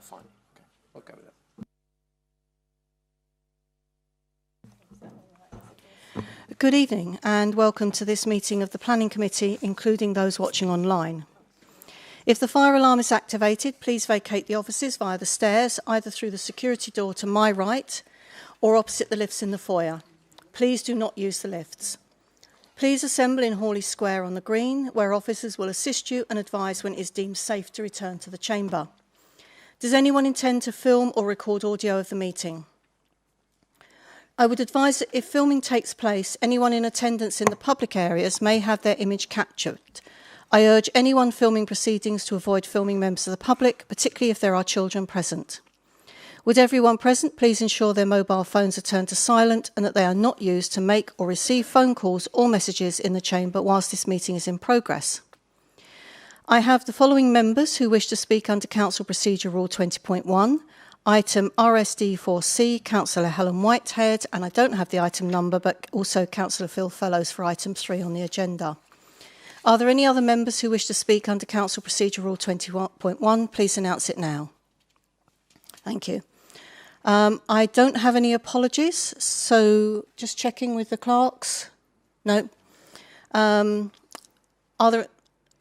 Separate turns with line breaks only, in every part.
fine. Okay, we'll go with that.
Good evening and welcome to this meeting of the Planning Committee, including those watching online. If the fire alarm is activated, please vacate the offices via the stairs, either through the security door to my right or opposite the lifts in the foyer. Please do not use the lifts. Please assemble in Hawley Square on the Green, where officers will assist you and advise when it is deemed safe to return to the chamber. Does anyone intend to film or record audio of the meeting? I would advise that if filming takes place, anyone in attendance in the public areas may have their image captured. I urge anyone filming proceedings to avoid filming members of the public, particularly if there are children present. Would everyone present please ensure their mobile phones are turned to silent and that they are not used to make or receive phone calls or messages in the chamber whilst this meeting is in progress. I have the following members who wish to speak under Council Procedure Rule 20.1. Item RSD4C, Councillor Helen Whitehead, and I don't have the item number, but also Councillor Phil Fellows for item 3 on the agenda. Are there any other members who wish to speak under Council Procedure Rule 20.1? Please announce it now. Thank you. I don't have any apologies, so just checking with the clerks. No.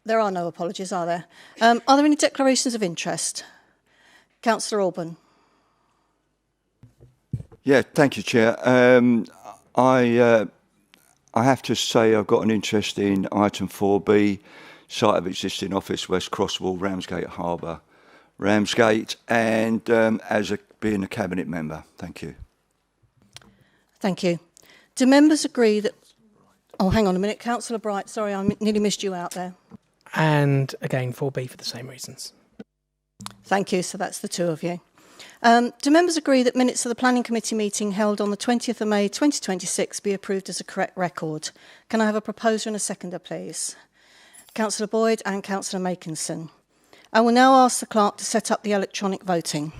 There are no apologies, are there? Are there any declarations of interest? Councillor Alban.
Yeah, thank you, Chair. I have to say I've got an interest in item 4B, site of existing office, West Crosswall, Ramsgate Harbour, Ramsgate, and being a cabinet member. Thank you.
Thank you. Do members agree that... Oh, hang on a minute. Councillor Bright, sorry, I nearly missed you out there.
And again, 4B for the same reasons.
Thank you. So that's the two of you. Do members agree that minutes of the Planning Committee meeting held on the 20th of May 2026 be approved as a correct record? Can I have a proposer and a seconder, please? Councillor Boyd and Councillor Makinson. I will now ask the clerk to set up the electronic voting.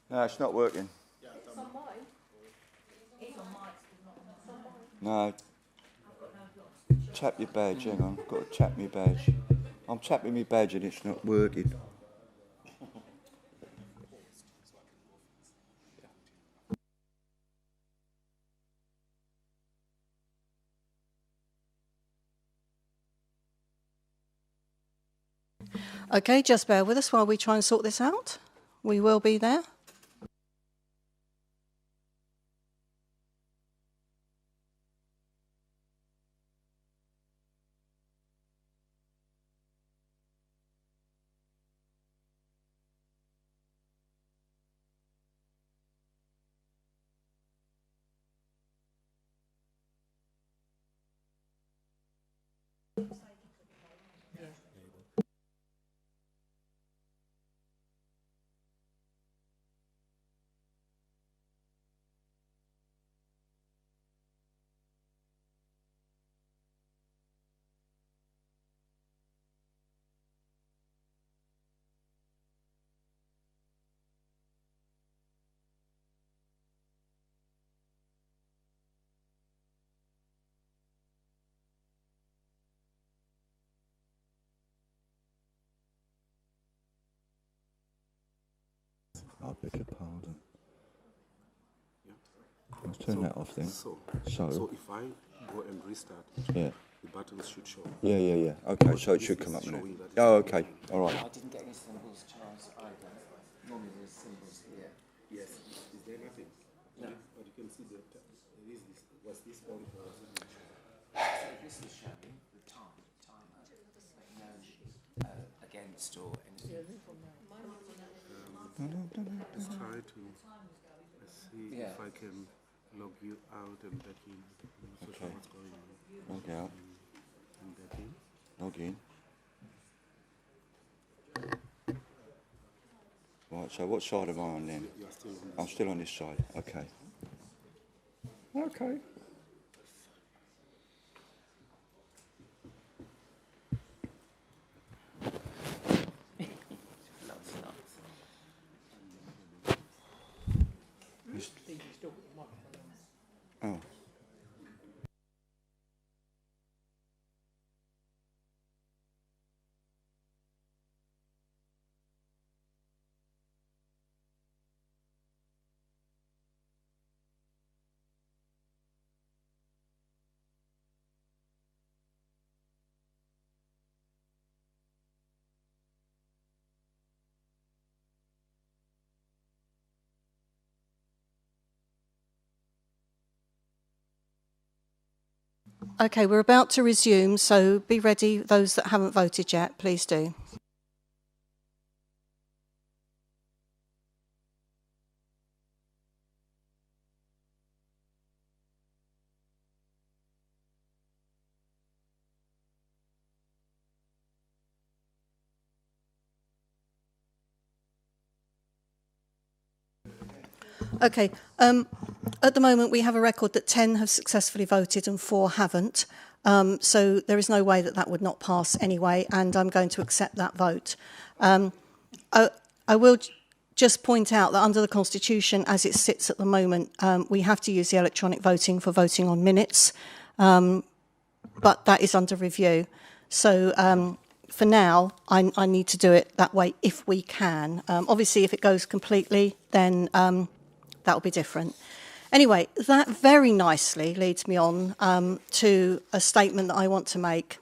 No, it's not working. No. Tap your badge, hang on. I've got to tap my badge. I'm tapping my badge and it's not working.
Okay, just bear with us while we try and sort this out. We will be there.
I beg your pardon. Let's turn that off then. So
if I go and restart,
yeah,
the buttons should show.
Yeah. Okay, so it should come up now. Oh, okay, all right.
I didn't get any symbols, Charles, either. Normally there's symbols here.
Yes. Is there nothing? No. But you can see that there is this. Was this on?
So this is showing the timer, no against or anything.
Let's try to see if I can log you out and back in. I'm not sure what's going on.
Log out.
And back in.
Log in. Right, so what side am I on then?
You're still on this.
I'm still on this side. Okay. Okay.
Okay, we're about to resume, so be ready. Those that haven't voted yet, please do. Okay, at the moment we have a record that 10 have successfully voted and 4 haven't. So there is no way that that would not pass anyway, and I'm going to accept that vote. I will just point out that under the Constitution, as it sits at the moment, we have to use the electronic voting for voting on minutes, but that is under review. So for now, I need to do it that way if we can. Obviously, if it goes completely, then that'll be different. Anyway, that very nicely leads me on to a statement that I want to make.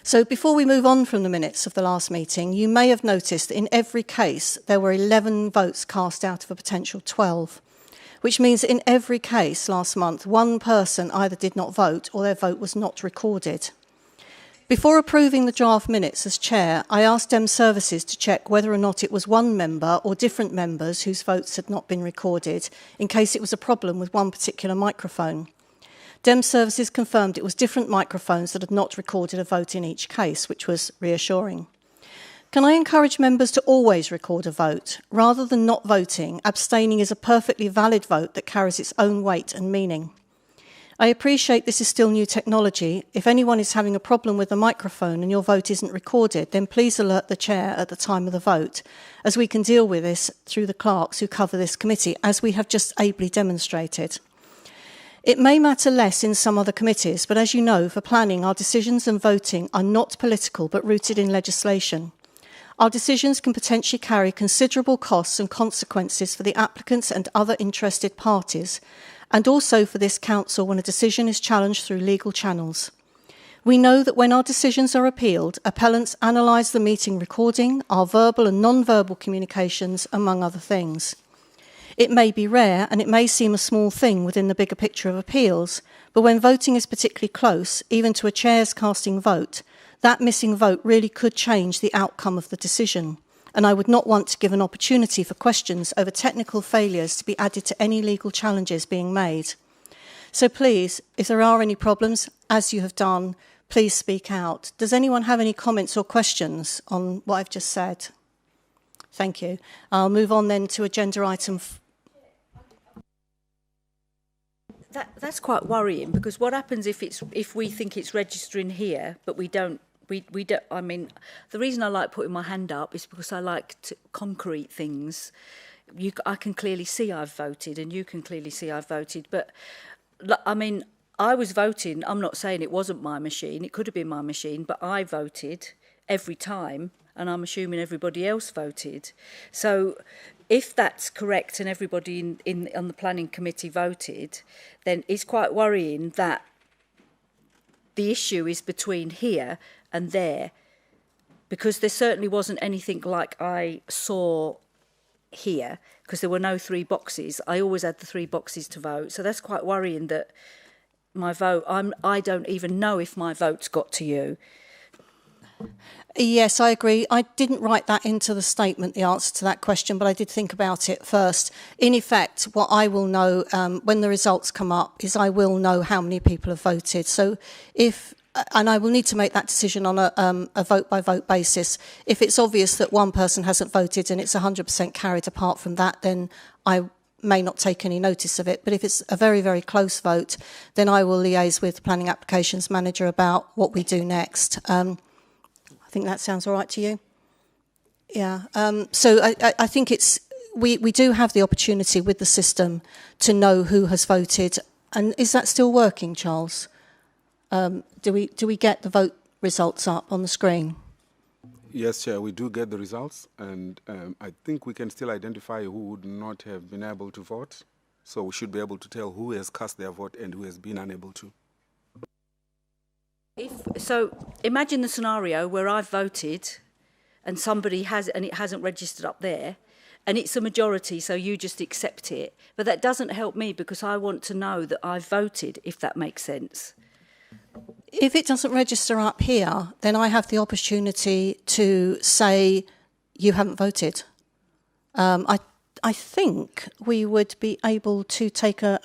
So before we move on from the minutes of the last meeting, you may have noticed that in every case there were 11 votes cast out of a potential 12, which means that in every case last month, one person either did not vote or their vote was not recorded. Before approving the draft minutes as chair, I asked Dem Services to check whether or not it was one member or different members whose votes had not been recorded, in case it was a problem with one particular microphone. Dem Services confirmed it was different microphones that had not recorded a vote in each case, which was reassuring. Can I encourage members to always record a vote? Rather than not voting, abstaining is a perfectly valid vote that carries its own weight and meaning. I appreciate this is still new technology. If anyone is having a problem with the microphone and your vote isn't recorded, then please alert the chair at the time of the vote, as we can deal with this through the clerks who cover this committee, as we have just ably demonstrated. It may matter less in some other committees, but as you know, for planning, our decisions and voting are not political, but rooted in legislation. Our decisions can potentially carry considerable costs and consequences for the applicants and other interested parties, and also for this council when a decision is challenged through legal channels. We know that when our decisions are appealed, appellants analyse the meeting recording, our verbal and non-verbal communications, among other things. It may be rare and it may seem a small thing within the bigger picture of appeals, but when voting is particularly close, even to a chair's casting vote, that missing vote really could change the outcome of the decision. And I would not want to give an opportunity for questions over technical failures to be added to any legal challenges being made. So please, if there are any problems, as you have done, please speak out. Does anyone have any comments or questions on what I've just said? Thank you. I'll move on then to agenda item.
That's quite worrying, because what happens if we think it's registering here, but we don't? We don't. I mean, the reason I like putting my hand up is because I like to concrete things. I can clearly see I've voted, and you can clearly see I've voted. But I mean, I was voting. I'm not saying it wasn't my machine. It could have been my machine, but I voted every time, and I'm assuming everybody else voted. So, if that's correct and everybody on the planning committee voted, then it's quite worrying that the issue is between here and there, because there certainly wasn't anything like I saw here, because there were no 3 boxes. I always had the 3 boxes to vote, so that's quite worrying that my vote, I don't even know if my vote's got to you.
Yes, I agree. I didn't write that into the statement, the answer to that question, but I did think about it first. In effect, what I will know when the results come up is I will know how many people have voted. So and I will need to make that decision on a vote-by-vote basis. If it's obvious that one person hasn't voted and it's 100% carried apart from that, then I may not take any notice of it. But if it's a very, very close vote, then I will liaise with the Planning Applications Manager about what we do next. I think that sounds all right to you? Yeah. So I think we do have the opportunity with the system to know who has voted. And is that still working, Charles? Do we get the vote results up on the screen?
Yes, Chair, we do get the results, and I think we can still identify who would not have been able to vote. So we should be able to tell who has cast their vote and who has been unable to.
So imagine the scenario where I've voted and somebody has, and it hasn't registered up there, and it's a majority, so you just accept it. But that doesn't help me because I want to know that I've voted, if that makes sense.
If it doesn't register up here, then I have the opportunity to say you haven't voted. I think we would be able to take a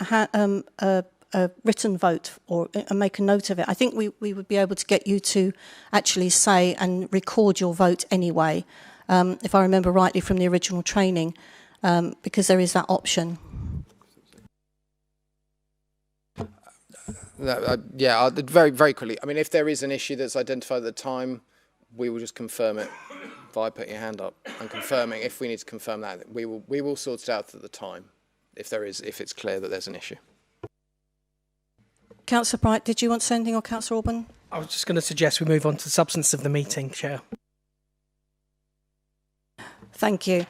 written vote or make a note of it. I think we would be able to get you to actually say and record your vote anyway, if I remember rightly from the original training, because there is that option.
Yeah, very, very quickly. I mean, if there is an issue that's identified at the time, we will just confirm it by putting your hand up and confirming. If we need to confirm that, we will sort it out at the time if it's clear that there's an issue.
Councillor Bright, did you want to say anything, or Councillor Orban?
I was just going to suggest we move on to the substance of the meeting, Chair.
Thank you.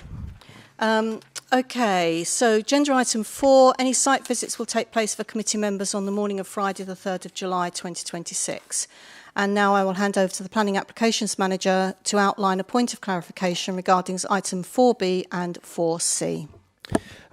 Okay, so agenda item 4, any site visits will take place for committee members on the morning of Friday the 3rd of July 2026. And now I will hand over to the Planning Applications Manager to outline a point of clarification regarding item 4B and 4C.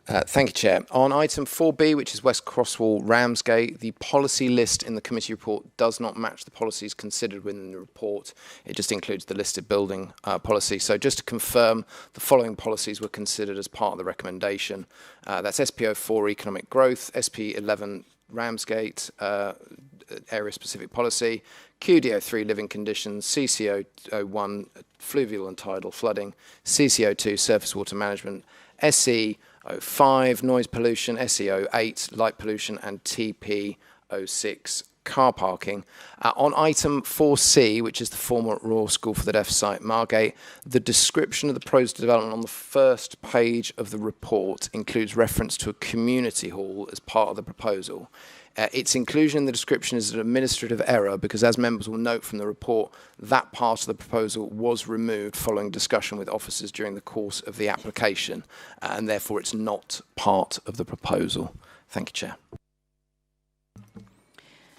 Thank you, Chair. On item 4B, which is West Crosswall, Ramsgate, the policy list in the committee report does not match the policies considered within the report. It just includes the listed building policy. So just to confirm, the following policies were considered as part of the recommendation. That's SPO4 economic growth, SP11 Ramsgate area-specific policy, QDO3 living conditions, CCO1 fluvial and tidal flooding, CCO2 surface water management, SE05 noise pollution, SE08 light pollution, and TP06 car parking. On item 4C, which is the former Royal School for the Deaf site, Margate, the description of the proposed development on the first page of the report includes reference to a community hall as part of the proposal. Its inclusion in the description is an administrative error because, as members will note from the report, that part of the proposal was removed following discussion with officers during the course of the application, and therefore it's not part of the proposal. Thank you, Chair.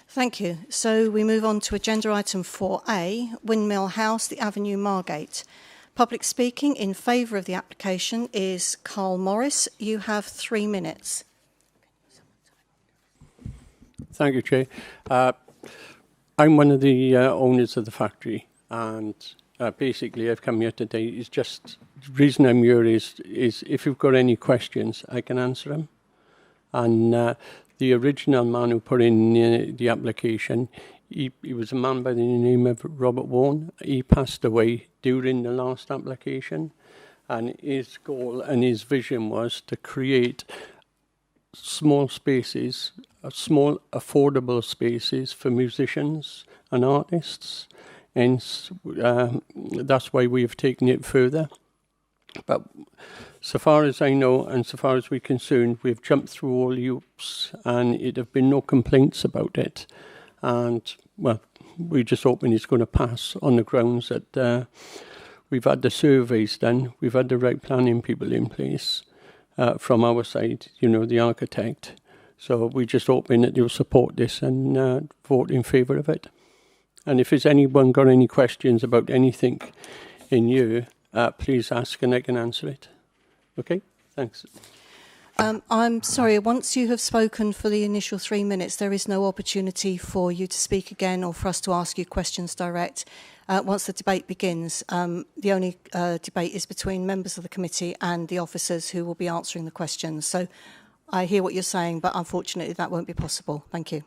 Thank you. So we move on to agenda item 4A, Windmill House, the Avenue, Margate. Public speaking in favour of the application is Carl Morris. You have 3 minutes.
Thank you, Chair. I'm one of the owners of the factory, and basically I've come here today. It's just the reason I'm here is if you've got any questions, I can answer them. And the original man who put in the application, he was a man by the name of Robert Vaughan. He passed away during the last application, and his goal and his vision was to create small spaces, small affordable spaces for musicians and artists, and that's why we have taken it further. But so far as I know, and so far as we're concerned, we've jumped through all hoops, and it have been no complaints about it. And well, we're just hoping it's going to pass on the grounds that we've had the surveys done, we've had the right planning people in place. From our side, you know, the architect. So we're just hoping that you'll support this and vote in favour of it. And if there's anyone got any questions about anything in here, please ask and I can answer it. Okay, thanks.
I'm sorry, once you have spoken for the initial 3 minutes, there is no opportunity for you to speak again or for us to ask you questions direct. Once the debate begins, the only debate is between members of the committee and the officers who will be answering the questions. So I hear what you're saying, but unfortunately that won't be possible. Thank you.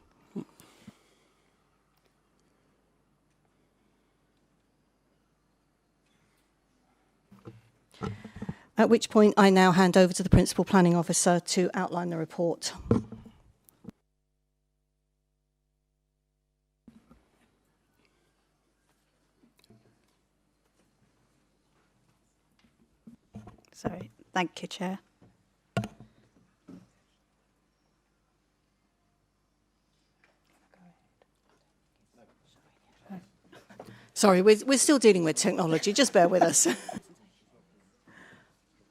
At which point I now hand over to the Principal Planning Officer to outline the report.
Sorry. Thank you, Chair.
Sorry, we're still dealing with technology. Just bear with us.
I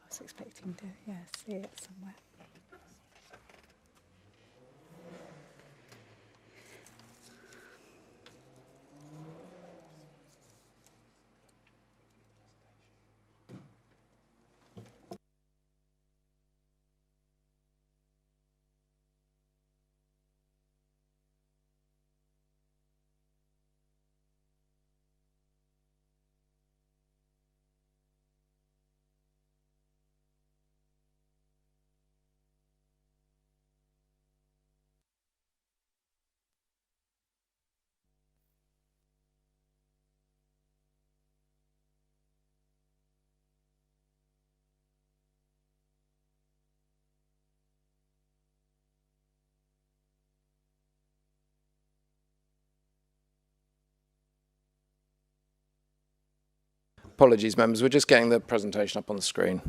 was expecting to, see it somewhere.
Apologies, members. We're just getting the presentation up on the screen.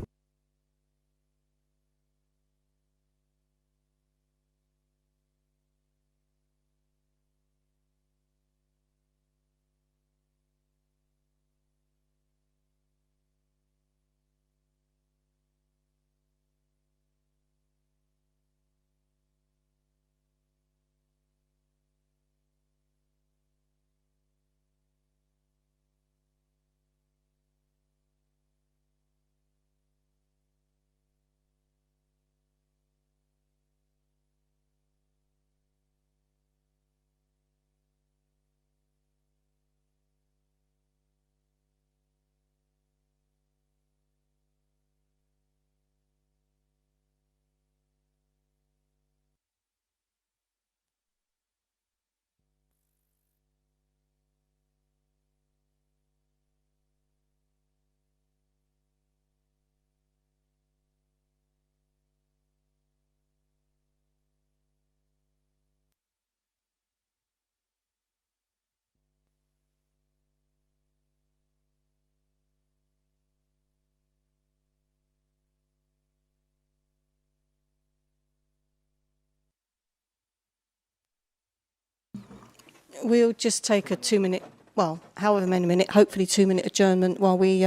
We'll just take a 2-minute, well, however many minute, hopefully 2-minute adjournment while we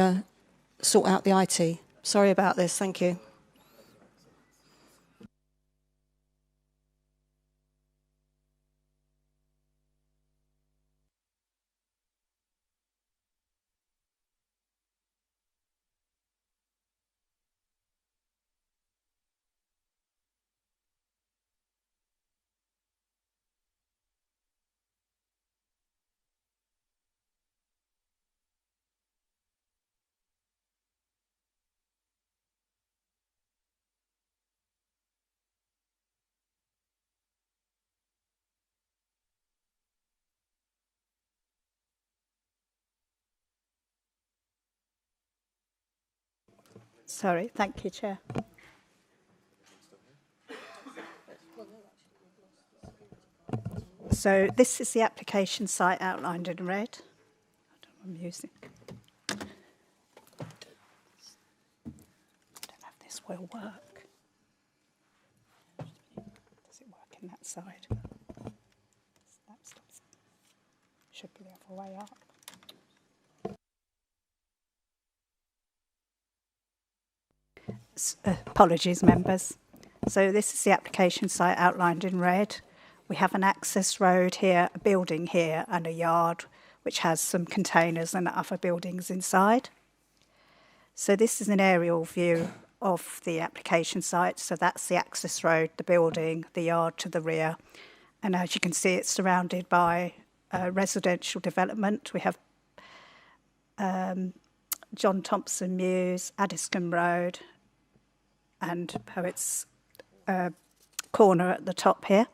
sort out the IT. Sorry about this. Thank you.
Sorry, thank you, Chair. So this is the application site outlined in red. I don't know what I'm using. I don't know if this will work. Does it work in that side? Should be the other way up. Apologies, members. So this is the application site outlined in red. We have an access road here, a building here, and a yard which has some containers and other buildings inside. So this is an aerial view of the application site. So that's the access road, the building, the yard to the rear. And as you can see, it's surrounded by residential development. We have John Thompson Mews, Addiscombe Road, and Poets Corner at the top here.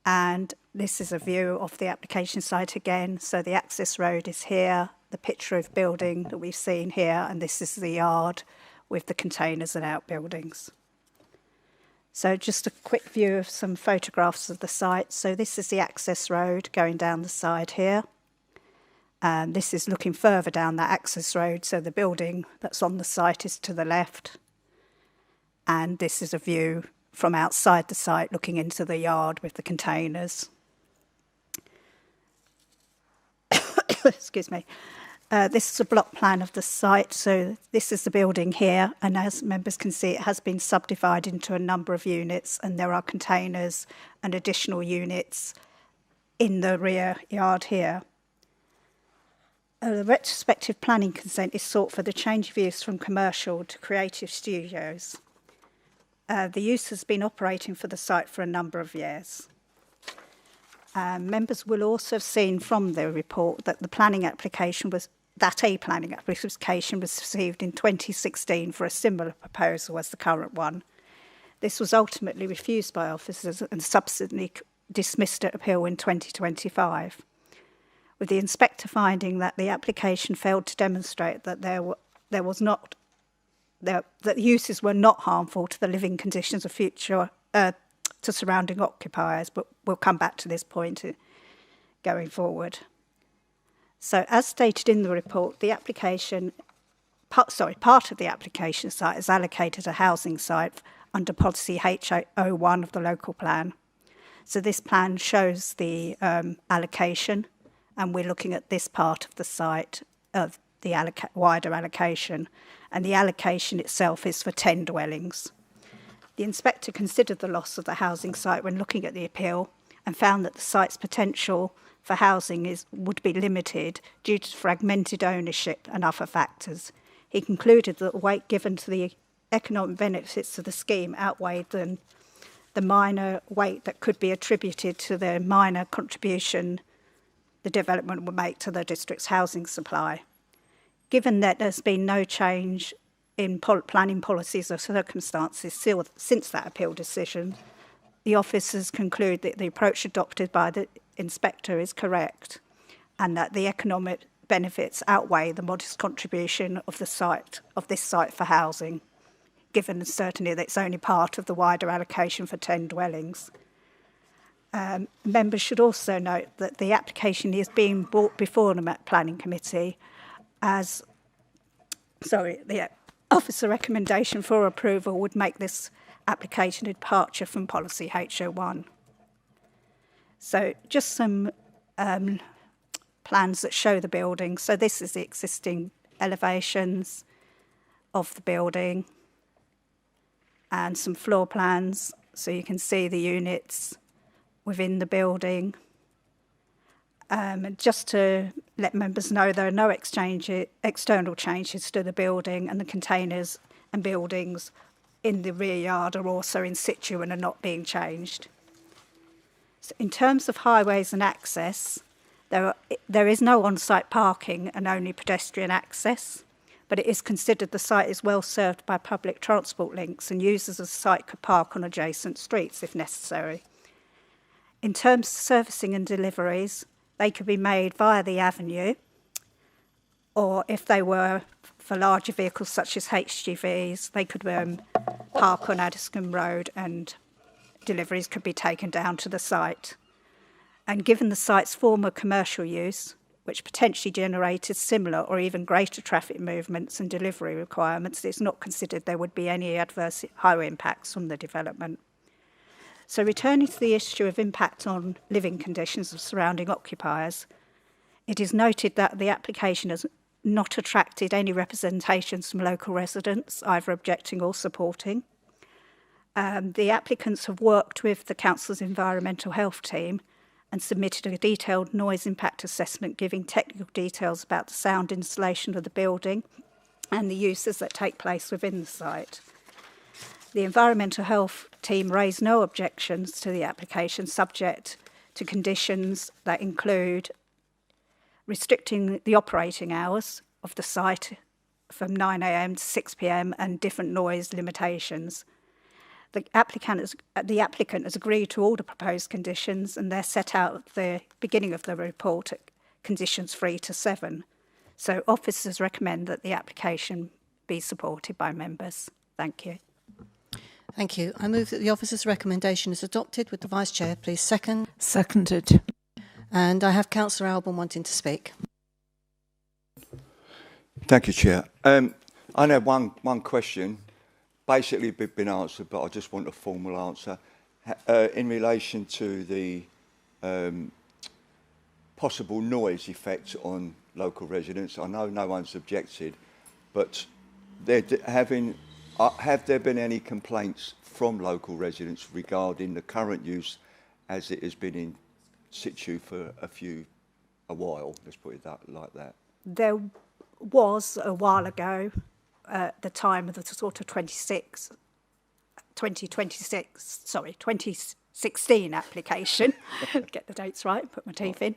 And this is a view of the application site again. So the access road is here, the picture of building that we've seen here, and this is the yard with the containers and outbuildings. So just a quick view of some photographs of the site. So this is the access road going down the side here. And this is looking further down that access road. So the building that's on the site is to the left. And this is a view from outside the site looking into the yard with the containers. Excuse me. This is a block plan of the site. So this is the building here. And as members can see, it has been subdivided into a number of units. And there are containers and additional units in the rear yard here. The retrospective planning consent is sought for the change of use from commercial to creative studios. The use has been operating for the site for a number of years. Members will also have seen from the report that a planning application was received in 2016 for a similar proposal as the current one. This was ultimately refused by officers and subsequently dismissed at appeal in 2025, with the inspector finding that the application failed to demonstrate that that uses were not harmful to the living conditions of future to surrounding occupiers, but we'll come back to this point going forward. So as stated in the report, the application, part of the application site is allocated a housing site under policy H01 of the local plan. So this plan shows the allocation, and we're looking at this part of the site of the wider allocation, and the allocation itself is for 10 dwellings. The inspector considered the loss of the housing site when looking at the appeal and found that the site's potential for housing would be limited due to fragmented ownership and other factors. He concluded that the weight given to the economic benefits of the scheme outweighed the minor weight that could be attributed to the minor contribution the development would make to the district's housing supply. Given that there's been no change in planning policies or circumstances since that appeal decision, the officers conclude that the approach adopted by the inspector is correct and that the economic benefits outweigh the modest contribution of this site for housing, given certainly that it's only part of the wider allocation for 10 dwellings. Members should also note that the application is being brought before the Planning Committee the officer recommendation for approval would make this application a departure from policy H01. So just some plans that show the building. So this is the existing elevations of the building and some floor plans, so you can see the units within the building. Just to let members know, there are no external changes to the building, and the containers and buildings in the rear yard are also in situ and are not being changed. So in terms of highways and access, there is no on-site parking and only pedestrian access, but it is considered the site is well served by public transport links, and users of the site could park on adjacent streets if necessary. In terms of servicing and deliveries, they could be made via the avenue, or if they were for larger vehicles such as HGVs, they could park on Addiscombe Road and deliveries could be taken down to the site. And given the site's former commercial use, which potentially generated similar or even greater traffic movements and delivery requirements, it's not considered there would be any adverse highway impacts from the development. So returning to the issue of impact on living conditions of surrounding occupiers, it is noted that the application has not attracted any representations from local residents, either objecting or supporting. The applicants have worked with the Council's environmental health team and submitted a detailed noise impact assessment giving technical details about the sound insulation of the building and the uses that take place within the site. The environmental health team raised no objections to the application, subject to conditions that include restricting the operating hours of the site from 9 a.m. to 6 p.m. and different noise limitations. The applicant has agreed to all the proposed conditions, and they're set out at the beginning of the report at conditions 3 to 7. So officers recommend that the application be supported by members. Thank you.
Thank you. I move that the officer's recommendation is adopted. Would the Vice Chair please second?
Seconded.
And I have Councillor Alban wanting to speak.
Thank you, Chair. I have one question. Basically, it's been answered, but I just want a formal answer. In relation to the possible noise effect on local residents, I know no one's objected, but have there been any complaints from local residents regarding the current use as it has been in situ for a while, let's put it like that?
There was a while ago, at the time of the sort of 2016 application, get the dates right, put my teeth in,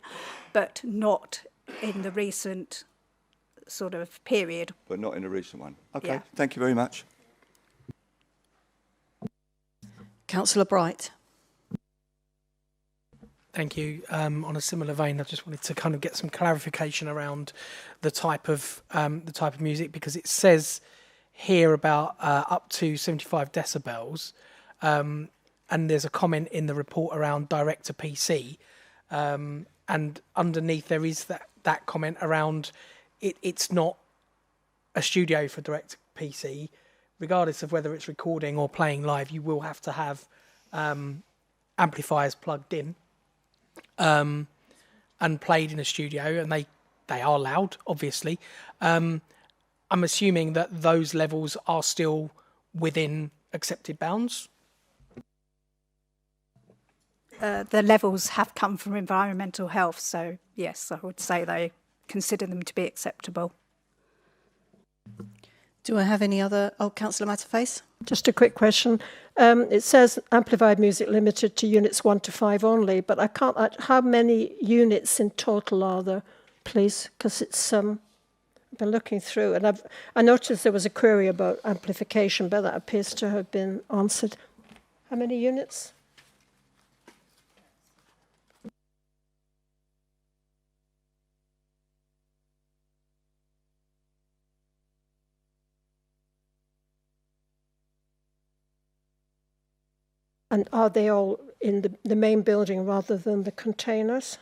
but not in the recent sort of period.
But not in the recent one. Okay,
yeah.
Thank you very much.
Councillor Bright.
Thank you. On a similar vein, I just wanted to kind of get some clarification around the type of music, because it says here about up to 75 decibels, and there's a comment in the report around direct to PC. underneath there is that comment around it's not a studio for direct PC, regardless of whether it's recording or playing live. You will have to have amplifiers plugged in and played in a studio, and they are loud, obviously. I'm assuming that those levels are still within accepted bounds.
The levels have come from environmental health, so yes, I would say they consider them to be acceptable.
Do I have any other? Oh, Councillor Matterface.
Just a quick question. It says amplified music limited to units 1 to 5 only, but I can't. How many units in total are there, please? Because it's I've been looking through, and I noticed there was a query about amplification, but that appears to have been answered. How many units? And are they all in the main building rather than the containers?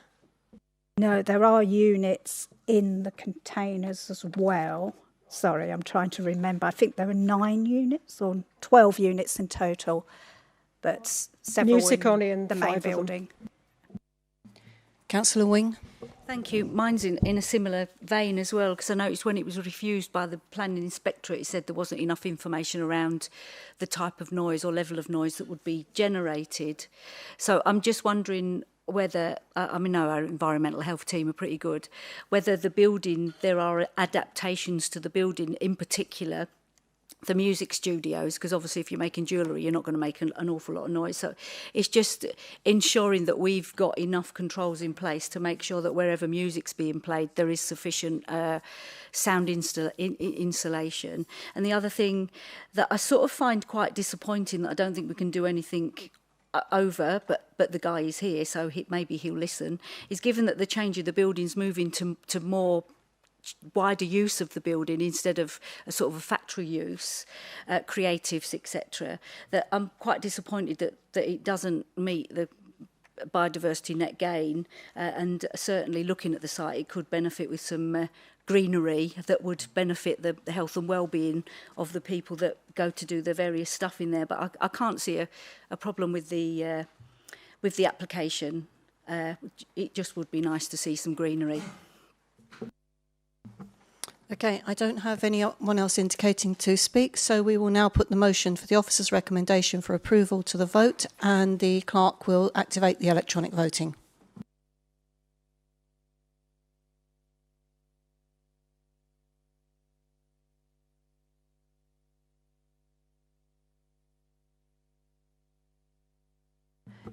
No, there are units in the containers as well. Sorry, I'm trying to remember. I think there are 9 units or 12 units in total, but several
Music only in
the main building.
Councillor Wing.
Thank you. Mine's in a similar vein as well, because I noticed when it was refused by the planning inspectorate, it said there wasn't enough information around the type of noise or level of noise that would be generated. So I'm just wondering whether, I mean, no, our environmental health team are pretty good, whether the building, there are adaptations to the building, in particular the music studios, because obviously if you're making jewellery, you're not going to make an awful lot of noise. So it's just ensuring that we've got enough controls in place to make sure that wherever music's being played, there is sufficient sound insulation. And the other thing that I sort of find quite disappointing, that I don't think we can do anything over, but the guy is here, so maybe he'll listen, is given that the change of the building's moving to more wider use of the building instead of a sort of a factory use, creatives, etc., that I'm quite disappointed that it doesn't meet the biodiversity net gain, and certainly looking at the site, it could benefit with some greenery that would benefit the health and well-being of the people that go to do the various stuff in there. But I can't see a problem with the application. It just would be nice to see some greenery.
Okay, I don't have anyone else indicating to speak, so we will now put the motion for the officer's recommendation for approval to the vote, and the clerk will activate the electronic voting.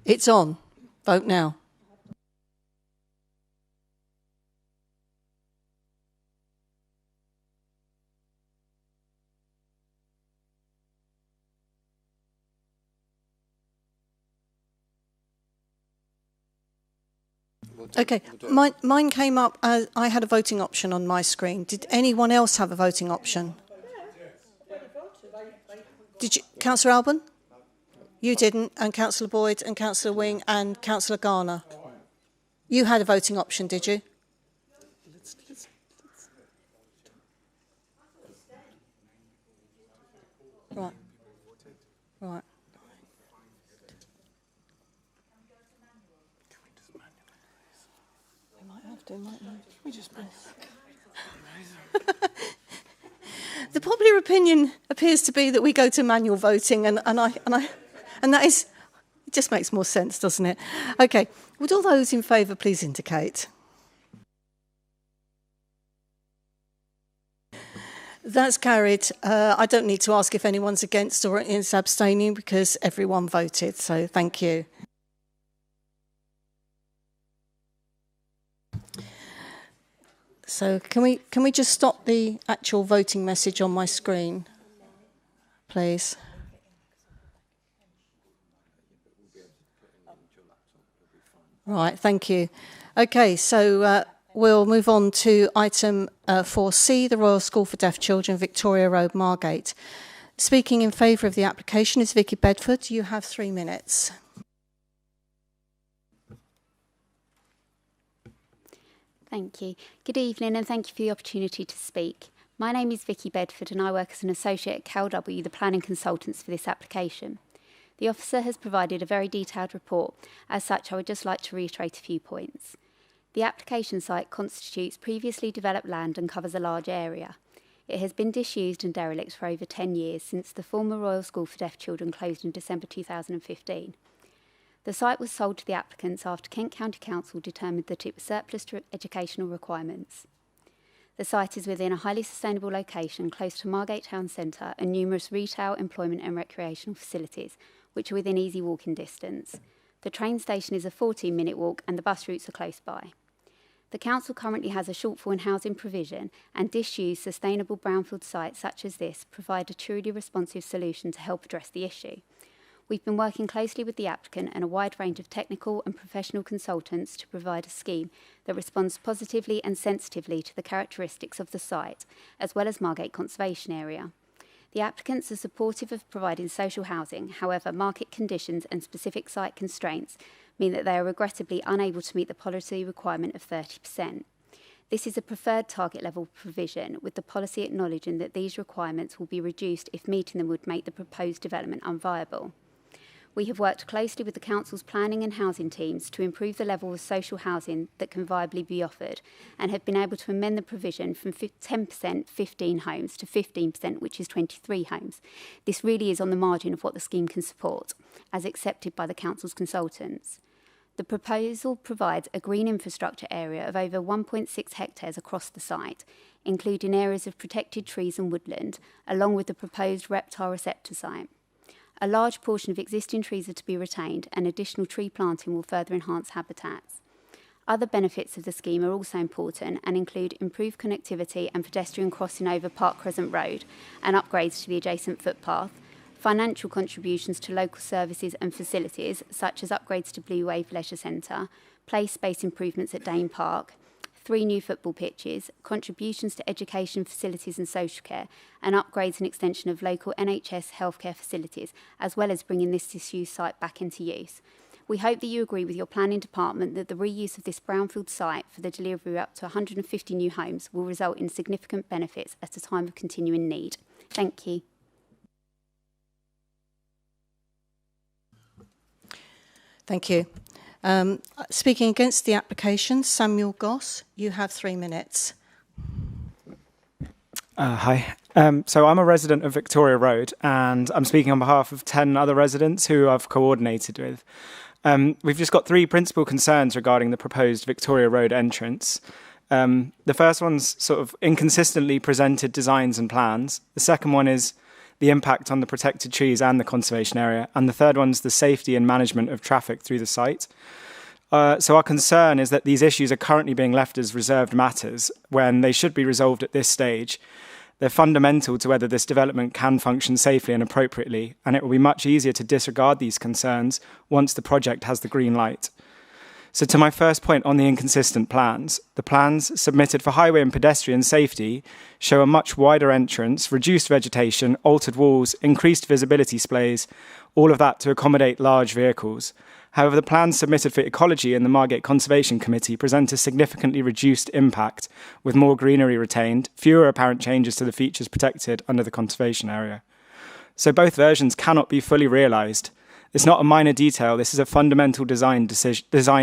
It's on. Vote now. Okay, mine came up as I had a voting option on my screen. Did anyone else have a voting option? Did you, Councillor Alban? You didn't, and Councillor Boyd and Councillor Wing and Councillor Garner. You had a voting option, did you? Right. Right. We just press. The popular opinion appears to be that we go to manual voting, and that is, it just makes more sense, doesn't it? Okay, would all those in favour please indicate? That's carried. I don't need to ask if anyone's against or is abstaining because everyone voted, so thank you. So can we just stop the actual voting message on my screen, please? Right, thank you. Okay, so we'll move on to item 4C, the Royal School for Deaf Children, Victoria Road, Margate. Speaking in favour of the application is Vicky Bedford. You have 3 minutes.
Thank you. Good evening and thank you for the opportunity to speak. My name is Vicky Bedford and I work as an associate at KLW, the planning consultants for this application. The officer has provided a very detailed report. As such, I would just like to reiterate a few points. The application site constitutes previously developed land and covers a large area. It has been disused and derelict for over 10 years since the former Royal School for Deaf Children closed in December 2015. The site was sold to the applicants after Kent County Council determined that it was surplus to educational requirements. The site is within a highly sustainable location close to Margate Town Centre and numerous retail, employment and recreational facilities, which are within easy walking distance. The train station is a 14-minute walk and the bus routes are close by. The council currently has a shortfall in housing provision, and disused sustainable brownfield sites such as this provide a truly responsive solution to help address the issue. We've been working closely with the applicant and a wide range of technical and professional consultants to provide a scheme that responds positively and sensitively to the characteristics of the site, as well as Margate Conservation Area. The applicants are supportive of providing social housing, however, market conditions and specific site constraints mean that they are regrettably unable to meet the policy requirement of 30%. This is a preferred target level provision, with the policy acknowledging that these requirements will be reduced if meeting them would make the proposed development unviable. We have worked closely with the Council's planning and housing teams to improve the level of social housing that can viably be offered, and have been able to amend the provision from 10%, 15 homes, to 15%, which is 23 homes. This really is on the margin of what the scheme can support, as accepted by the Council's consultants. The proposal provides a green infrastructure area of over 1.6 hectares across the site, including areas of protected trees and woodland, along with the proposed reptile receptor site. A large portion of existing trees are to be retained, and additional tree planting will further enhance habitats. Other benefits of the scheme are also important and include improved connectivity and pedestrian crossing over Park Crescent Road and upgrades to the adjacent footpath, financial contributions to local services and facilities such as upgrades to Blue Wave Leisure Centre, play space improvements at Dane Park, 3 new football pitches, contributions to education facilities and social care, and upgrades and extension of local NHS healthcare facilities, as well as bringing this disused site back into use. We hope that you agree with your planning department that the reuse of this brownfield site for the delivery of up to 150 new homes will result in significant benefits at a time of continuing need. Thank you.
Thank you. Speaking against the application, Samuel Goss, you have 3 minutes.
Hi. So I'm a resident of Victoria Road, and I'm speaking on behalf of 10 other residents who I've coordinated with. We've just got 3 principal concerns regarding the proposed Victoria Road entrance. The first one's sort of inconsistently presented designs and plans. The second one is the impact on the protected trees and the conservation area. And the third one's the safety and management of traffic through the site. So our concern is that these issues are currently being left as reserved matters when they should be resolved at this stage. They're fundamental to whether this development can function safely and appropriately, and it will be much easier to disregard these concerns once the project has the green light. So to my first point on the inconsistent plans, the plans submitted for highway and pedestrian safety show a much wider entrance, reduced vegetation, altered walls, increased visibility splays, all of that to accommodate large vehicles. However, the plans submitted for ecology in the Margate Conservation Committee present a significantly reduced impact, with more greenery retained, fewer apparent changes to the features protected under the conservation area. So both versions cannot be fully realised. It's not a minor detail, this is a fundamental design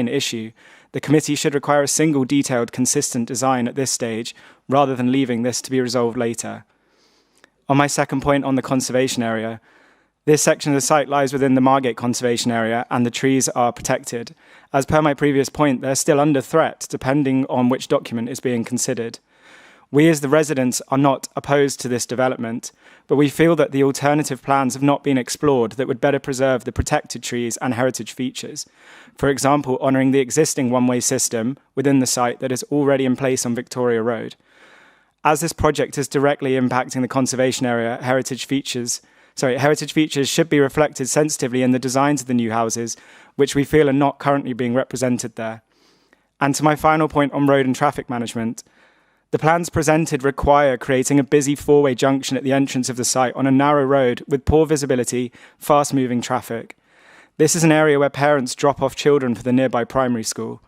issue. The committee should require a single detailed, consistent design at this stage, rather than leaving this to be resolved later. On my second point on the conservation area, this section of the site lies within the Margate Conservation Area and the trees are protected. As per my previous point, they're still under threat, depending on which document is being considered. We as the residents are not opposed to this development, but we feel that the alternative plans have not been explored that would better preserve the protected trees and heritage features. For example, honouring the existing one-way system within the site that is already in place on Victoria Road. As this project is directly impacting the conservation area, heritage features should be reflected sensitively in the designs of the new houses, which we feel are not currently being represented there. And to my final point on road and traffic management, the plans presented require creating a busy 4-way junction at the entrance of the site on a narrow road with poor visibility, fast-moving traffic. This is an area where parents drop off children for the nearby primary school.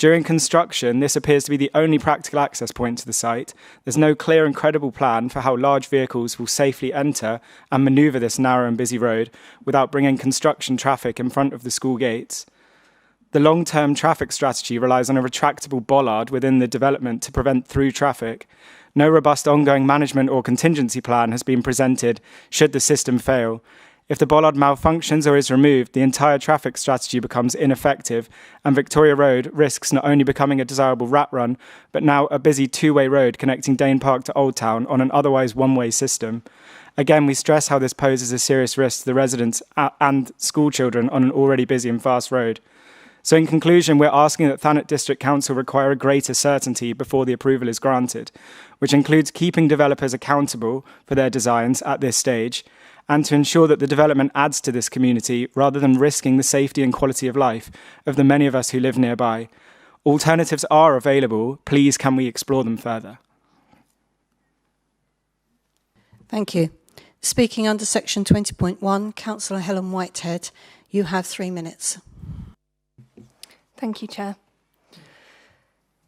During construction, this appears to be the only practical access point to the site. There's no clear and credible plan for how large vehicles will safely enter and manoeuvre this narrow and busy road without bringing construction traffic in front of the school gates. The long-term traffic strategy relies on a retractable bollard within the development to prevent through traffic. No robust ongoing management or contingency plan has been presented should the system fail. If the bollard malfunctions or is removed, the entire traffic strategy becomes ineffective, and Victoria Road risks not only becoming a desirable rat run, but now a busy two-way road connecting Dane Park to Old Town on an otherwise one-way system. Again, we stress how this poses a serious risk to the residents and school children on an already busy and fast road. So in conclusion, we're asking that Thanet District Council require a greater certainty before the approval is granted, which includes keeping developers accountable for their designs at this stage, and to ensure that the development adds to this community rather than risking the safety and quality of life of the many of us who live nearby. Alternatives are available. Please, can we explore them further?
Thank you. Speaking under section 20.1, Councillor Helen Whitehead, you have 3 minutes.
Thank you, Chair.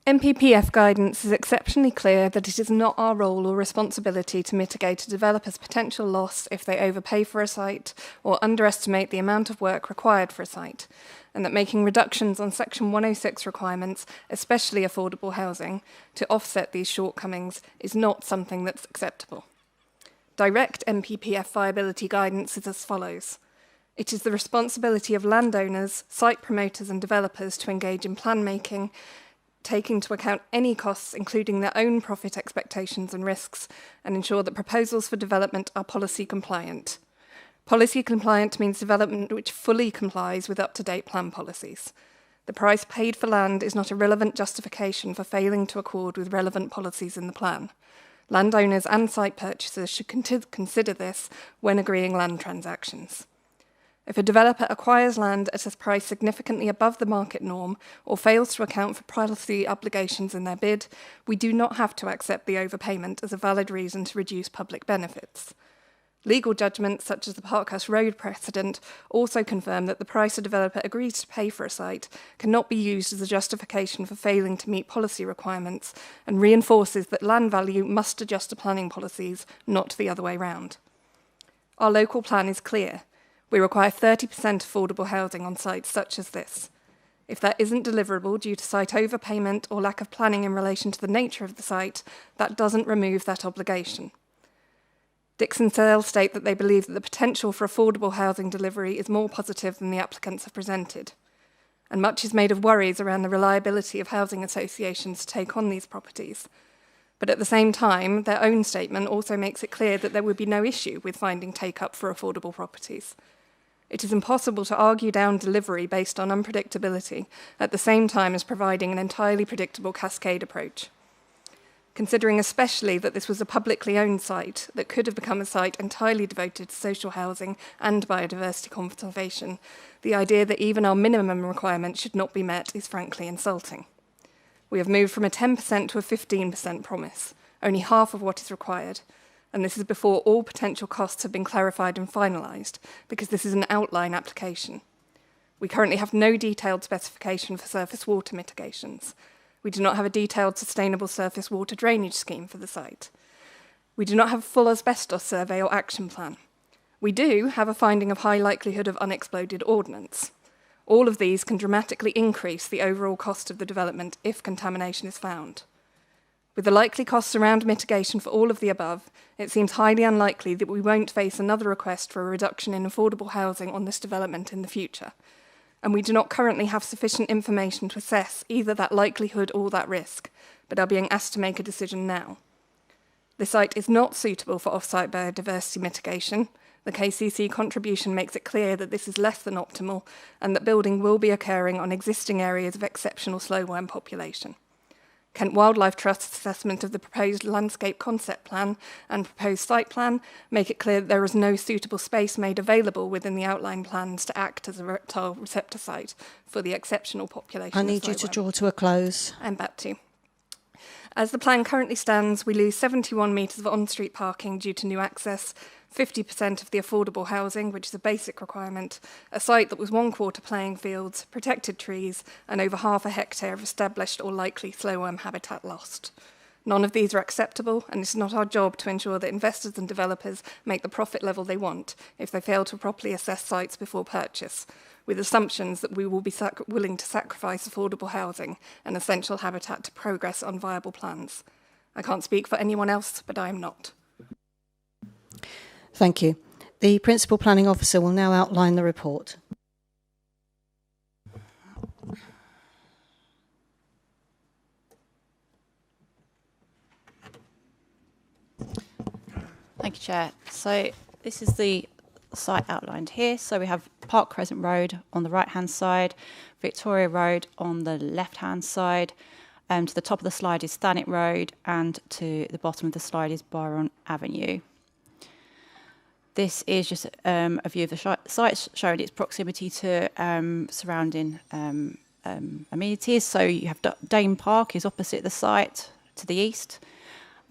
NPPF guidance is exceptionally clear that it is not our role or responsibility to mitigate a developer's potential loss if they overpay for a site or underestimate the amount of work required for a site, and that making reductions on Section 106 requirements, especially affordable housing, to offset these shortcomings is not something that's acceptable. Direct NPPF viability guidance is as follows. It is the responsibility of landowners, site promoters and developers to engage in plan making, take into account any costs, including their own profit expectations and risks, and ensure that proposals for development are policy compliant. Policy compliant means development which fully complies with up-to-date plan policies. The price paid for land is not a relevant justification for failing to accord with relevant policies in the plan. Landowners and site purchasers should consider this when agreeing land transactions. If a developer acquires land at a price significantly above the market norm or fails to account for policy obligations in their bid, we do not have to accept the overpayment as a valid reason to reduce public benefits. Legal judgments, such as the Parkhurst Road precedent, also confirm that the price a developer agrees to pay for a site cannot be used as a justification for failing to meet policy requirements, and reinforces that land value must adjust to planning policies, not the other way round. Our local plan is clear. We require 30% affordable housing on sites such as this. If that isn't deliverable due to site overpayment or lack of planning in relation to the nature of the site, that doesn't remove that obligation. Dixon Sales state that they believe that the potential for affordable housing delivery is more positive than the applicants have presented. And much is made of worries around the reliability of housing associations to take on these properties. But at the same time, their own statement also makes it clear that there would be no issue with finding take-up for affordable properties. It is impossible to argue down delivery based on unpredictability at the same time as providing an entirely predictable cascade approach. Considering especially that this was a publicly owned site that could have become a site entirely devoted to social housing and biodiversity conservation, the idea that even our minimum requirement should not be met is frankly insulting. We have moved from a 10% to a 15% promise, only half of what is required, and this is before all potential costs have been clarified and finalised, because this is an outline application. We currently have no detailed specification for surface water mitigations. We do not have a detailed sustainable surface water drainage scheme for the site. We do not have a full asbestos survey or action plan. We do have a finding of high likelihood of unexploded ordnance. All of these can dramatically increase the overall cost of the development if contamination is found. With the likely costs around mitigation for all of the above, it seems highly unlikely that we won't face another request for a reduction in affordable housing on this development in the future. And we do not currently have sufficient information to assess either that likelihood or that risk, but are being asked to make a decision now. The site is not suitable for off-site biodiversity mitigation. The KCC contribution makes it clear that this is less than optimal and that building will be occurring on existing areas of exceptional slow worm population. Kent Wildlife Trust's assessment of the proposed landscape concept plan and proposed site plan make it clear that there is no suitable space made available within the outline plans to act as a reptile receptor site for the exceptional population.
I need you to draw to a close.
I'm about to. As the plan currently stands, we lose 71 metres of on-street parking due to new access, 50% of the affordable housing, which is a basic requirement, a site that was 1/4 playing fields, protected trees, and over half a hectare of established or likely slowworm habitat lost. None of these are acceptable, and it's not our job to ensure that investors and developers make the profit level they want if they fail to properly assess sites before purchase, with assumptions that we will be willing to sacrifice affordable housing and essential habitat to progress on viable plans. I can't speak for anyone else, but I am not.
Thank you. The Principal Planning Officer will now outline the report.
Thank you, Chair. So this is the site outlined here. So we have Park Crescent Road on the right-hand side, Victoria Road on the left-hand side. To the top of the slide is Thanet Road, and to the bottom of the slide is Byron Avenue. This is just a view of the site showing its proximity to surrounding amenities. So you have Dane Park is opposite the site to the east.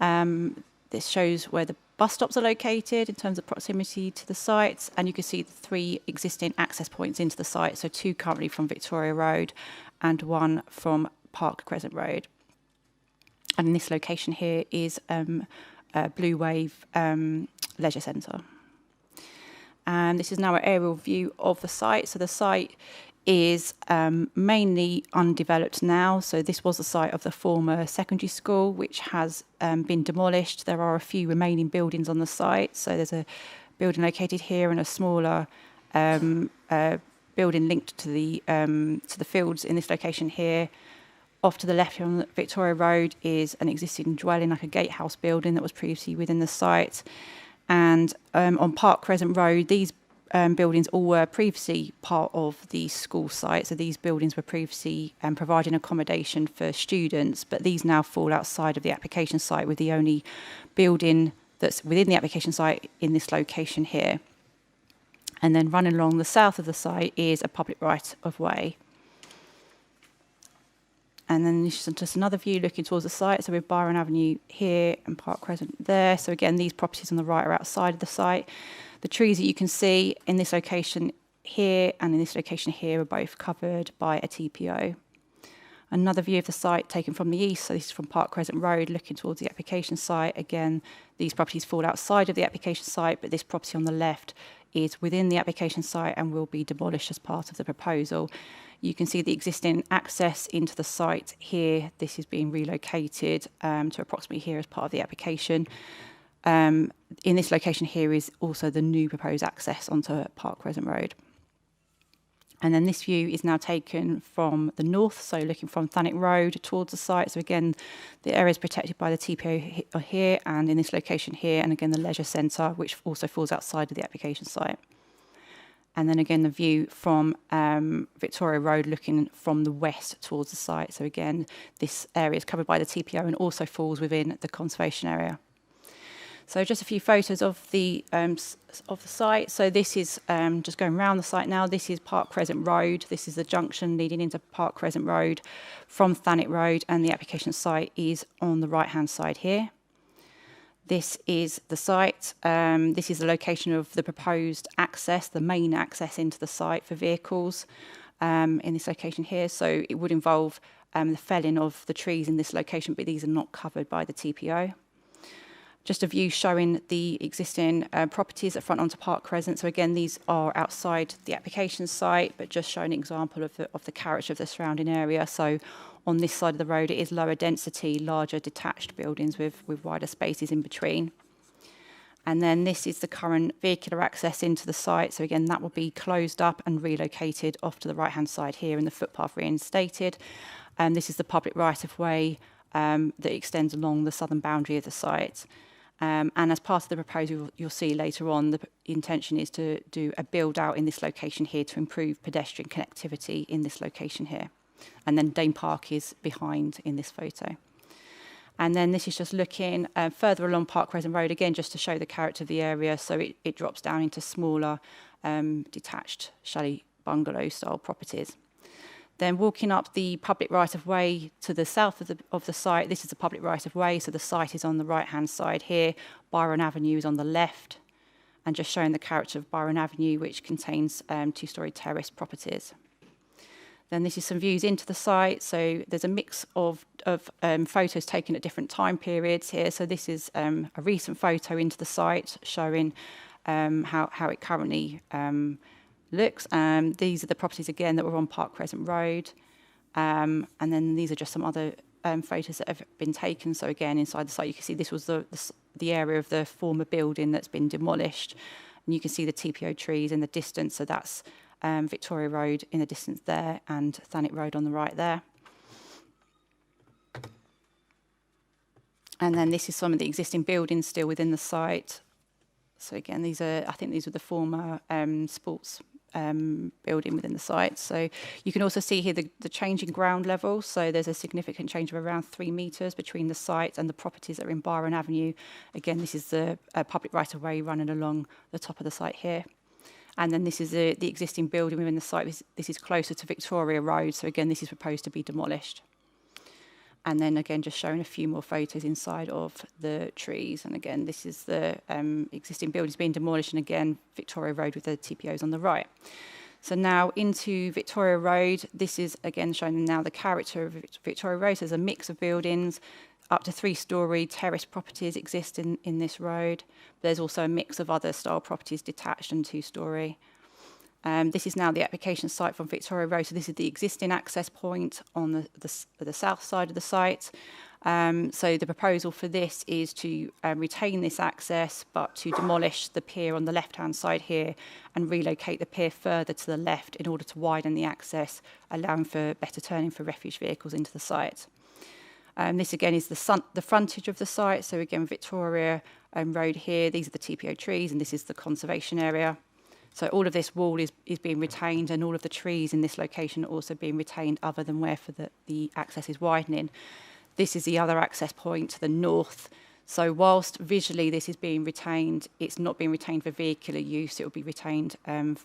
This shows where the bus stops are located in terms of proximity to the site, and you can see the 3 existing access points into the site, so 2 currently from Victoria Road and 1 from Park Crescent Road. And in this location here is Blue Wave Leisure Centre. And this is now an aerial view of the site. So the site is mainly undeveloped now. So this was the site of the former secondary school, which has been demolished. There are a few remaining buildings on the site. So there's a building located here and a smaller building linked to the fields in this location here. Off to the left here on Victoria Road is an existing dwelling, like a gatehouse building that was previously within the site. And on Park Crescent Road, these buildings all were previously part of the school site. So these buildings were previously providing accommodation for students, but these now fall outside of the application site, with the only building that's within the application site in this location here. And then running along the south of the site is a public right-of-way. And then this is just another view looking towards the site. So we have Byron Avenue here and Park Crescent there. So again, these properties on the right are outside of the site. The trees that you can see in this location here and in this location here are both covered by a TPO. Another view of the site taken from the east. So this is from Park Crescent Road looking towards the application site. Again, these properties fall outside of the application site, but this property on the left is within the application site and will be demolished as part of the proposal. You can see the existing access into the site here. This is being relocated to approximately here as part of the application. In this location here is also the new proposed access onto Park Crescent Road. And then this view is now taken from the north, so looking from Thanet Road towards the site. So again, the area is protected by the TPO here and in this location here, and again the leisure centre, which also falls outside of the application site. And then again, the view from Victoria Road looking from the west towards the site. So again, this area is covered by the TPO and also falls within the conservation area. So just a few photos of the site. So this is just going around the site now. This is Park Crescent Road. This is the junction leading into Park Crescent Road from Thanet Road, and the application site is on the right-hand side here. This is the site. This is the location of the proposed access, the main access into the site for vehicles in this location here. So it would involve the felling of the trees in this location, but these are not covered by the TPO. Just a view showing the existing properties that front onto Park Crescent. So again, these are outside the application site, but just showing an example of the character of the surrounding area. So on this side of the road, it is lower density, larger detached buildings with wider spaces in between. And then this is the current vehicular access into the site. So again, that will be closed up and relocated off to the right-hand side here, and the footpath reinstated. And this is the public right-of-way that extends along the southern boundary of the site. And as part of the proposal, you'll see later on, the intention is to do a build out in this location here to improve pedestrian connectivity in this location here. And then Dane Park is behind in this photo. And then this is just looking further along Park Crescent Road, again, just to show the character of the area. So it drops down into smaller detached chalet bungalow style properties. Then walking up the public right-of-way to the south of the site, this is the public right-of-way, so the site is on the right-hand side here. Byron Avenue is on the left, and just showing the character of Byron Avenue, which contains two-storey terrace properties. Then this is some views into the site. So there's a mix of photos taken at different time periods here. So this is a recent photo into the site showing how it currently looks. These are the properties, again, that were on Park Crescent Road. And then these are just some other photos that have been taken. So again, inside the site, you can see this was the area of the former building that's been demolished. And you can see the TPO trees in the distance. So that's Victoria Road in the distance there and Thanet Road on the right there. And then this is some of the existing buildings still within the site. So again, I think these are the former sports building within the site. So you can also see here the change in ground level. So there's a significant change of around 3 metres between the site and the properties that are in Byron Avenue. Again, this is the public right-of-way running along the top of the site here. And then this is the existing building within the site. This is closer to Victoria Road. So again, this is proposed to be demolished. And then again, just showing a few more photos inside of the trees. And again, this is the existing buildings being demolished. And again, Victoria Road with the TPOs on the right. So now into Victoria Road. This is again showing now the character of Victoria Road. So there's a mix of buildings. Up to 3-storey terrace properties exist in this road. There's also a mix of other style properties, detached and 2-storey. This is now the application site from Victoria Road. So this is the existing access point on the south side of the site. So the proposal for this is to retain this access, but to demolish the pier on the left-hand side here and relocate the pier further to the left in order to widen the access, allowing for better turning for refuge vehicles into the site. This again is the frontage of the site. So again, Victoria Road here, these are the TPO trees, and this is the conservation area. So all of this wall is being retained, and all of the trees in this location are also being retained other than where for the access is widening. This is the other access point to the north. So whilst visually this is being retained, it's not being retained for vehicular use. It will be retained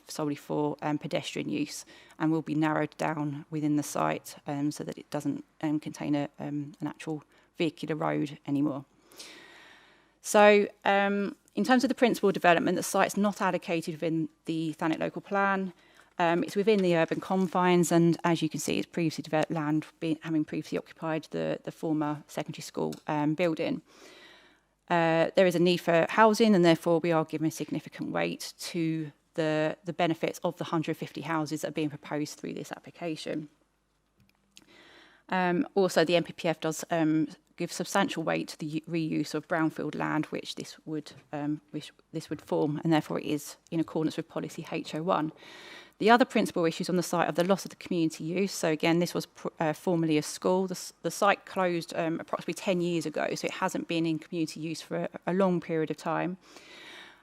solely for pedestrian use, and will be narrowed down within the site so that it doesn't contain an actual vehicular road anymore. So in terms of the principal development, the site's not allocated within the Thanet local plan. It's within the urban confines, and as you can see, it's previously developed land, having previously occupied the former secondary school building. There is a need for housing, and therefore we are giving significant weight to the benefits of the 150 houses that are being proposed through this application. Also, the NPPF does give substantial weight to the reuse of brownfield land, which this would form, and therefore it is in accordance with policy HO1. The other principal issues on the site are the loss of the community use. So again, this was formerly a school. The site closed approximately 10 years ago, so it hasn't been in community use for a long period of time.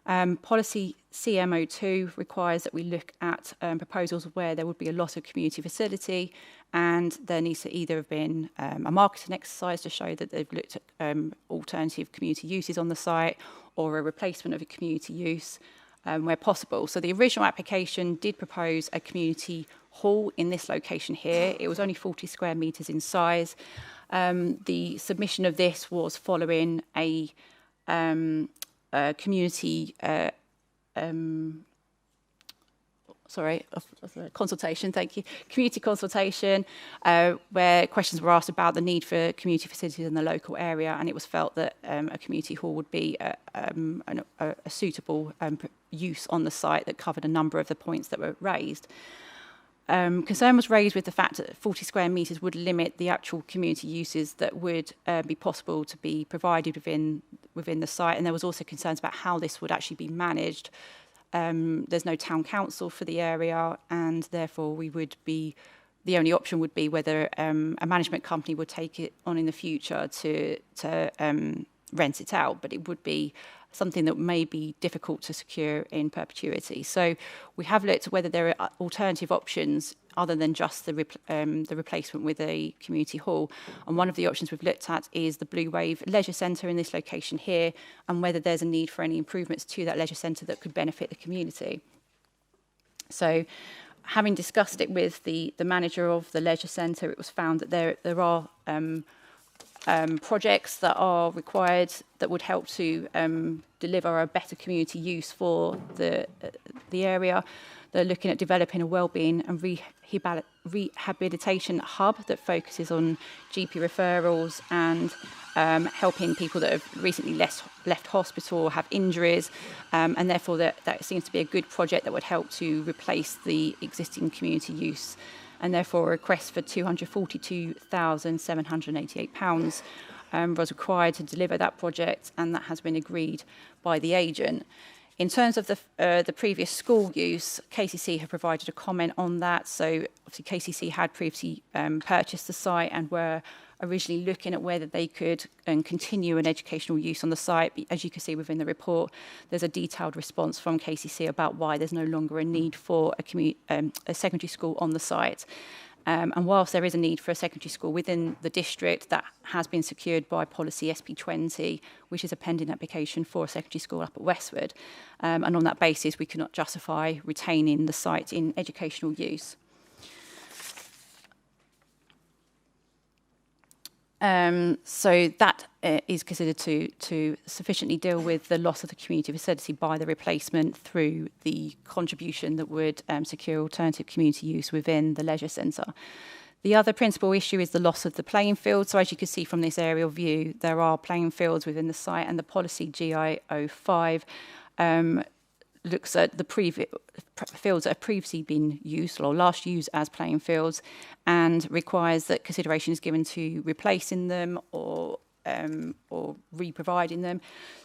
Policy CMO2 requires that we look at proposals where there would be a loss of community facility, and there needs to either have been a marketing exercise to show that they've looked at alternative community uses on the site, or a replacement of a community use where possible. So the original application did propose a community hall in this location here. It was only 40 square metres in size. The submission of this was following a community consultation, thank you. Community consultation, where questions were asked about the need for community facilities in the local area, and it was felt that a community hall would be a suitable use on the site that covered a number of the points that were raised. Concern was raised with the fact that 40 square metres would limit the actual community uses that would be possible to be provided within the site, and there was also concerns about how this would actually be managed. There's no town council for the area, and therefore the only option would be whether a management company would take it on in the future to rent it out, but it would be something that may be difficult to secure in perpetuity. So we have looked at whether there are alternative options other than just the replacement with a community hall. And one of the options we've looked at is the Blue Wave Leisure Centre in this location here, and whether there's a need for any improvements to that leisure centre that could benefit the community. So having discussed it with the manager of the leisure centre, it was found that there are projects that are required that would help to deliver a better community use for the area. They're looking at developing a wellbeing and rehabilitation hub that focuses on GP referrals and helping people that have recently left hospital or have injuries, and therefore that seems to be a good project that would help to replace the existing community use. And therefore a request for £242,788 was required to deliver that project, and that has been agreed by the agent. In terms of the previous school use, KCC have provided a comment on that. So obviously KCC had previously purchased the site and were originally looking at whether they could continue an educational use on the site. As you can see within the report, there's a detailed response from KCC about why there's no longer a need for a secondary school on the site. And whilst there is a need for a secondary school within the district, that has been secured by policy SP20, which is a pending application for a secondary school up at Westwood. And on that basis, we cannot justify retaining the site in educational use. So that is considered to sufficiently deal with the loss of the community facility by the replacement through the contribution that would secure alternative community use within the leisure centre. The other principal issue is the loss of the playing field. So as you can see from this aerial view, there are playing fields within the site, and the policy GI05 looks at the fields that have previously been used or last used as playing fields, and requires that consideration is given to replacing them or re-providing them.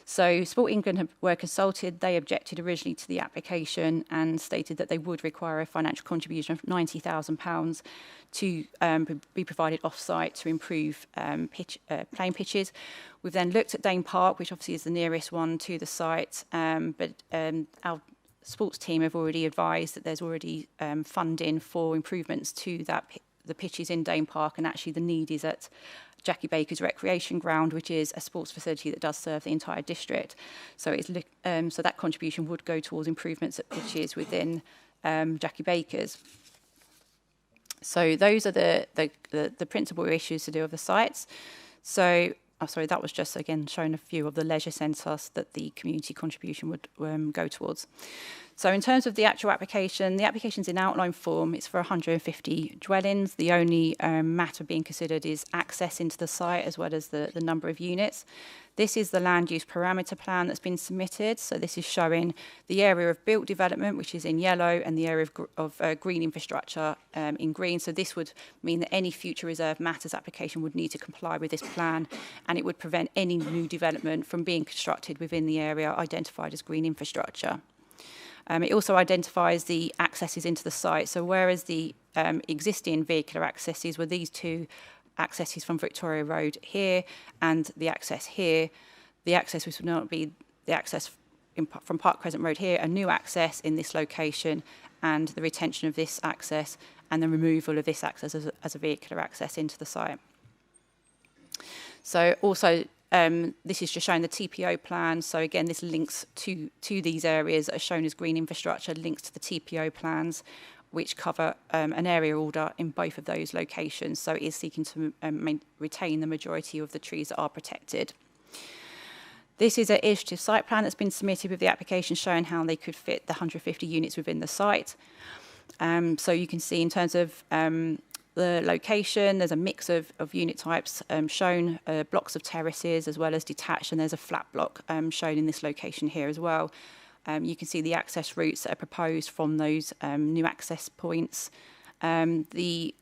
So Sport England were consulted. They objected originally to the application and stated that they would require a financial contribution of £90,000 to be provided off-site to improve playing pitches. We've then looked at Dane Park, which obviously is the nearest one to the site, but our sports team have already advised that there's already funding for improvements to the pitches in Dane Park, and actually the need is at Jackie Baker's Recreation Ground, which is a sports facility that does serve the entire district. So so that contribution would go towards improvements at pitches within Jackie Baker's. So those are the principal issues to do with the sites. So, sorry, that was just, again, showing a few of the leisure centres that the community contribution would go towards. So in terms of the actual application, the application's in outline form. It's for 150 dwellings. The only matter being considered is access into the site as well as the number of units. This is the land use parameter plan that's been submitted. So this is showing the area of built development, which is in yellow, and the area of green infrastructure in green. So this would mean that any future reserve matters application would need to comply with this plan, and it would prevent any new development from being constructed within the area identified as green infrastructure. It also identifies the accesses into the site. So whereas the existing vehicular accesses were these two accesses from Victoria Road here and the access here, the access which would not be the access from Park Crescent Road here, a new access in this location, and the retention of this access and the removal of this access as a vehicular access into the site. So also, this is just showing the TPO plan. So again, this links to these areas that are shown as green infrastructure, links to the TPO plans, which cover an area order in both of those locations. So it is seeking to retain the majority of the trees that are protected. This is an illustrative site plan that's been submitted with the application showing how they could fit the 150 units within the site. So you can see in terms of the location, there's a mix of unit types shown, blocks of terraces as well as detached, and there's a flat block shown in this location here as well. You can see the access routes that are proposed from those new access points. The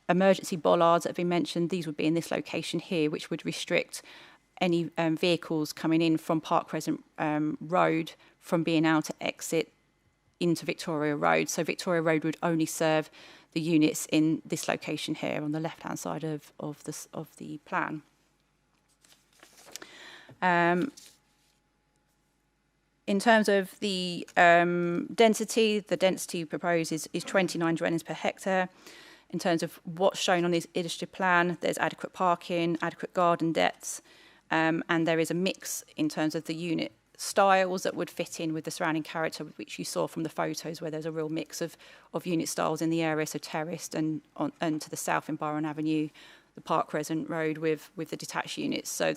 emergency bollards that have been mentioned, these would be in this location here, which would restrict any vehicles coming in from Park Crescent Road from being able to exit into Victoria Road. So Victoria Road would only serve the units in this location here on the left-hand side of the plan. In terms of the density proposed is 29 dwellings per hectare. In terms of what's shown on this illustrative plan, there's adequate parking, adequate garden depths, and there is a mix in terms of the unit styles that would fit in with the surrounding character, which you saw from the photos, where there's a real mix of unit styles in the area, so terraced and to the south in Byron Avenue, the Park Crescent Road with the detached units. So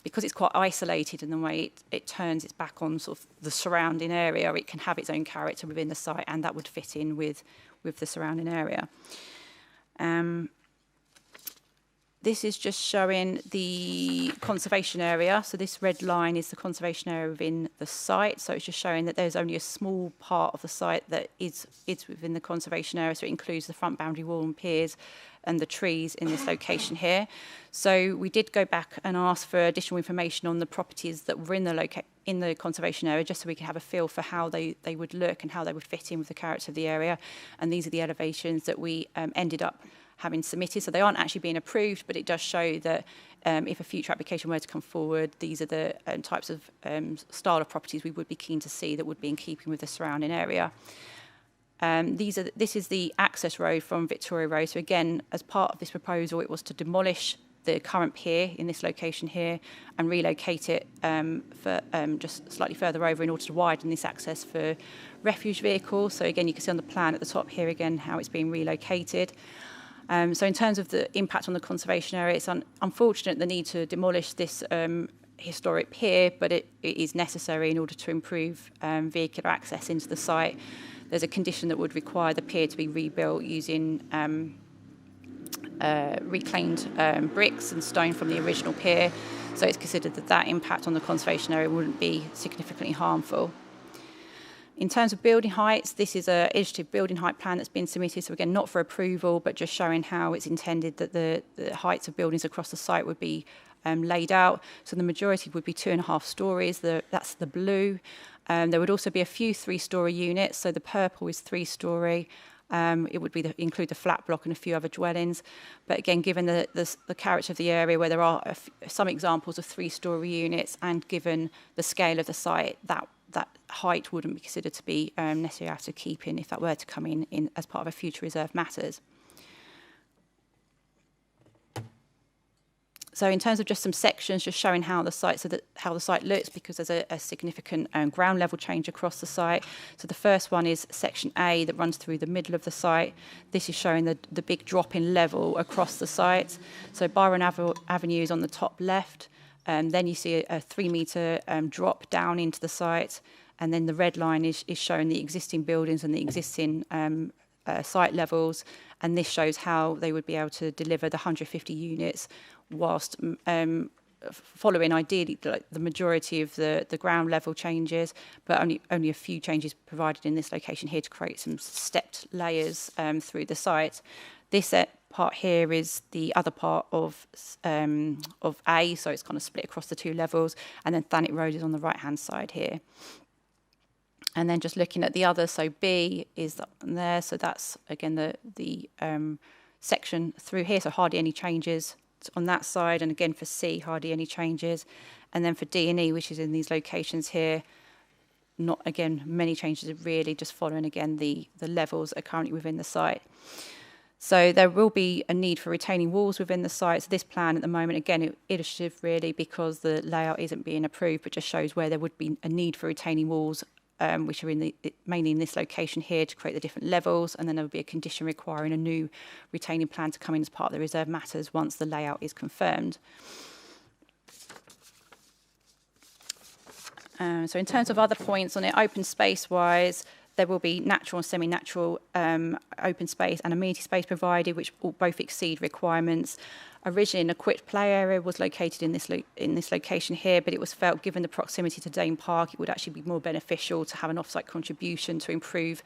because it's quite isolated in the way it turns its back on sort of the surrounding area, it can have its own character within the site, and that would fit in with the surrounding area. This is just showing the conservation area. So this red line is the conservation area within the site. So it's just showing that there's only a small part of the site that is within the conservation area. So it includes the front boundary wall and piers and the trees in this location here. So we did go back and ask for additional information on the properties that were in the conservation area, just so we can have a feel for how they would look and how they would fit in with the character of the area. And these are the elevations that we ended up having submitted. So they aren't actually being approved, but it does show that if a future application were to come forward, these are the types of style of properties we would be keen to see that would be in keeping with the surrounding area. This is the access road from Victoria Road. So again, as part of this proposal, it was to demolish the current pier in this location here and relocate it for just slightly further over in order to widen this access for refuge vehicles. So again, you can see on the plan at the top here again how it's being relocated. So in terms of the impact on the conservation area, it's unfortunate the need to demolish this historic pier, but it is necessary in order to improve vehicular access into the site. There's a condition that would require the pier to be rebuilt using reclaimed bricks and stone from the original pier. So it's considered that impact on the conservation area wouldn't be significantly harmful. In terms of building heights, this is an illustrative building height plan that's been submitted. So again, not for approval, but just showing how it's intended that the heights of buildings across the site would be laid out. So the majority would be 2.5 stories. That's the blue. There would also be a few 3-story units. So the purple is 3-story. It would be include the flat block and a few other dwellings. But again, given the character of the area where there are some examples of 3-story units, and given the scale of the site, that height wouldn't be considered to be necessarily out of keeping if that were to come in as part of a future reserve matters. So in terms of just some sections, just showing how the site looks, because there's a significant ground level change across the site. So the first one is section A that runs through the middle of the site. This is showing the big drop in level across the site. So Byron Avenue is on the top left. Then you see a 3-metre drop down into the site, and then the red line is showing the existing buildings and the existing site levels, and this shows how they would be able to deliver the 150 units whilst following ideally the majority of the ground level changes, but only a few changes provided in this location here to create some stepped layers through the site. This part here is the other part of A, so it's kind of split across the 2 levels, and then Thanet Road is on the right-hand side here. And then just looking at the other, so B is there, so that's again the section through here, so hardly any changes on that side, and again for C, hardly any changes, and then for D and E, which is in these locations here, not again many changes, really just following again the levels that are currently within the site. So there will be a need for retaining walls within the site. So this plan at the moment, again, illustrative really, because the layout isn't being approved, but just shows where there would be a need for retaining walls, which are mainly in this location here to create the different levels. And then there will be a condition requiring a new retaining plan to come in as part of the reserve matters once the layout is confirmed. So in terms of other points on it, open space-wise, there will be natural and semi-natural open space and amenity space provided, which both exceed requirements. Originally, an equipped play area was located in this location here, but it was felt, given the proximity to Dane Park, it would actually be more beneficial to have an off-site contribution to improve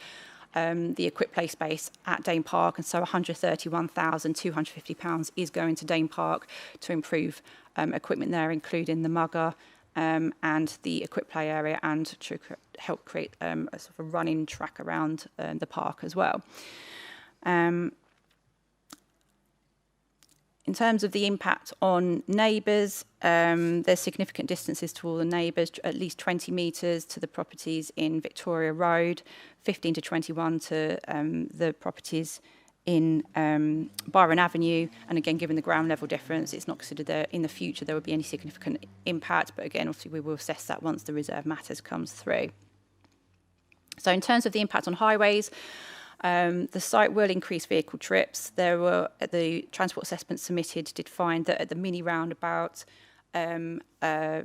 the equipped play space at Dane Park, and so £131,250 is going to Dane Park to improve equipment there, including the mugger, and the equipped play area, and to help create a sort of a running track around the park as well. In terms of the impact on neighbours, there's significant distances to all the neighbours, at least 20 metres to the properties in Victoria Road, 15 to 21 to the properties in Byron Avenue, and again, given the ground level difference, it's not considered that in the future there would be any significant impact, but again, obviously we will assess that once the reserve matters comes through. So in terms of the impact on highways, the site will increase vehicle trips. There were, the transport assessment submitted did find that at the mini roundabout by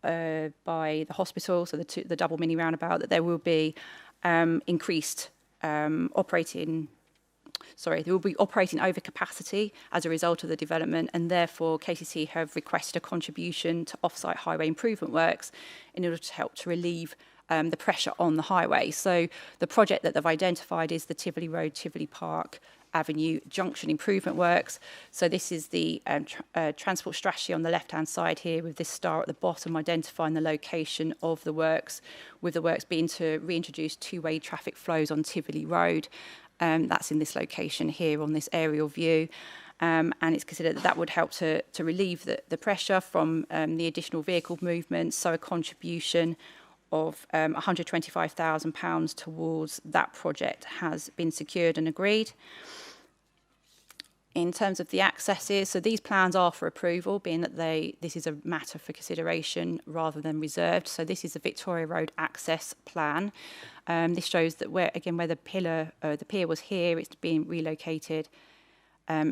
the hospital, so the double mini roundabout, that there will be increased operating over capacity as a result of the development, and therefore KCC have requested a contribution to off-site highway improvement works in order to help to relieve the pressure on the highway. So the project that they've identified is the Tivoli Road, Tivoli Park Avenue Junction improvement works. So this is the transport strategy on the left-hand side here, with this star at the bottom identifying the location of the works, with the works being to reintroduce two-way traffic flows on Tivoli Road. That's in this location here on this aerial view. And it's considered that that would help to relieve the pressure from the additional vehicle movements. So a contribution of £125,000 towards that project has been secured and agreed. In terms of the accesses, so these plans are for approval, being that this is a matter for consideration rather than reserved. So this is the Victoria Road access plan. This shows that where the pier was here, it's being relocated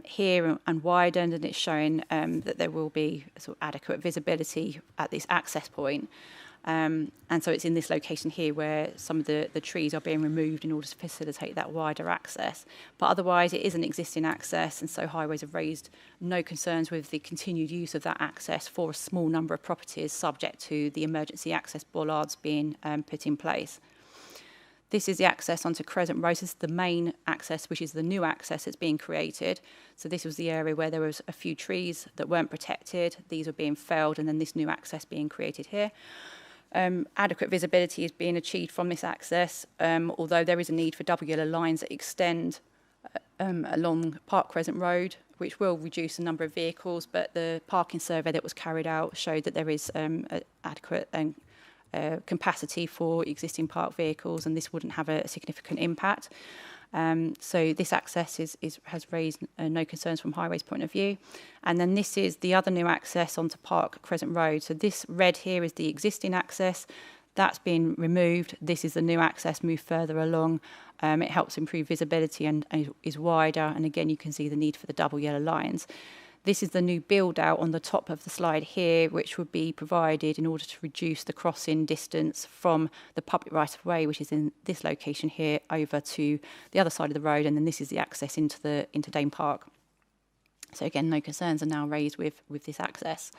here and widened, and it's showing that there will be sort of adequate visibility at this access point. And so it's in this location here where some of the trees are being removed in order to facilitate that wider access. But otherwise, it is an existing access, and so Highways have raised no concerns with the continued use of that access for a small number of properties, subject to the emergency access bollards being put in place. This is the access onto Crescent Road. This is the main access, which is the new access that's being created. So this was the area where there was a few trees that weren't protected. These are being felled, and then this new access being created here. Adequate visibility is being achieved from this access, although there is a need for double yellow lines that extend along Park Crescent Road, which will reduce the number of vehicles, but the parking survey that was carried out showed that there is adequate capacity for existing parked vehicles, and this wouldn't have a significant impact. So this access has raised no concerns from Highways' point of view. And then this is the other new access onto Park Crescent Road. So this red here is the existing access. That's been removed. This is the new access, moved further along. It helps improve visibility and is wider. And again, you can see the need for the double yellow lines. This is the new build out on the top of the slide here, which would be provided in order to reduce the crossing distance from the public right of way, which is in this location here, over to the other side of the road. And then this is the access into Dane Park. So again, no concerns are now raised with this access.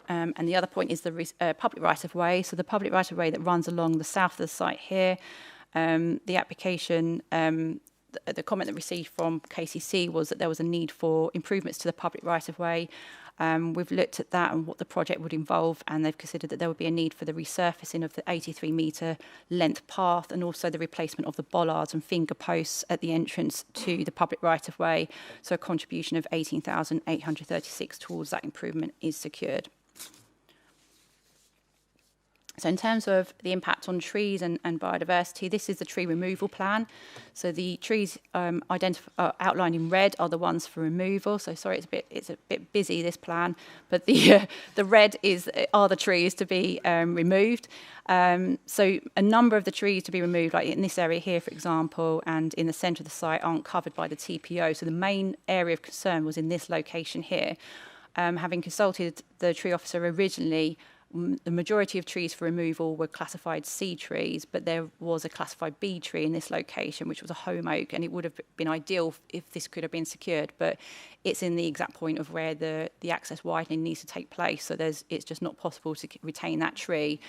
And the other point is the public right of way. So the public right of way that runs along the south of the site here, the application, the comment that received from KCC was that there was a need for improvements to the public right-of-way. We've looked at that and what the project would involve, and they've considered that there would be a need for the resurfacing of the 83-metre length path and also the replacement of the bollards and finger posts at the entrance to the public right-of-way. So a contribution of £18,836 towards that improvement is secured. So in terms of the impact on trees and biodiversity, this is the tree removal plan. So the trees outlined in red are the ones for removal. So sorry, it's a bit busy, this plan, but the red are the trees to be removed. So a number of the trees to be removed, like in this area here, for example, and in the centre of the site, aren't covered by the TPO. So the main area of concern was in this location here. Having consulted the tree officer originally, the majority of trees for removal were classified C trees, but there was a classified B tree in this location, which was a home oak, and it would have been ideal if this could have been secured, but it's in the exact point of where the access widening needs to take place, so it's just not possible to retain that tree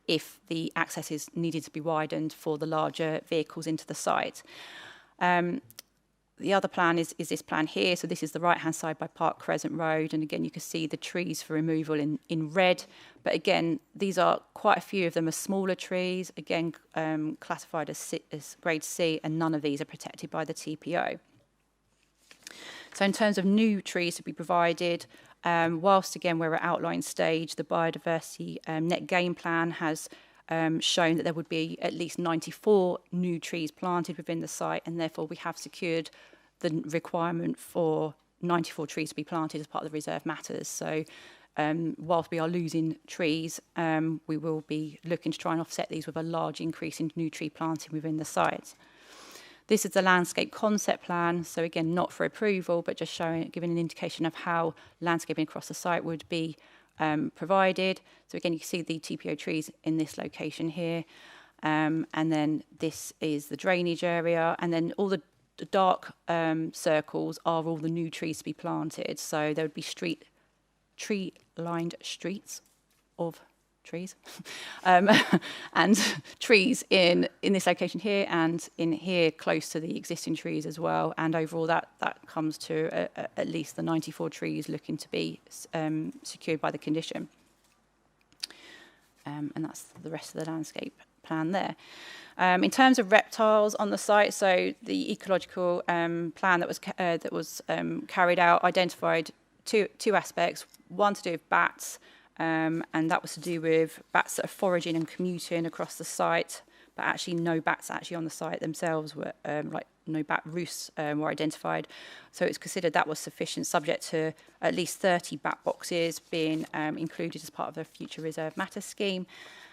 if the access is needed to be widened for the larger vehicles into the site. The other plan is this plan here. So this is the right-hand side by Park Crescent Road. And again, you can see the trees for removal in red. But again, these are quite a few of them are smaller trees, again, classified as grade C, and none of these are protected by the TPO. So in terms of new trees to be provided, whilst again we're at outline stage, the biodiversity net gain plan has shown that there would be at least 94 new trees planted within the site, and therefore we have secured the requirement for 94 trees to be planted as part of the reserve matters. So whilst we are losing trees, we will be looking to try and offset these with a large increase in new tree planting within the site. This is the landscape concept plan, so again, not for approval, but just giving an indication of how landscaping across the site would be provided. So again, you can see the TPO trees in this location here, and then this is the drainage area, and then all the dark circles are all the new trees to be planted. So there would be tree-lined streets of trees and trees in this location here and in here close to the existing trees as well, and overall that comes to at least the 94 trees looking to be secured by the condition, and that's the rest of the landscape plan there. In terms of reptiles on the site, so the ecological plan that was carried out identified two aspects, one to do with bats, and that was to do with bats that are foraging and commuting across the site, but actually no bats actually on the site themselves were, like no bat roosts were identified. So it's considered that was sufficient, subject to at least 30 bat boxes being included as part of the future reserve matter scheme.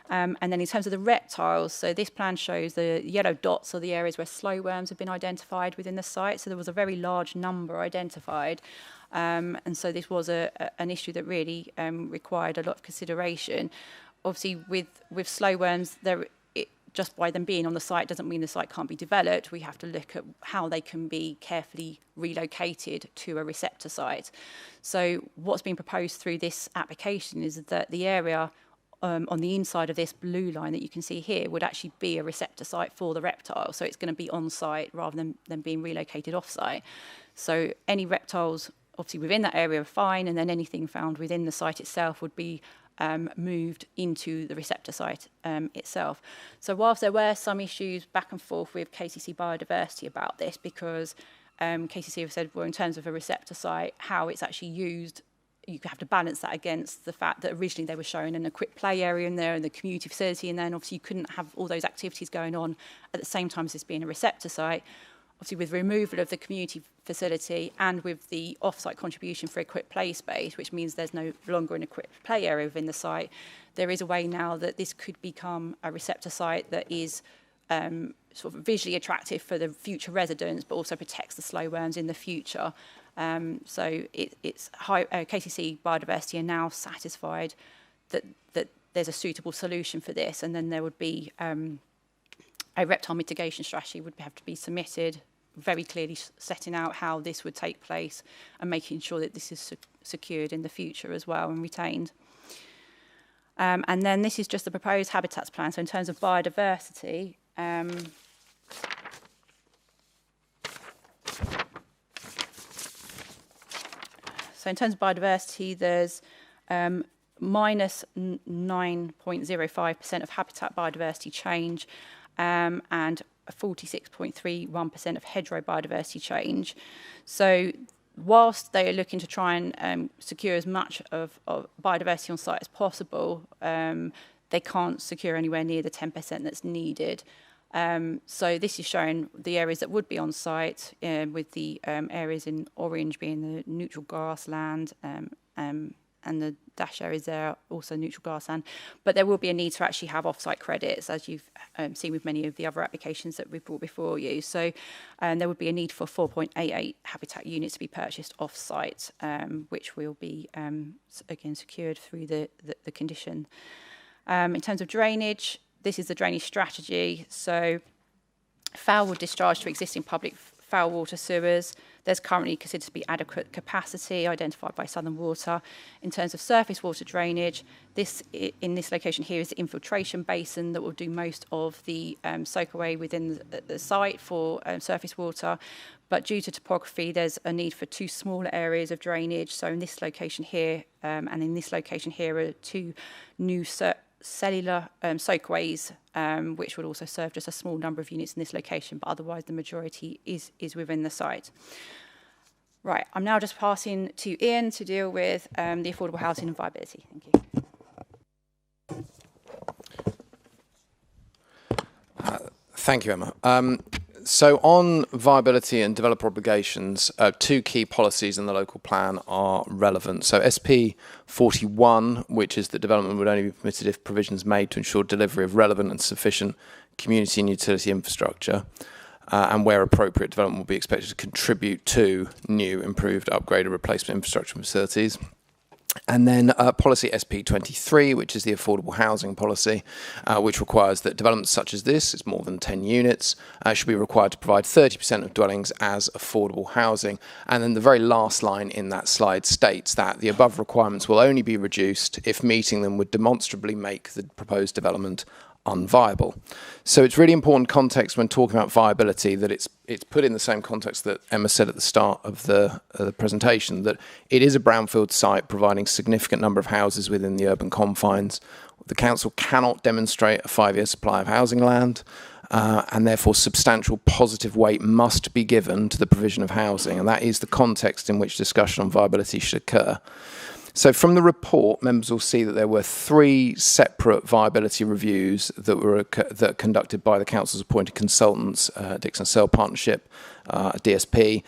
And then in terms of the reptiles, so this plan shows the yellow dots are the areas where slow worms have been identified within the site. So there was a very large number identified. And so this was an issue that really required a lot of consideration. Obviously, with slow worms, just by them being on the site doesn't mean the site can't be developed. We have to look at how they can be carefully relocated to a receptor site. So what's being proposed through this application is that the area on the inside of this blue line that you can see here would actually be a receptor site for the reptile. So it's going to be on site rather than being relocated off site. So any reptiles obviously within that area are fine, and then anything found within the site itself would be moved into the receptor site itself. So whilst there were some issues back and forth with KCC Biodiversity about this, because KCC have said, well, in terms of a receptor site, how it's actually used, you have to balance that against the fact that originally they were showing an equipped play area in there and the community facility, and then obviously you couldn't have all those activities going on at the same time as this being a receptor site. Obviously, with removal of the community facility and with the off-site contribution for equipped play space, which means there's no longer an equipped play area within the site, there is a way now that this could become a receptor site that is sort of visually attractive for the future residents, but also protects the slow worms in the future. So it's KCC Biodiversity are now satisfied that there's a suitable solution for this, and then there would be a reptile mitigation strategy would have to be submitted, very clearly setting out how this would take place and making sure that this is secured in the future as well and retained. And then this is just the proposed habitats plan. So in terms of biodiversity, there's minus 9.05% of habitat biodiversity change, and 46.31% of hedgerow biodiversity change. So whilst they are looking to try and secure as much of biodiversity on site as possible, they can't secure anywhere near the 10% that's needed. So this is showing the areas that would be on site, with the areas in orange being the neutral grassland, and the dash areas there are also neutral grassland. But there will be a need to actually have off-site credits, as you've seen with many of the other applications that we've brought before you. So there would be a need for 4.88 habitat units to be purchased off-site, which will be, again, secured through the condition. In terms of drainage, this is the drainage strategy. So foul wood discharge to existing public foul water sewers. There's currently considered to be adequate capacity identified by Southern Water. In terms of surface water drainage, this in this location here is the infiltration basin that will do most of the soak away within the site for surface water. But due to topography, there's a need for two smaller areas of drainage. So in this location here and in this location here are two new cellular soakways, which would also serve just a small number of units in this location, but otherwise the majority is within the site. Right, I'm now just passing to Ian to deal with the affordable housing and viability. Thank you.
Thank you, Emma. So on viability and developer obligations, two key policies in the local plan are relevant. So SP 41, which is that development would only be permitted if provisions made to ensure delivery of relevant and sufficient community and utility infrastructure, and where appropriate, development will be expected to contribute to new, improved, upgraded, replacement infrastructure and facilities. And then policy SP 23, which is the affordable housing policy, which requires that developments such as this, is more than 10 units, should be required to provide 30% of dwellings as affordable housing. And then the very last line in that slide states that the above requirements will only be reduced if meeting them would demonstrably make the proposed development unviable. So it's really important context when talking about viability that it's put in the same context that Emma said at the start of the presentation, that it is a brownfield site providing significant number of houses within the urban confines. The council cannot demonstrate a 5-year supply of housing land, and therefore substantial positive weight must be given to the provision of housing, and that is the context in which discussion on viability should occur. So from the report, members will see that there were 3 separate viability reviews that were conducted by the council's appointed consultants, Dixon Searle Partnership, DSP,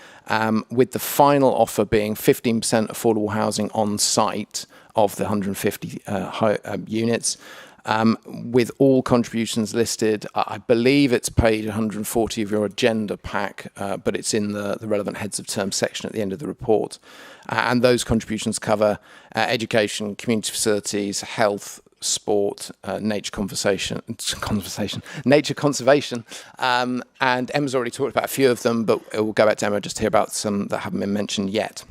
with the final offer being 15% affordable housing on site of the 150 units, with all contributions listed. I believe it's page 140 of your agenda pack, but it's in the relevant heads of terms section at the end of the report. And those contributions cover education, community facilities, health, sport, nature conservation, and Emma's already talked about a few of them, but we'll go back to Emma just to hear about some that haven't been mentioned yet.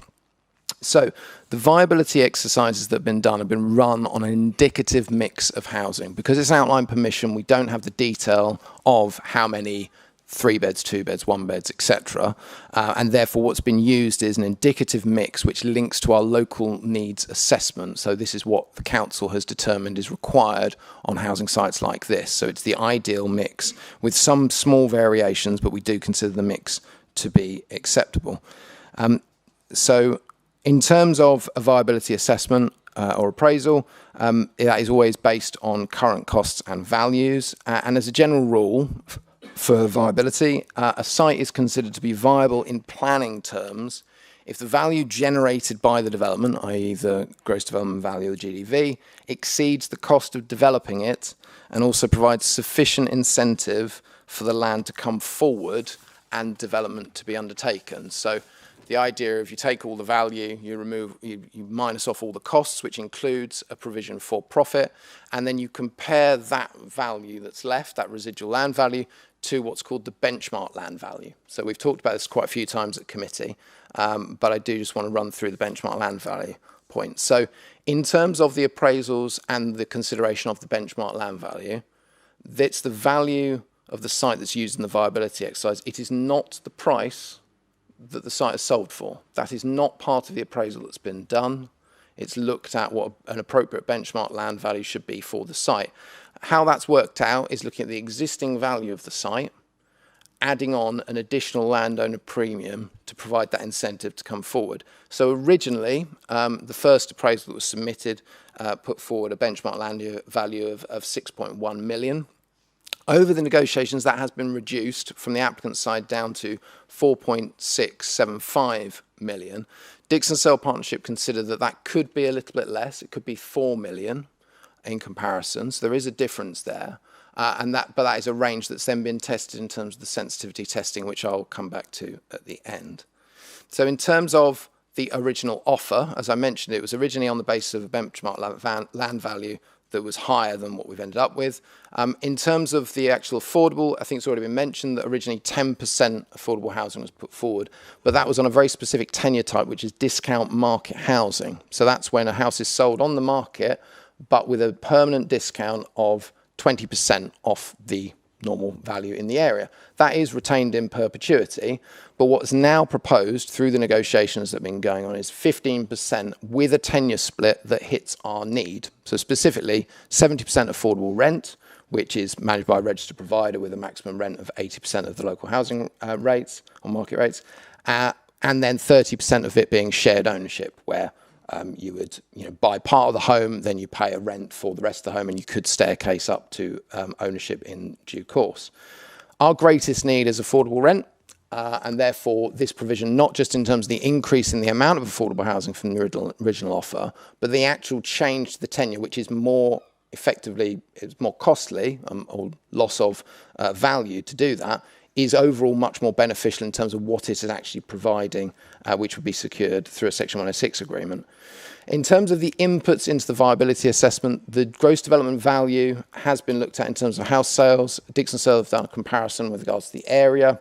So the viability exercises that have been done have been run on an indicative mix of housing. Because it's outline permission, we don't have the detail of how many 3 beds, 2 beds, 1 beds, etc. And therefore what's been used is an indicative mix which links to our local needs assessment. So this is what the council has determined is required on housing sites like this. So it's the ideal mix with some small variations, but we do consider the mix to be acceptable. So in terms of a viability assessment or appraisal, that is always based on current costs and values. And as a general rule, for viability, a site is considered to be viable in planning terms if the value generated by the development, i.e. the gross development value, the GDV, exceeds the cost of developing it and also provides sufficient incentive for the land to come forward and development to be undertaken. So the idea of you take all the value, you minus off all the costs, which includes a provision for profit, and then you compare that value that's left, that residual land value, to what's called the benchmark land value. So we've talked about this quite a few times at committee, but I do just want to run through the benchmark land value point. So in terms of the appraisals and the consideration of the benchmark land value, that's the value of the site that's used in the viability exercise. It is not the price that the site is sold for. That is not part of the appraisal that's been done. It's looked at what an appropriate benchmark land value should be for the site. How that's worked out is looking at the existing value of the site, adding on an additional landowner premium to provide that incentive to come forward. So originally, the first appraisal that was submitted put forward a benchmark land value of 6.1 million. Over the negotiations, that has been reduced from the applicant's side down to 4.675 million. Dixon Searle Partnership considered that that could be a little bit less. It could be 4 million in comparison. So there is a difference there. But that is a range that's then been tested in terms of the sensitivity testing, which I'll come back to at the end. So in terms of the original offer, as I mentioned, it was originally on the basis of a benchmark land value that was higher than what we've ended up with. In terms of the actual affordable, I think it's already been mentioned that originally 10% affordable housing was put forward, but that was on a very specific tenure type, which is discount market housing. So that's when a house is sold on the market, but with a permanent discount of 20% off the normal value in the area. That is retained in perpetuity, but what's now proposed through the negotiations that have been going on is 15% with a tenure split that hits our need. So specifically, 70% affordable rent, which is managed by a registered provider with a maximum rent of 80% of the local housing rates or market rates, and then 30% of it being shared ownership, where you would buy part of the home, then you pay a rent for the rest of the home, and you could staircase up to ownership in due course. Our greatest need is affordable rent, and therefore this provision, not just in terms of the increase in the amount of affordable housing from the original offer, but the actual change to the tenure, which is more effectively, it's more costly or loss of value to do that, is overall much more beneficial in terms of what it is actually providing, which would be secured through a Section 106 agreement. In terms of the inputs into the viability assessment, the gross development value has been looked at in terms of house sales. Dixon Sale have done a comparison with regards to the area.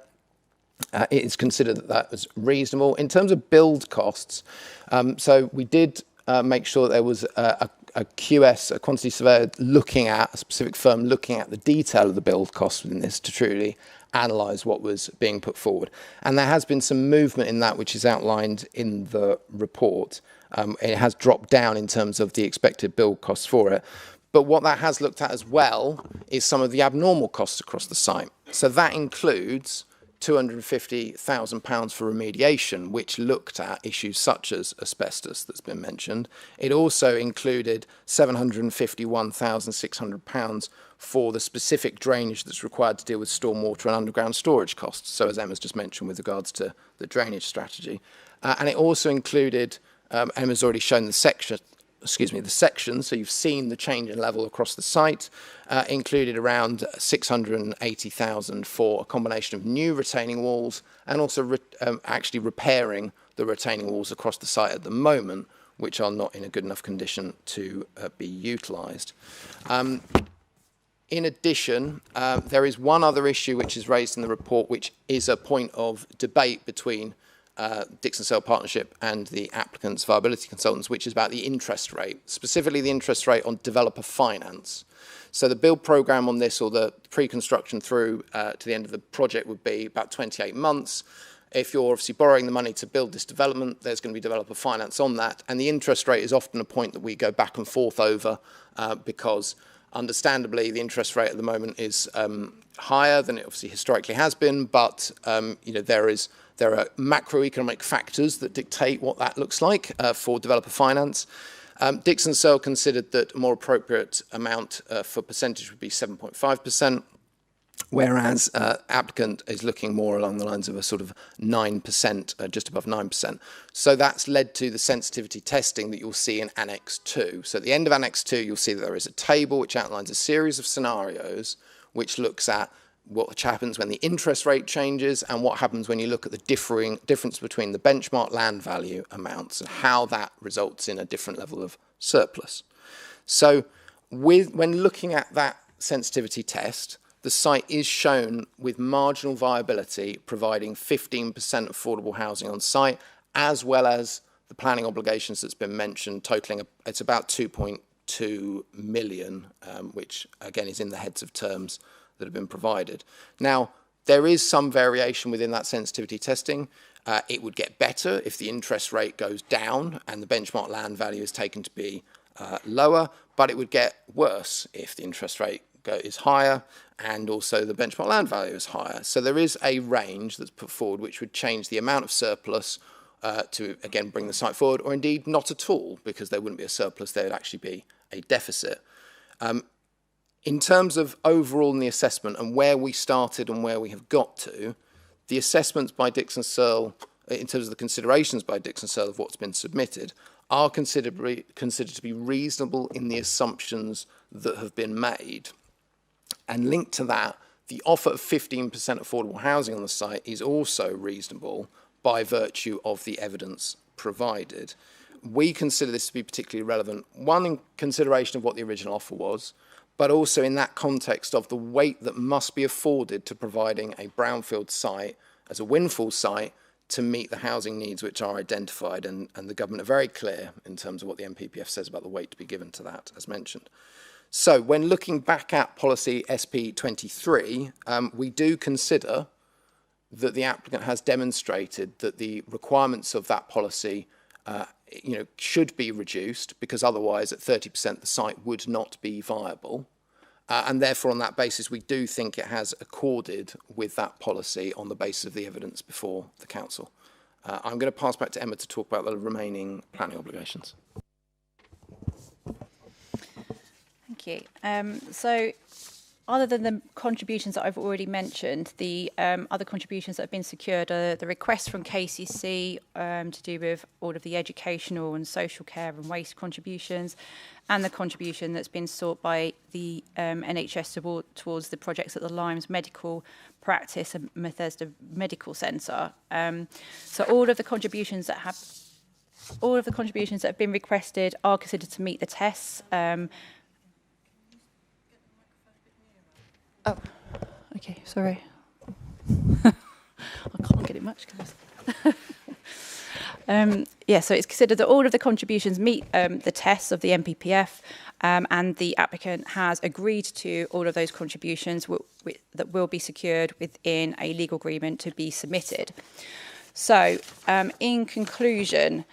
It is considered that that was reasonable. In terms of build costs, so we did make sure there was a QS, a quantity surveyor, looking at, a specific firm looking at the detail of the build costs within this to truly analyse what was being put forward. And there has been some movement in that, which is outlined in the report. It has dropped down in terms of the expected build costs for it. But what that has looked at as well is some of the abnormal costs across the site. So that includes £250,000 for remediation, which looked at issues such as asbestos that's been mentioned. It also included £751,600 for the specific drainage that's required to deal with stormwater and underground storage costs. So as Emma's just mentioned with regards to the drainage strategy. And it also included, Emma's already shown the section, so you've seen the change in level across the site, included around 680,000 for a combination of new retaining walls and also actually repairing the retaining walls across the site at the moment, which are not in a good enough condition to be utilised. In addition, there is one other issue which is raised in the report, which is a point of debate between Dixon Sale Partnership and the applicant's viability consultants, which is about the interest rate, specifically the interest rate on developer finance. So the build programme on this, or the pre-construction through to the end of the project, would be about 28 months. If you're obviously borrowing the money to build this development, there's going to be developer finance on that. And the interest rate is often a point that we go back and forth over because understandably the interest rate at the moment is higher than it obviously historically has been, but there are macroeconomic factors that dictate what that looks like for developer finance. Dixon Sale considered that a more appropriate amount for percentage would be 7.5%, whereas applicant is looking more along the lines of a sort of 9%, just above 9%. So that's led to the sensitivity testing that you'll see in Annex 2. So at the end of Annex 2, you'll see that there is a table which outlines a series of scenarios which looks at what happens when the interest rate changes and what happens when you look at the difference between the benchmark land value amounts and how that results in a different level of surplus. So when looking at that sensitivity test, the site is shown with marginal viability providing 15% affordable housing on site, as well as the planning obligations that's been mentioned, totaling, it's about 2.2 million, which again is in the heads of terms that have been provided. Now, there is some variation within that sensitivity testing. It would get better if the interest rate goes down and the benchmark land value is taken to be lower, but it would get worse if the interest rate is higher and also the benchmark land value is higher. So there is a range that's put forward which would change the amount of surplus to, again, bring the site forward, or indeed not at all, because there wouldn't be a surplus, there would actually be a deficit. In terms of overall in the assessment and where we started and where we have got to, the assessments by Dixon Sale, in terms of the considerations by Dixon Sale of what's been submitted, are considered to be reasonable in the assumptions that have been made. And linked to that, the offer of 15% affordable housing on the site is also reasonable by virtue of the evidence provided. We consider this to be particularly relevant, one, in consideration of what the original offer was, but also in that context of the weight that must be afforded to providing a brownfield site as a windfall site to meet the housing needs which are identified, and the government are very clear in terms of what the NPPF says about the weight to be given to that, as mentioned. So when looking back at policy SP23, we do consider that the applicant has demonstrated that the requirements of that policy should be reduced, because otherwise at 30% the site would not be viable. And therefore on that basis we do think it has accorded with that policy on the basis of the evidence before the council. I'm going to pass back to Emma to talk about the remaining planning obligations.
Thank you. So other than the contributions that I've already mentioned, the other contributions that have been secured are the request from KCC to do with all of the educational and social care and waste contributions, and the contribution that's been sought by the NHS towards the projects at the Limes Medical Practice and Bethesda Medical Centre. So all of the contributions that have been requested are considered to meet the tests. Oh, okay, sorry. I can't get it much. So it's considered that all of the contributions meet the tests of the MPPF, and the applicant has agreed to all of those contributions that will be secured within a legal agreement to be submitted. So, in conclusion,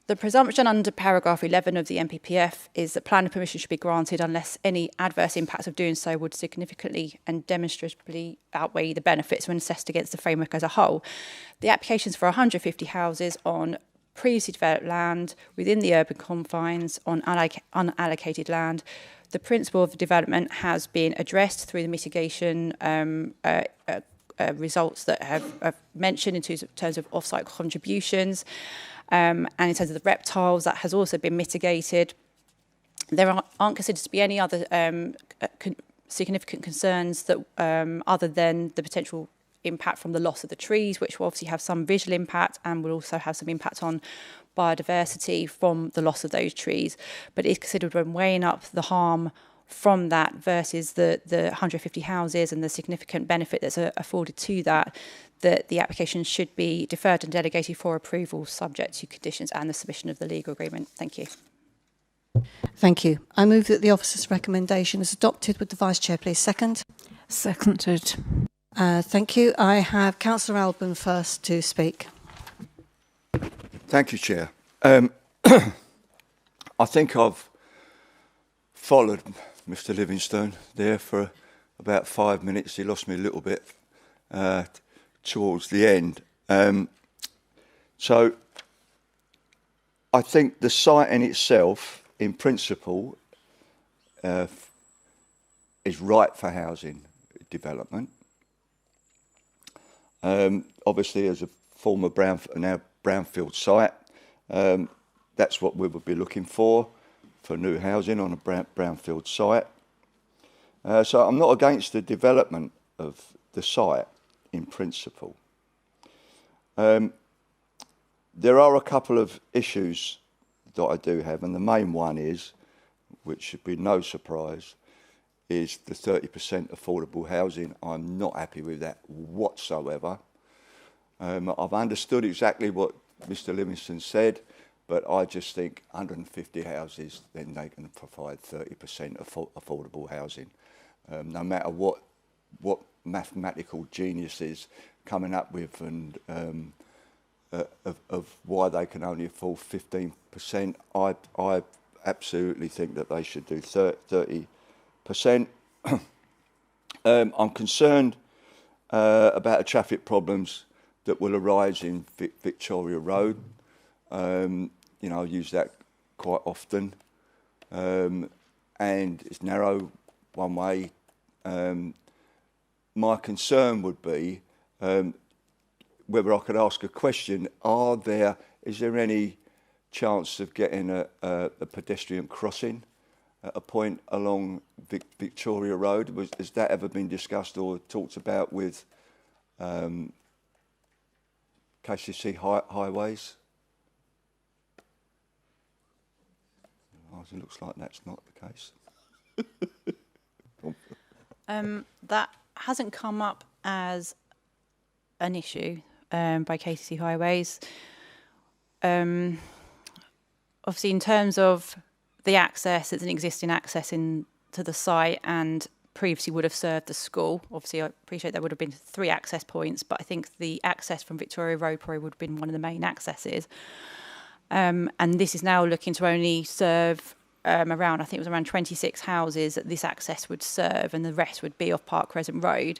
the presumption under paragraph 11 of the MPPF is that planning permission should be granted unless any adverse impacts of doing so would significantly and demonstrably outweigh the benefits when assessed against the framework as a whole. The applications for 150 houses on previously developed land within the urban confines on unallocated land. The principle of development has been addressed through the mitigation results that have mentioned in terms of off-site contributions. And in terms of the reptiles, that has also been mitigated. There aren't considered to be any other significant concerns that other than the potential impact from the loss of the trees, which will obviously have some visual impact and will also have some impact on biodiversity from the loss of those trees. But it is considered when weighing up the harm from that versus the 150 houses and the significant benefit that's afforded to that the application should be deferred and delegated for approval subject to conditions and the submission of the legal agreement. Thank you.
Thank you. I move that the officer's recommendation is adopted. Would the Vice Chair please second?
Seconded.
Thank you. I have Councillor Alban first to speak.
Thank you, Chair. I think I've followed Mr. Livingstone there for about 5 minutes. He lost me a little bit towards the end. So I think the site in itself, in principle, is right for housing development. Obviously, as a former brownfield site, that's what we would be looking for new housing on a brownfield site. So I'm not against the development of the site in principle. There are a couple of issues that I do have, and the main one is, which should be no surprise, is the 30% affordable housing. I'm not happy with that whatsoever. I've understood exactly what Mr. Livingstone said, but I just think 150 houses, then they can provide 30% affordable housing. No matter what mathematical genius is coming up with and of why they can only afford 15%, I absolutely think that they should do 30%. I'm concerned about the traffic problems that will arise in Victoria Road. You know, I use that quite often, and it's narrow one way. My concern would be whether I could ask a question: is there any chance of getting a pedestrian crossing at a point along Victoria Road? Has that ever been discussed or talked about with KCC highways? It looks like that's not the case.
That hasn't come up as an issue by KCC Highways. Obviously, in terms of the access, it's an existing access into the site and previously would have served the school. Obviously, I appreciate there would have been 3 access points, but I think the access from Victoria Road probably would have been one of the main accesses. And this is now looking to only serve around 26 houses that this access would serve, and the rest would be off Park Crescent Road.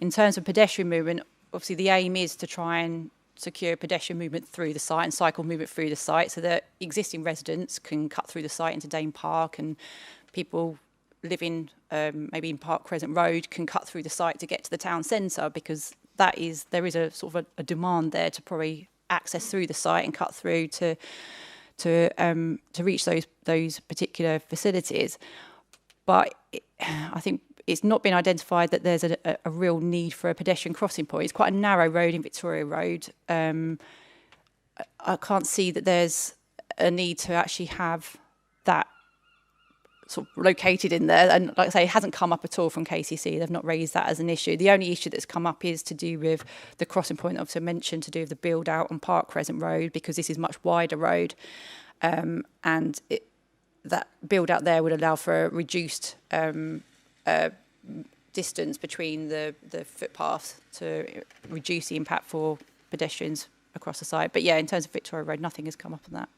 In terms of pedestrian movement, obviously the aim is to try and secure pedestrian movement through the site and cycle movement through the site, so that existing residents can cut through the site into Dane Park, and people living maybe in Park Crescent Road can cut through the site to get to the town centre, because there is a sort of a demand there to probably access through the site and cut through to reach those particular facilities. But I think it's not been identified that there's a real need for a pedestrian crossing point. It's quite a narrow road in Victoria Road. I can't see that there's a need to actually have that sort of located in there. And like I say, it hasn't come up at all from KCC. They've not raised that as an issue. The only issue that's come up is to do with the crossing point, obviously mentioned, to do with the build out on Park Crescent Road, because this is a much wider road. And that build out there would allow for a reduced distance between the footpaths to reduce the impact for pedestrians across the site. But yeah, in terms of Victoria Road, nothing has come up on that.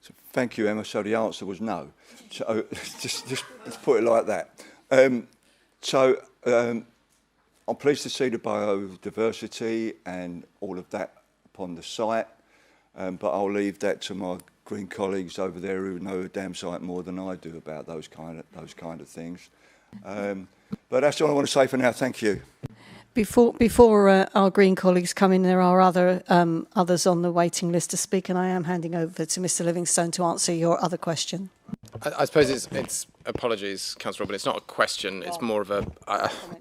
So, thank you, Emma. So the answer was no. So just let's put it like that. I'm pleased to see the biodiversity and all of that upon the site, but I'll leave that to my green colleagues over there who know the damn site more than I do about those kind of things. But that's all I want to say for now. Thank you.
Before our Green colleagues come in, there are others on the waiting list to speak, and I am handing over to Mr Livingstone to answer your other question.
I suppose it's apologies, Councillor Robin. It's not a question. It's more of a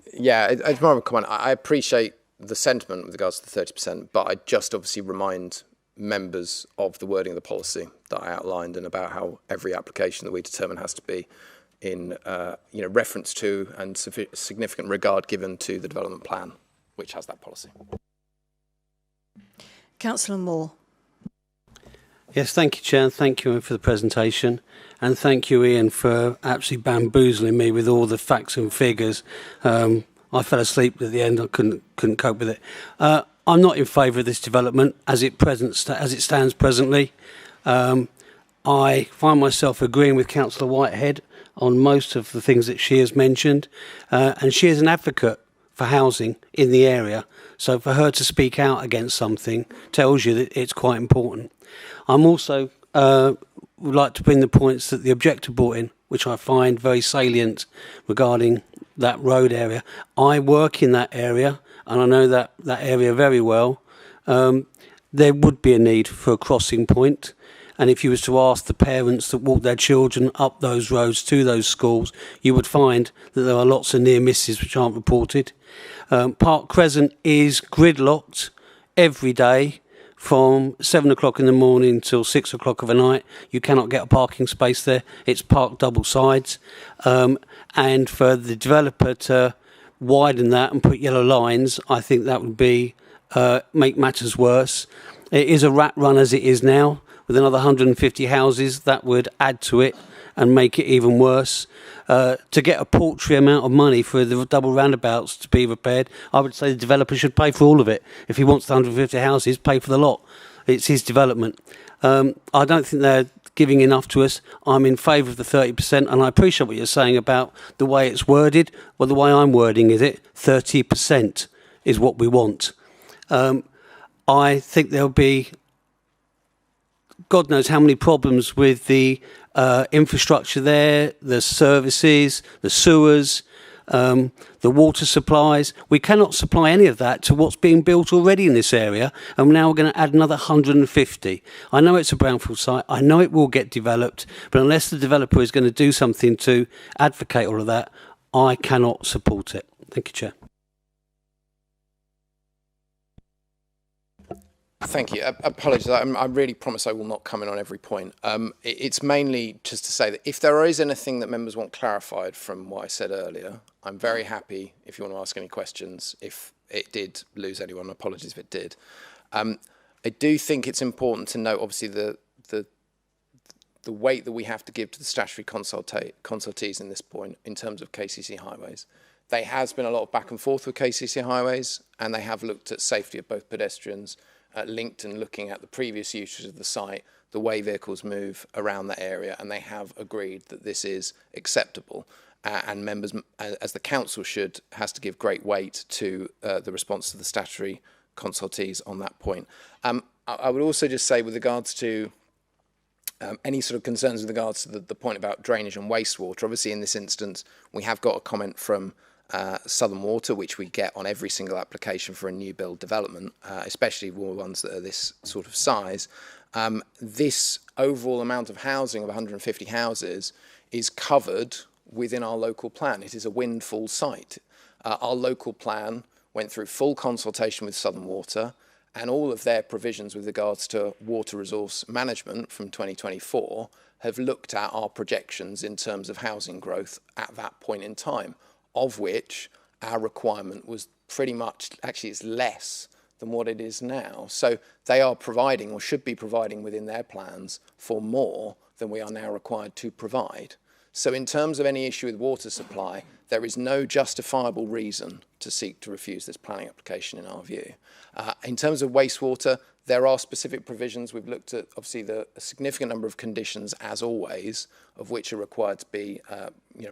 it's more of a comment. I appreciate the sentiment with regards to the 30%, but I just obviously remind members of the wording of the policy that I outlined, and about how every application that we determine has to be in reference to and significant regard given to the development plan, which has that policy.
Councillor Moore.
Yes, thank you, Chair. Thank you for the presentation, and thank you, Ian, for absolutely bamboozling me with all the facts and figures. I fell asleep at the end. I couldn't cope with it. I'm not in favour of this development as it stands presently. I find myself agreeing with Councillor Whitehead on most of the things that she has mentioned, and she is an advocate for housing in the area, so for her to speak out against something tells you that it's quite important. I'm also would like to bring the points that the objector brought in, which I find very salient regarding that road area. I work in that area, and I know that area very well. There would be a need for a crossing point. And if you was to ask the parents that walk their children up those roads to those schools, you would find that there are lots of near misses which aren't reported. Park Crescent is gridlocked every day from 7 o'clock in the morning till 6 o'clock of the night. You cannot get a parking space there. It's parked double sides. And for the developer to widen that and put yellow lines, I think that would be make matters worse. It is a rat run as it is now. With another 150 houses, that would add to it and make it even worse. To get a paltry amount of money for the double roundabouts to be repaired, I would say the developer should pay for all of it. If he wants the 150 houses, pay for the lot. It's his development. I don't think they're giving enough to us. I'm in favour of the 30%, and I appreciate what you're saying about the way it's worded. Well, the way I'm wording it, 30% is what we want. I think there'll be God knows how many problems with the infrastructure there, the services, the sewers, the water supplies. We cannot supply any of that to what's being built already in this area, and now we're going to add another 150. I know it's a brownfield site. I know it will get developed, but unless the developer is going to do something to advocate all of that, I cannot support it. Thank you, Chair.
Thank you. Apologies. I really promise I will not come in on every point. It's mainly just to say that if there is anything that members want clarified from what I said earlier, I'm very happy if you want to ask any questions. If it did lose anyone, apologies if it did. I do think it's important to note, obviously, the weight that we have to give to the statutory consultees in this point in terms of KCC highways. There has been a lot of back and forth with KCC highways, and they have looked at safety of both pedestrians, linked and looking at the previous uses of the site, the way vehicles move around that area, and they have agreed that this is acceptable. And members, as the council should, has to give great weight to the response to the statutory consultees on that point. I would also just say with regards to any sort of concerns with regards to the point about drainage and wastewater, obviously in this instance we have got a comment from Southern Water, which we get on every single application for a new build development, especially ones that are this sort of size. This overall amount of housing of 150 houses is covered within our local plan. It is a windfall site. Our local plan went through full consultation with Southern Water, and all of their provisions with regards to water resource management from 2024 have looked at our projections in terms of housing growth at that point in time, of which our requirement was pretty much, actually it's less than what it is now. So they are providing, or should be providing within their plans, for more than we are now required to provide. So in terms of any issue with water supply, there is no justifiable reason to seek to refuse this planning application in our view. In terms of wastewater, there are specific provisions. We've looked at obviously a significant number of conditions, as always, of which are required to be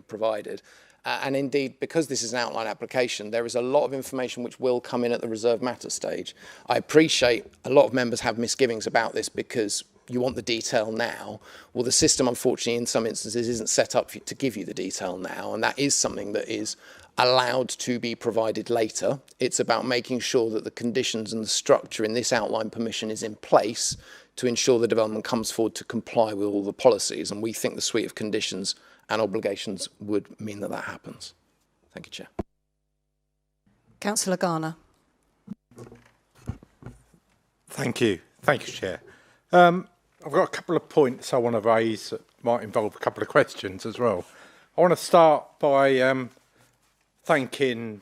provided. And indeed, because this is an outline application, there is a lot of information which will come in at the reserved matter stage. I appreciate a lot of members have misgivings about this because you want the detail now. Well, the system, unfortunately, in some instances isn't set up to give you the detail now, and that is something that is allowed to be provided later. It's about making sure that the conditions and the structure in this outline permission is in place to ensure the development comes forward to comply with all the policies, and we think the suite of conditions and obligations would mean that that happens. Thank you, Chair.
Councillor Garner.
Thank you, Chair. I've got a couple of points I want to raise that might involve a couple of questions as well. I want to start by thanking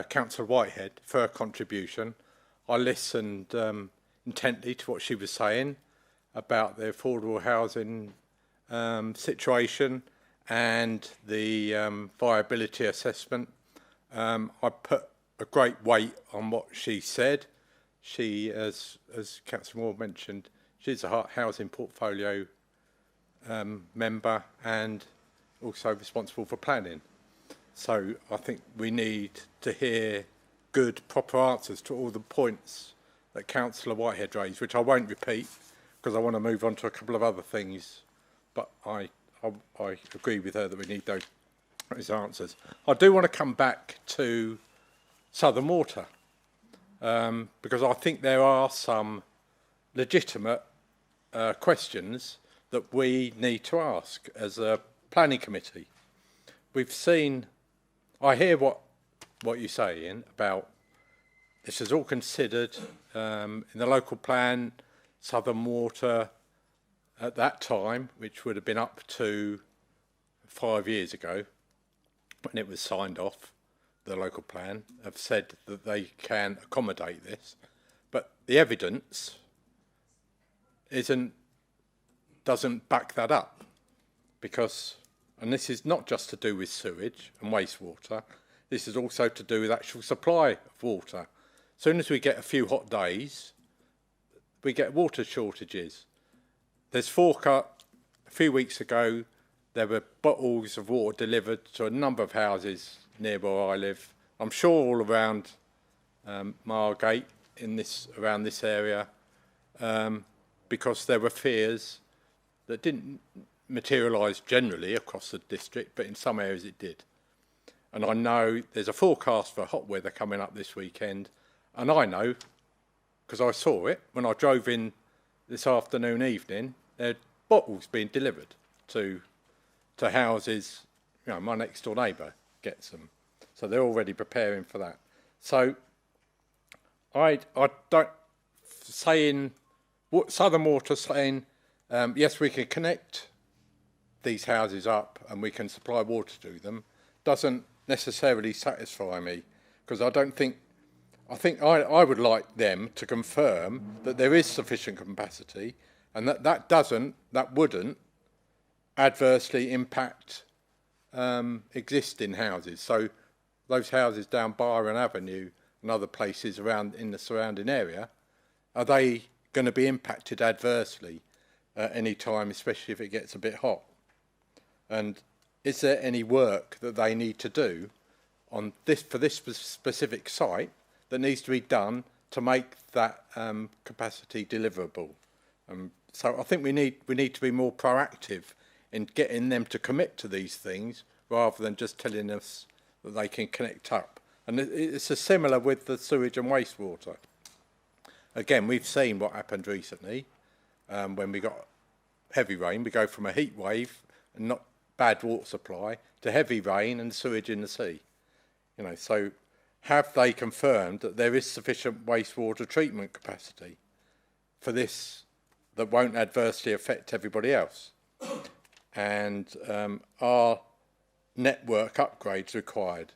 Councillor Whitehead for her contribution. I listened intently to what she was saying about the affordable housing situation and the viability assessment. I put a great weight on what she said. She, as Councillor Moore mentioned, she's a housing portfolio member and also responsible for planning. So I think we need to hear good, proper answers to all the points that Councillor Whitehead raised, which I won't repeat because I want to move on to a couple of other things. But I agree with her that we need those answers. I do want to come back to Southern Water because I think there are some legitimate questions that we need to ask as a planning committee. We've seen, I hear what you're saying about this is all considered in the local plan. Southern Water at that time, which would have been up to 5 years ago when it was signed off, the local plan, have said that they can accommodate this, but the evidence doesn't back that up, because, and this is not just to do with sewage and wastewater, this is also to do with actual supply of water. As soon as we get a few hot days, we get water shortages. There's a few weeks ago, there were bottles of water delivered to a number of houses near where I live. I'm sure all around Margate, around this area, because there were fears that didn't materialise generally across the district, but in some areas it did. And I know there's a forecast for hot weather coming up this weekend, and I know, because I saw it when I drove in this afternoon, evening, there are bottles being delivered to houses. You know, my next door neighbour gets them, so they're already preparing for that. So I don't saying what Southern Water saying yes, we can connect these houses up and we can supply water to them doesn't necessarily satisfy me, because I think I would like them to confirm that there is sufficient capacity and that wouldn't adversely impact existing houses. So those houses down Byron Avenue and other places around in the surrounding area, are they going to be impacted adversely at any time, especially if it gets a bit hot? And is there any work that they need to do on this for this specific site that needs to be done to make that capacity deliverable. So I think we need to be more proactive in getting them to commit to these things rather than just telling us that they can connect up. And it's a similar with the sewage and wastewater. Again, we've seen what happened recently when we got heavy rain. We go from a heat wave and not bad water supply to heavy rain and sewage in the sea. You know, so have they confirmed that there is sufficient wastewater treatment capacity for this that won't adversely affect everybody else? And are network upgrades required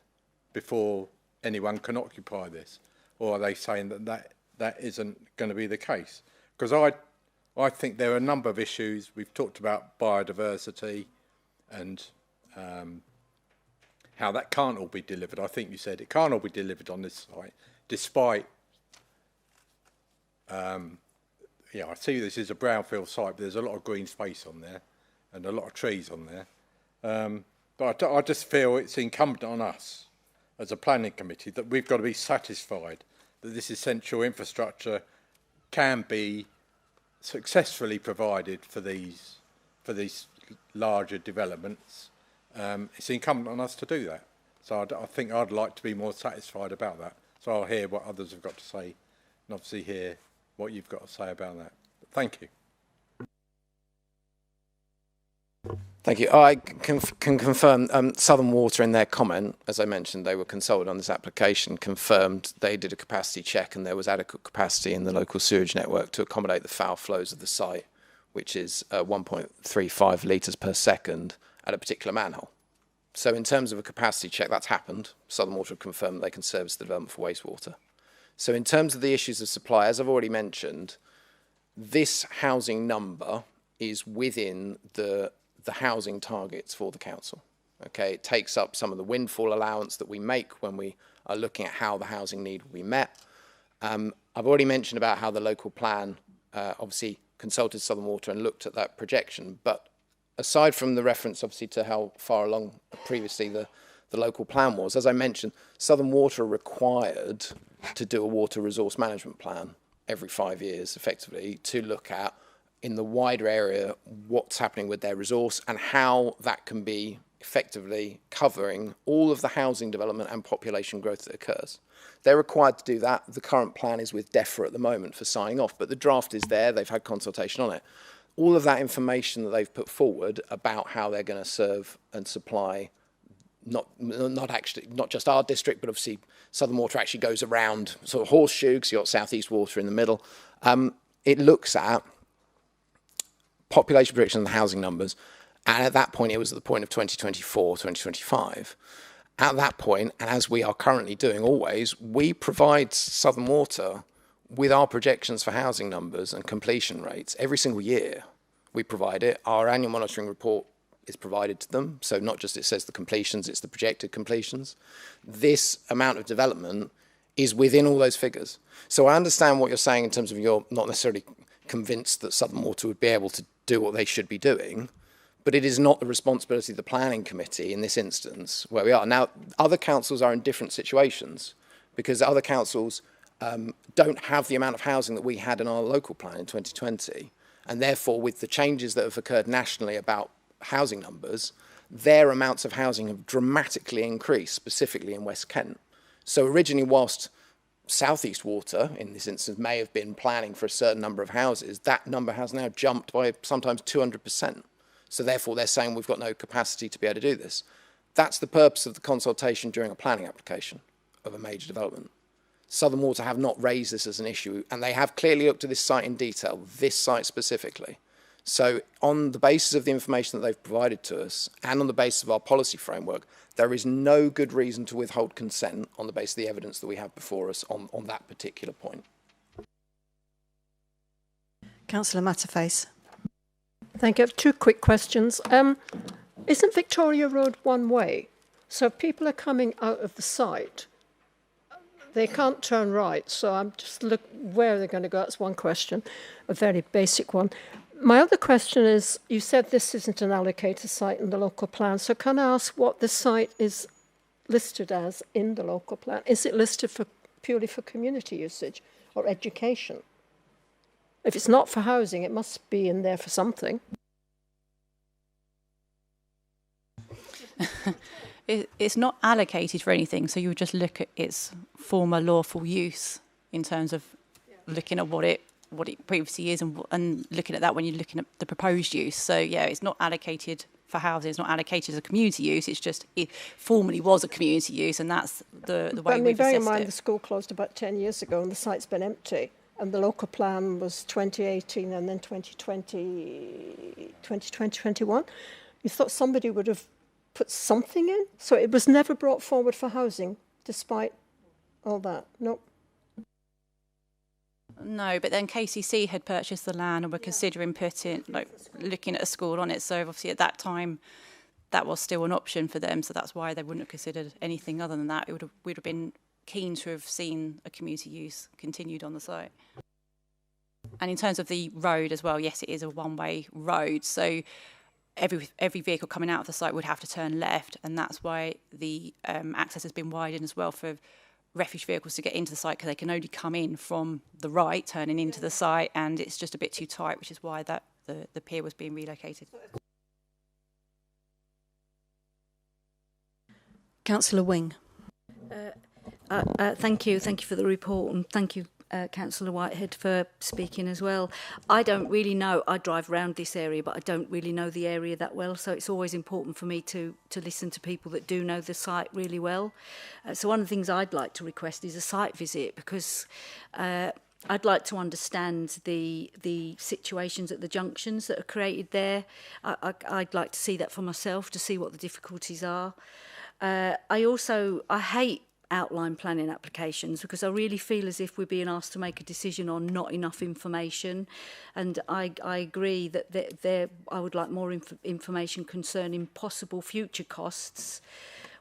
before anyone can occupy this? Or are they saying that isn't going to be the case? Because I think there are a number of issues. We've talked about biodiversity and how that can't all be delivered. I think you said it can't all be delivered on this site, despite, yeah, I see this is a brownfield site, but there's a lot of green space on there and a lot of trees on there. But I just feel it's incumbent on us as a planning committee that we've got to be satisfied that this essential infrastructure can be successfully provided for these larger developments. It's incumbent on us to do that. So I think I'd like to be more satisfied about that. So I'll hear what others have got to say and obviously hear what you've got to say about that. But thank you.
Thank you. I can confirm Southern Water in their comment, as I mentioned, they were consulted on this application, confirmed they did a capacity check and there was adequate capacity in the local sewage network to accommodate the foul flows of the site, which is 1.35 litres per second at a particular manhole. So in terms of a capacity check, that's happened. Southern Water have confirmed they can service the development for wastewater. So in terms of the issues of supply, as I've already mentioned, this housing number is within the housing targets for the council. Okay, it takes up some of the windfall allowance that we make when we are looking at how the housing need will be met. I've already mentioned about how the local plan obviously consulted Southern Water and looked at that projection, but aside from the reference obviously to how far along previously the local plan was, as I mentioned, Southern Water are required to do a water resource management plan every 5 years effectively to look at in the wider area what's happening with their resource and how that can be effectively covering all of the housing development and population growth that occurs. They're required to do that. The current plan is with DEFRA at the moment for signing off, but the draft is there. They've had consultation on it. All of that information that they've put forward about how they're going to serve and supply not just our district, but obviously Southern Water actually goes around sort of horseshoe, because you've got South East Water in the middle. It looks at population prediction and the housing numbers, and at that point it was at the point of 2024, 2025. At that point, and as we are currently doing always, we provide Southern Water with our projections for housing numbers and completion rates every single year. We provide it. Our annual monitoring report is provided to them, so not just it says the completions, it's the projected completions. This amount of development is within all those figures. So I understand what you're saying in terms of you're not necessarily convinced that Southern Water would be able to do what they should be doing, but it is not the responsibility of the planning committee in this instance where we are. Now, other councils are in different situations because other councils don't have the amount of housing that we had in our local plan in 2020, and therefore with the changes that have occurred nationally about housing numbers, their amounts of housing have dramatically increased, specifically in West Kent. So originally, whilst South East Water, in this instance, may have been planning for a certain number of houses, that number has now jumped by sometimes 200%. So therefore, they're saying we've got no capacity to be able to do this. That's the purpose of the consultation during a planning application of a major development. Southern Water have not raised this as an issue, and they have clearly looked at this site in detail, this site specifically. So on the basis of the information that they've provided to us, and on the basis of our policy framework, there is no good reason to withhold consent on the basis of the evidence that we have before us on that particular point.
Councillor Matterface.
Thank you. I have two quick questions. Isn't Victoria Road one way? So if people are coming out of the site, they can't turn right. So I'm just where are they going to go? That's one question, a very basic one. My other question is, you said this isn't an allocated site in the local plan. So can I ask what the site is listed as in the local plan? Is it listed purely for community usage? or education. If it's not for housing, it must be in there for something.
It's not allocated for anything, so you would just look at its former lawful use in terms of looking at what it previously is and looking at that when you're looking at the proposed use. So yeah, it's not allocated for housing, it's not allocated as a community use, it's just it formerly was a community use, and that's the way we've assessed it.
Bear in mind the school closed about 10 years ago and the site's been empty, and the local plan was 2018 and then 2021. You thought somebody would have put something in? So it was never brought forward for housing, despite all that? Nope.
No, but then KCC had purchased the land and were considering looking at a school on it. So obviously at that time, that was still an option for them. So that's why they wouldn't have considered anything other than that. We'd have been keen to have seen a community use continued on the site. And in terms of the road as well, yes, it is a one-way road. So every vehicle coming out of the site would have to turn left, and that's why the access has been widened as well for refuge vehicles to get into the site, because they can only come in from the right, turning into the site, and it's just a bit too tight, which is why the pier was being relocated.
Councillor Wing.
Thank you for the report, and thank you, Councillor Whitehead, for speaking as well. I don't really know, I drive around this area, but I don't really know the area that well, so it's always important for me to listen to people that do know the site really well. So one of the things I'd like to request is a site visit, because I'd like to understand the situations at the junctions that are created there. I'd like to see that for myself, to see what the difficulties are. I hate outline planning applications, because I really feel as if we're being asked to make a decision on not enough information, and I agree that I would like more information concerning possible future costs,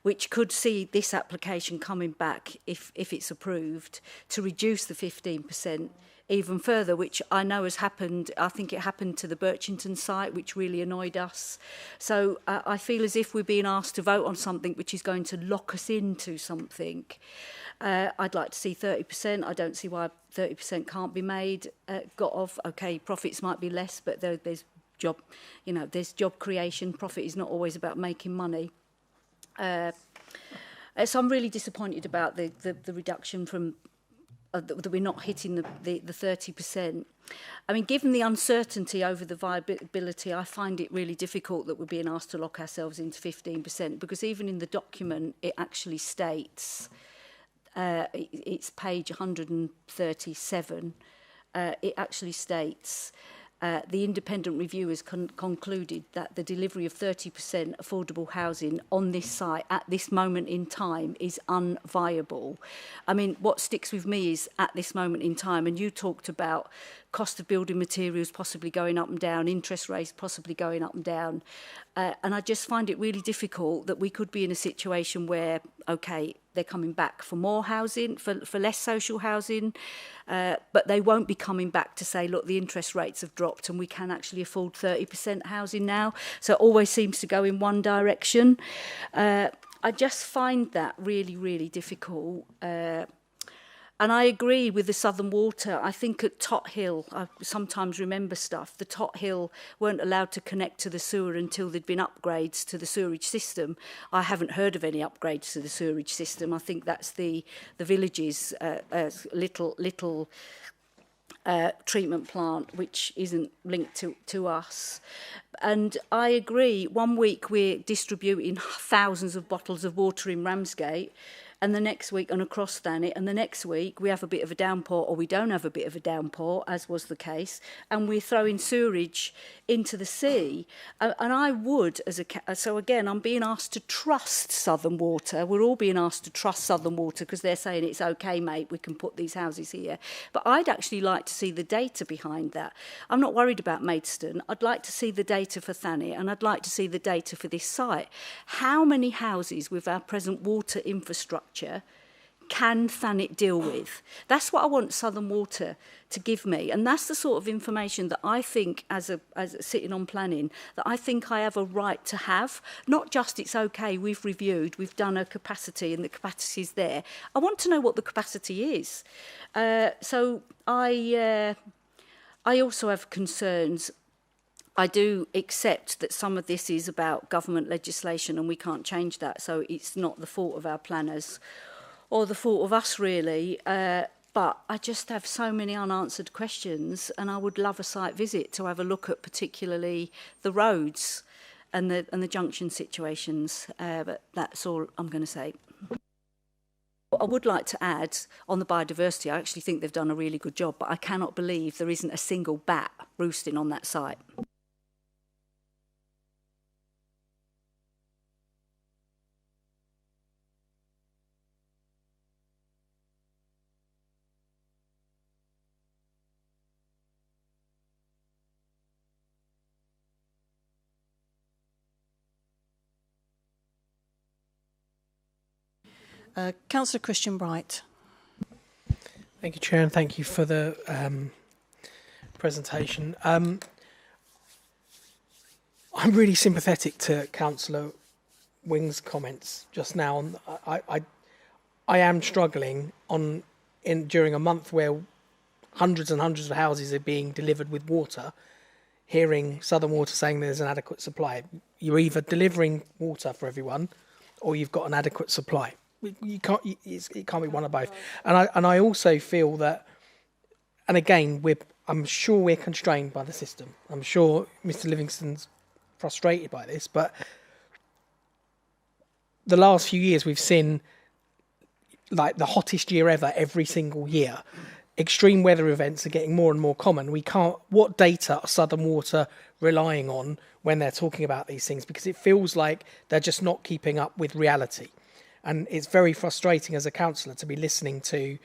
which could see this application coming back, if it's approved, to reduce the 15% even further, which I know has happened. I think it happened to the Birchington site, which really annoyed us. So I feel as if we're being asked to vote on something which is going to lock us into something. I'd like to see 30%. I don't see why 30% can't be made. Okay, profits might be less, but there's job creation. Profit is not always about making money. So I'm really disappointed about the reduction from that we're not hitting the 30%. I mean, given the uncertainty over the viability, I find it really difficult that we're being asked to lock ourselves into 15%, because even in the document, it actually states, it's page 137, it actually states, the independent review has concluded that the delivery of 30% affordable housing on this site at this moment in time is unviable. I mean, what sticks with me is at this moment in time, and you talked about cost of building materials possibly going up and down, interest rates possibly going up and down. And I just find it really difficult that we could be in a situation where, okay, they're coming back for more housing, for less social housing, but they won't be coming back to say, look, the interest rates have dropped and we can actually afford 30% housing now. So it always seems to go in one direction. I just find that really, really difficult. And I agree with the Southern Water. I think at Tot Hill, I sometimes remember stuff, the Tot Hill weren't allowed to connect to the sewer until there'd been upgrades to the sewerage system. I haven't heard of any upgrades to the sewerage system. I think that's the village's little treatment plant, which isn't linked to us. And I agree, one week we're distributing thousands of bottles of water in Ramsgate, and the next week and across Thanet, and the next week we have a bit of a downpour, or we don't have a bit of a downpour, as was the case, and we're throwing sewerage into the sea. And I would, so again, I'm being asked to trust Southern Water. We're all being asked to trust Southern Water because they're saying it's okay, mate, we can put these houses here. But I'd actually like to see the data behind that. I'm not worried about Maidstone. I'd like to see the data for Thanet, and I'd like to see the data for this site. How many houses with our present water infrastructure can Thanet deal with? That's what I want Southern Water to give me, and that's the sort of information that I think, as sitting on planning, that I think I have a right to have. Not just it's okay, we've reviewed, we've done a capacity, and the capacity is there. I want to know what the capacity is. So I also have concerns. I do accept that some of this is about government legislation and we can't change that, so it's not the fault of our planners or the fault of us really, but I just have so many unanswered questions, and I would love a site visit to have a look at particularly the roads and the junction situations, but that's all I'm going to say. I would like to add on the biodiversity, I actually think they've done a really good job, but I cannot believe there isn't a single bat roosting on that site.
Councillor Christian Bright.
Thank you, Chair, and thank you for the presentation. I'm really sympathetic to Councillor Wing's comments just now. I am struggling during a month where hundreds and hundreds of houses are being delivered with water, hearing Southern Water saying there's an adequate supply. You're either delivering water for everyone or you've got an adequate supply. It can't be one of both. And I also feel that, and again, I'm sure we're constrained by the system. I'm sure Mr. Livingston's frustrated by this, but the last few years we've seen like the hottest year ever every single year. Extreme weather events are getting more and more common. What data are Southern Water relying on when they're talking about these things? Because it feels like they're just not keeping up with reality. And it's very frustrating as a councillor to be listening to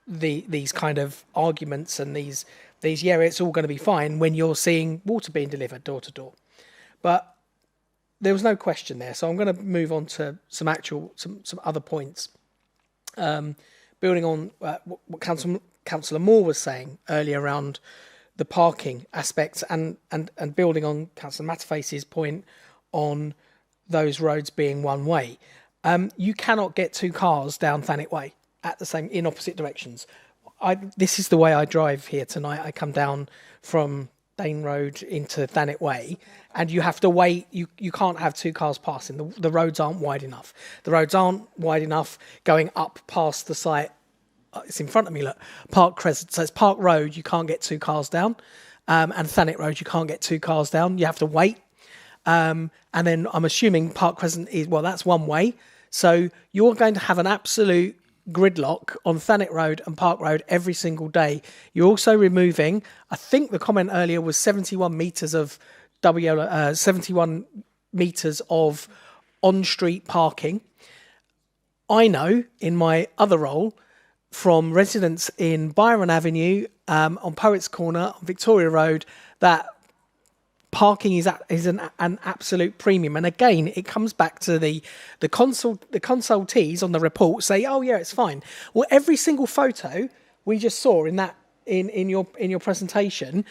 these kind of arguments and these it's all going to be fine when you're seeing water being delivered door to door. But there was no question there. So I'm going to move on to some other points. Building on what Councillor Moore was saying earlier around the parking aspects and building on Councillor Matterface's point on those roads being one way. You cannot get two cars down Thanet Way in opposite directions. This is the way I drive here tonight. I come down from Dane Road into Thanet Way, and you have to wait. You can't have two cars passing. The roads aren't wide enough. The roads aren't wide enough going up past the site. It's in front of me, look, Park Crescent. So it's Park Road, you can't get two cars down. And Thanet Road, you can't get two cars down. You have to wait. And then I'm assuming Park Crescent that's one way. So you're going to have an absolute gridlock on Thanet Road and Park Road every single day. You're also removing, I think the comment earlier was 71 metres of 71 metres of on-street parking. I know in my other role from residents in Byron Avenue, on Poets Corner, on Victoria Road, that parking is an absolute premium. And again, it comes back to the consultees on the report say, oh yeah, it's fine. Well, every single photo we just saw in your presentation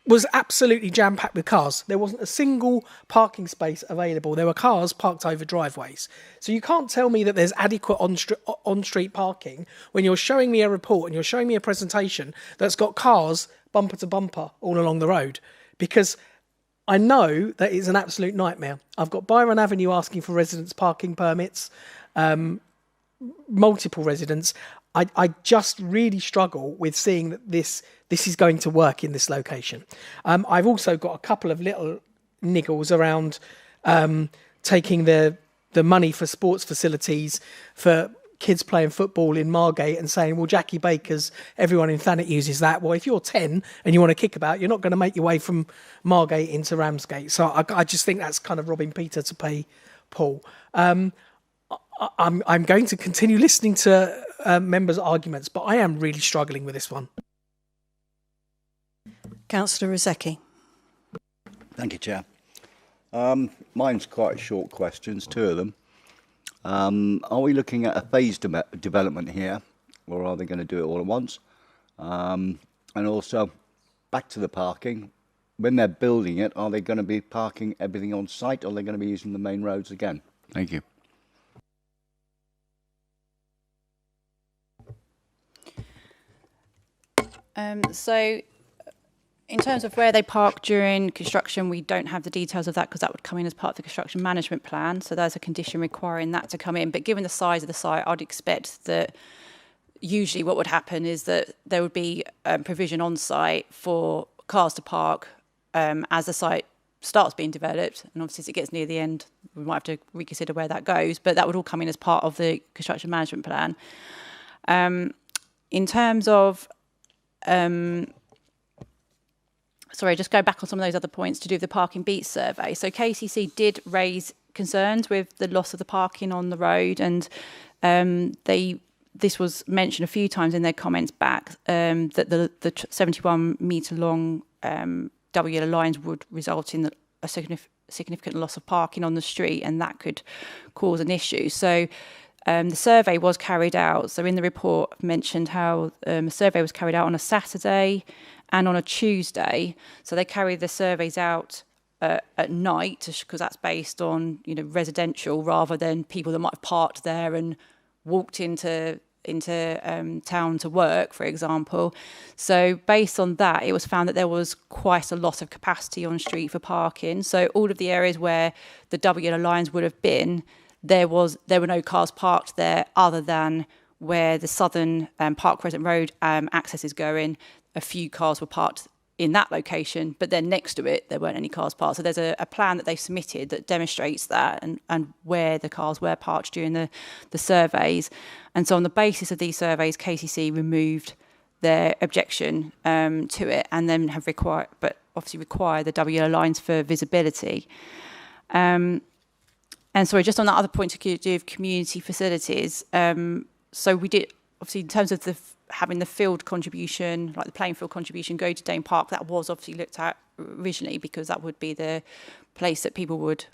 was absolutely jam-packed with cars. There wasn't a single parking space available. There were cars parked over driveways. So you can't tell me that there's adequate on-street parking when you're showing me a report and you're showing me a presentation that's got cars bumper to bumper all along the road. Because I know that it's an absolute nightmare. I've got Byron Avenue asking for residents' parking permits, multiple residents. I just really struggle with seeing that this is going to work in this location. I've also got a couple of little niggles around taking the money for sports facilities for kids playing football in Margate and saying, well, Jackie Baker's, everyone in Thanet uses that. Well, if you're 10 and you want to kick about, you're not going to make your way from Margate into Ramsgate. So I just think that's kind of robbing Peter to pay Paul. I'm going to continue listening to members' arguments, but I am really struggling with this one.
Councillor Rozecki.
Thank you, Chair. Mine's quite short questions, two of them. Are we looking at a phased development here, or are they going to do it all at once? And also, back to the parking. When they're building it, are they going to be parking everything on site, or are they going to be using the main roads again? Thank you.
So in terms of where they park during construction, we don't have the details of that because that would come in as part of the construction management plan. So there's a condition requiring that to come in. But given the size of the site, I'd expect that usually what would happen is that there would be provision on site for cars to park as the site starts being developed. And obviously as it gets near the end, we might have to reconsider where that goes. But that would all come in as part of the construction management plan. In terms of sorry, just go back on some of those other points to do with the parking beat survey. So KCC did raise concerns with the loss of the parking on the road, and this was mentioned a few times in their comments back, that the 71 metre long double yellow lines would result in a significant loss of parking on the street, and that could cause an issue. So the survey was carried out. So in the report, I've mentioned how a survey was carried out on a Saturday and on a Tuesday. So they carry the surveys out at night because that's based on residential rather than people that might have parked there and walked into town to work, for example. So based on that, it was found that there was quite a lot of capacity on street for parking. So all of the areas where the double yellow lines would have been, there were no cars parked there other than where the southern Park Crescent Road access is going. A few cars were parked in that location, but then next to it, there weren't any cars parked. So there's a plan that they've submitted that demonstrates that and where the cars were parked during the surveys. And so on the basis of these surveys, KCC removed their objection to it and then have required the double yellow lines for visibility. And sorry, just on that other point to do with community facilities, so we did, obviously in terms of having the field contribution, like the playing field contribution, go to Dane Park, that was obviously looked at originally because that would be the place that people would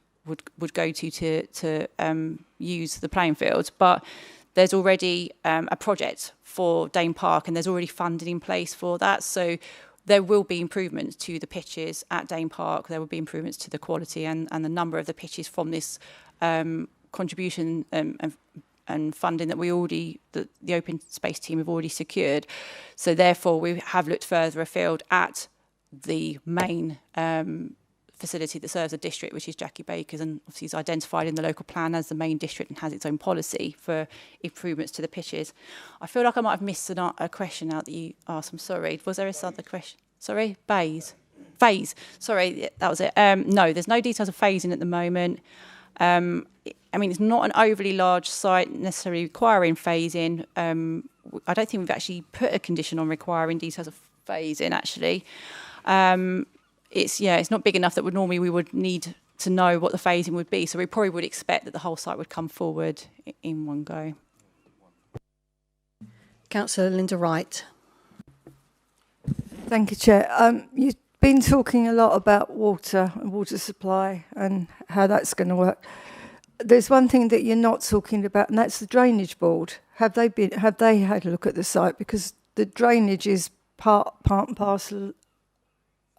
go to use the playing fields. But there's already a project for Dane Park and there's already funding in place for that. So there will be improvements to the pitches at Dane Park. There will be improvements to the quality and the number of the pitches from this contribution and funding that the open space team have already secured. So therefore, we have looked further afield at the main facility that serves the district, which is Jackie Baker's, and obviously is identified in the local plan as the main district and has its own policy for improvements to the pitches. I feel like I might have missed a question out that you asked. I'm sorry. Was there a other question? Sorry? Phase. Sorry, that was it. No, there's no details of phasing at the moment. I mean, it's not an overly large site necessarily requiring phasing. I don't think we've actually put a condition on requiring details of phasing, actually. It's not big enough that we would need to know what the phasing would be. So we probably would expect that the whole site would come forward in one go.
Councillor Linda Wright.
Thank you, Chair. You've been talking a lot about water and water supply and how that's going to work. There's one thing that you're not talking about, and that's the drainage board. Have they had a look at the site? Because the drainage is part and parcel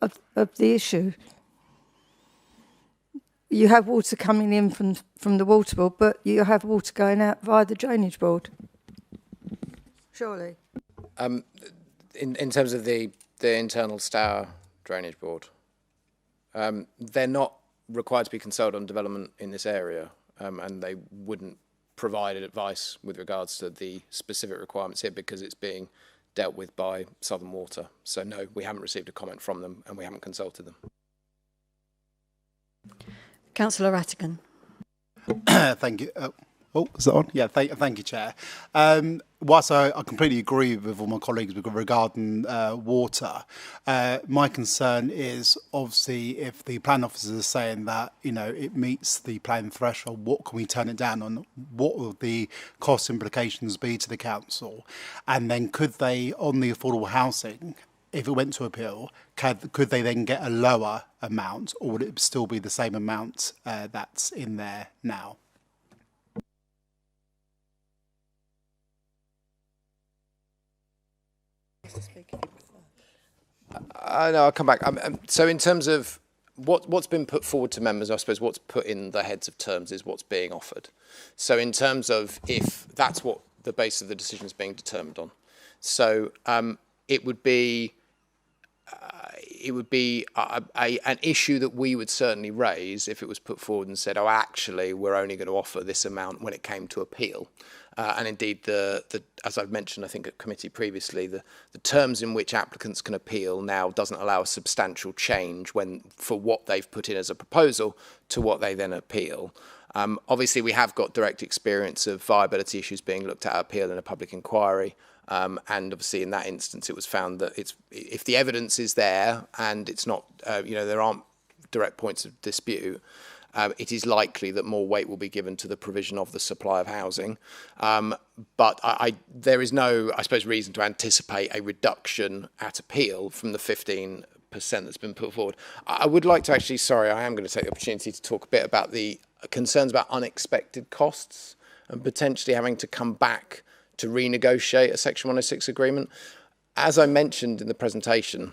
of the issue. You have water coming in from the water board, but you have water going out via the drainage board. Surely.
In terms of the internal Stour drainage board, they're not required to be consulted on development in this area. And they wouldn't provide advice with regards to the specific requirements here because it's being dealt with by Southern Water. So no, we haven't received a comment from them and we haven't consulted them.
Councillor Rattigan.
Thank you. Is that on? Yeah, thank you, Chair. Whilst I completely agree with all my colleagues regarding water, my concern is obviously if the plan officers are saying that it meets the plan threshold, what can we turn it down on? What will the cost implications be to the council? And then could they, on the affordable housing, if it went to appeal, could they then get a lower amount, or would it still be the same amount that's in there now?
No, I'll come back. So in terms of what's been put forward to members, I suppose what's put in the heads of terms is what's being offered. So in terms of if that's what the base of the decision is being determined on. So it would be an issue that we would certainly raise if it was put forward and said, oh, actually, we're only going to offer this amount when it came to appeal. And indeed, as I've mentioned, I think at committee previously, the terms in which applicants can appeal now doesn't allow a substantial change for what they've put in as a proposal to what they then appeal. Obviously, we have got direct experience of viability issues being looked at appeal in a public inquiry. And obviously, in that instance, it was found that if the evidence is there and it's not, there aren't direct points of dispute, it is likely that more weight will be given to the provision of the supply of housing. But there is no, I suppose, reason to anticipate a reduction at appeal from the 15% that's been put forward. I would like to actually, I am going to take the opportunity to talk a bit about the concerns about unexpected costs and potentially having to come back to renegotiate a Section 106 agreement. As I mentioned in the presentation,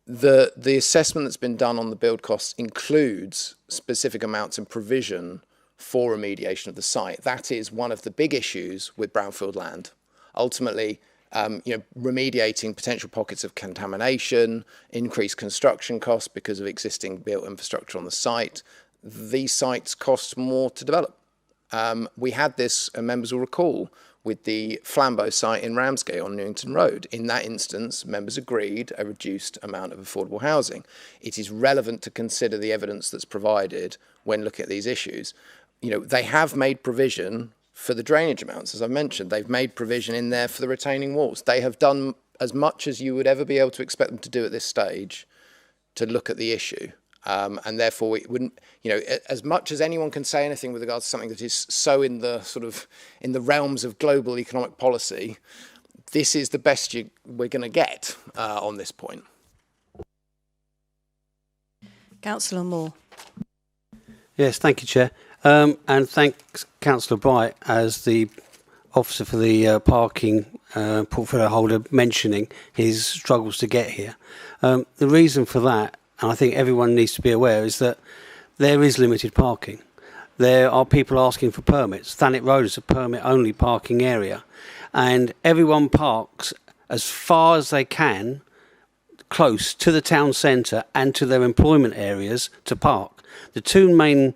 the assessment that's been done on the build costs includes specific amounts and provision for remediation of the site. That is one of the big issues with brownfield land. Ultimately, remediating potential pockets of contamination, increased construction costs because of existing built infrastructure on the site. These sites cost more to develop. We had this, members will recall, with the Flambeau site in Ramsgate on Newington Road. In that instance, members agreed a reduced amount of affordable housing. It is relevant to consider the evidence that's provided when looking at these issues. They have made provision for the drainage amounts, as I mentioned. They've made provision in there for the retaining walls. They have done as much as you would ever be able to expect them to do at this stage to look at the issue. And therefore, it wouldn't, as much as anyone can say anything with regards to something that is so in the realms of global economic policy, this is the best we're going to get on this point.
Councillor Moore.
Yes, thank you, Chair. And thanks, Councillor Bright, as the officer for the parking portfolio holder, mentioning his struggles to get here. The reason for that, and I think everyone needs to be aware, is that there is limited parking. There are people asking for permits. Thanet Road is a permit-only parking area. And everyone parks as far as they can, close to the town centre and to their employment areas to park. The two main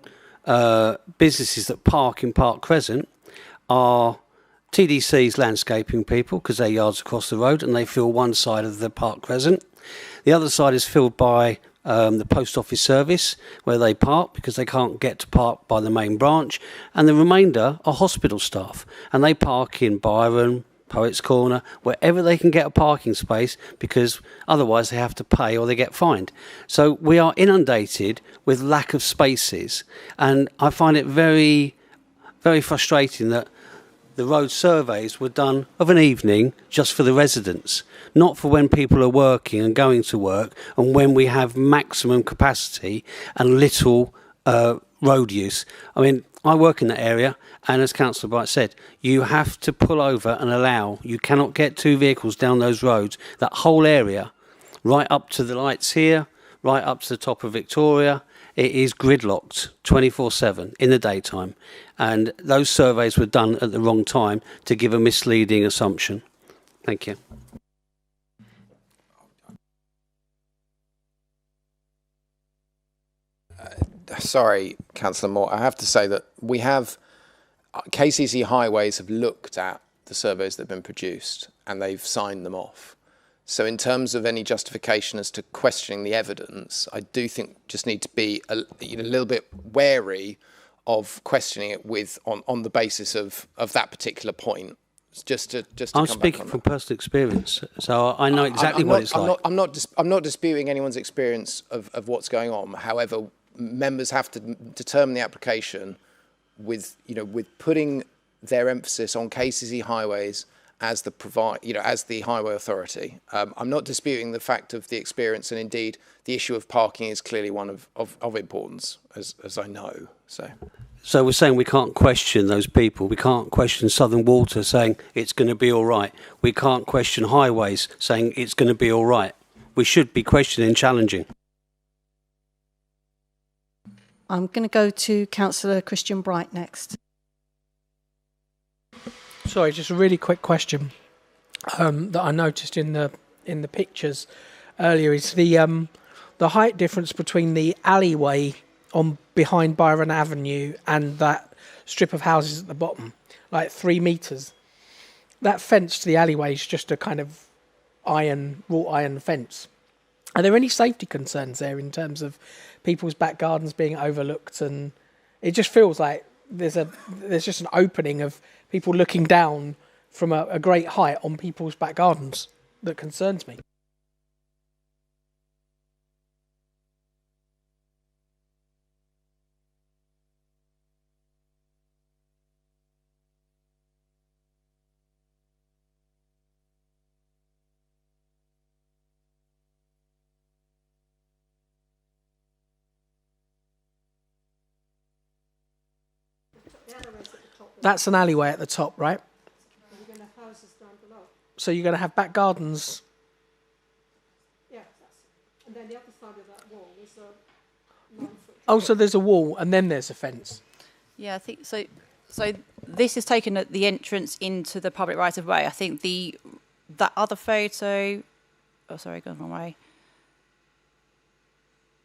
businesses that park in Park Crescent are TDC's landscaping people, because they're yards across the road and they fill one side of the Park Crescent. The other side is filled by the post office service, where they park because they can't get to park by the main branch, and the remainder are hospital staff, and they park in Byron, Poets Corner, wherever they can get a parking space, because otherwise they have to pay or they get fined. So we are inundated with lack of spaces, and I find it very, very frustrating that the road surveys were done of an evening just for the residents, not for when people are working and going to work and when we have maximum capacity and little road use. I mean, I work in that area, and as Councillor Bright said, you have to pull over and allow, you cannot get two vehicles down those roads, that whole area, right up to the lights here, right up to the top of Victoria. It is gridlocked 24/7 in the daytime, and those surveys were done at the wrong time to give a misleading assumption. Thank you.
Sorry, Councillor Moore, I have to say that we have, KCC Highways have looked at the surveys that have been produced and they've signed them off. So in terms of any justification as to questioning the evidence, I do think just need to be a little bit wary of questioning it on the basis of that particular point. Just to
I'm speaking from personal experience, so I know exactly what it's like.
I'm not disputing anyone's experience of what's going on. However, members have to determine the application with putting their emphasis on KCC Highways as the highway authority. I'm not disputing the fact of the experience, and indeed the issue of parking is clearly one of importance, as I know. So
So we're saying we can't question those people. We can't question Southern Water saying it's going to be all right. We can't question Highways saying it's going to be all right. We should be questioning and challenging.
I'm going to go to Councillor Christian Bright next.
Sorry, just a really quick question that I noticed in the pictures earlier is the height difference between the alleyway on behind Byron Avenue and that strip of houses at the bottom, like 3 metres. That fence to the alleyway is just a kind of wrought iron fence. Are there any safety concerns there in terms of people's back gardens being overlooked? And it just feels like there's just an opening of people looking down from a great height on people's back gardens that concerns me. That's an alleyway at the top, right?
You're going to have houses down below.
So you're going to have back gardens.
Yeah, and then the other side of that wall is a 9-foot.
Oh, so there's a wall and then there's a fence.
Yeah, I think so. So this is taken at the entrance into the public right of way. I think that other photo. Oh, sorry, going the wrong way.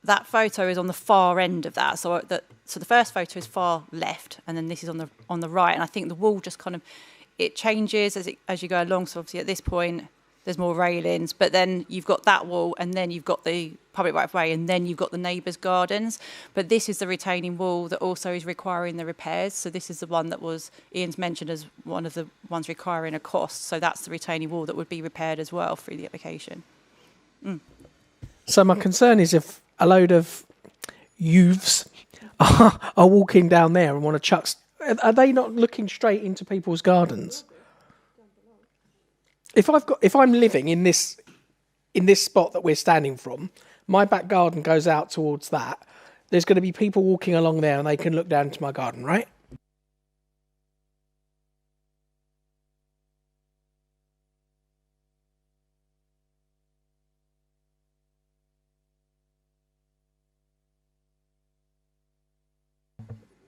That photo is on the far end of that. So the first photo is far left, and then this is on the right. And I think the wall just kind of it changes as you go along. So obviously at this point there's more railings, but then you've got that wall, and then you've got the public right of way, and then you've got the neighbours' gardens. But this is the retaining wall that also is requiring the repairs. So this is the one that was Ian's mentioned as one of the ones requiring a cost. So that's the retaining wall that would be repaired as well through the application.
So my concern is if a load of youths are walking down there and want to chuck... Are they not looking straight into people's gardens? If I'm living in this spot that we're standing from, my back garden goes out towards that. There's going to be people walking along there and they can look down into my garden, right?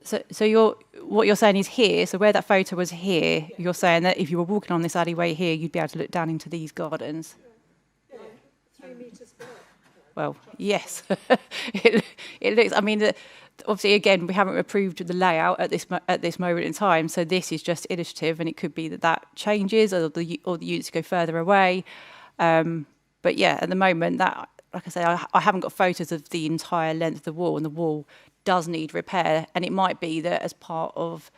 So what you're saying is here, so where that photo was here, you're saying that if you were walking on this alleyway here, you'd be able to look down into these gardens?
Yeah, 3 metres below.
Well, yes. it looks, I mean, obviously, again, we haven't approved the layout at this moment in time, so this is just illustrative, and it could be that changes or the units go further away. But yeah, at the moment, that, like I say, I haven't got photos of the entire length of the wall, and the wall does need repair, and it might be that as part of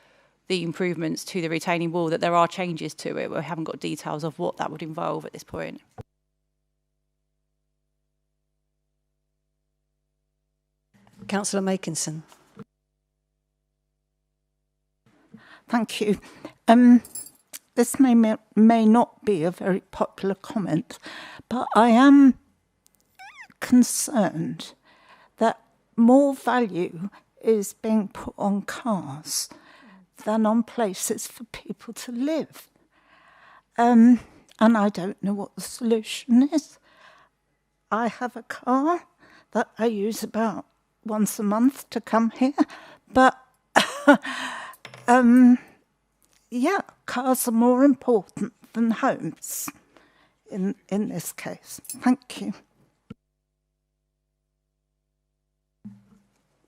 the improvements to the retaining wall that there are changes to it. We haven't got details of what that would involve at this point.
Councillor Makinson.
Thank you. This may not be a very popular comment, but I am concerned that more value is being put on cars than on places for people to live. And I don't know what the solution is. I have a car that I use about once a month to come here, but yeah, cars are more important than homes in this case. Thank you.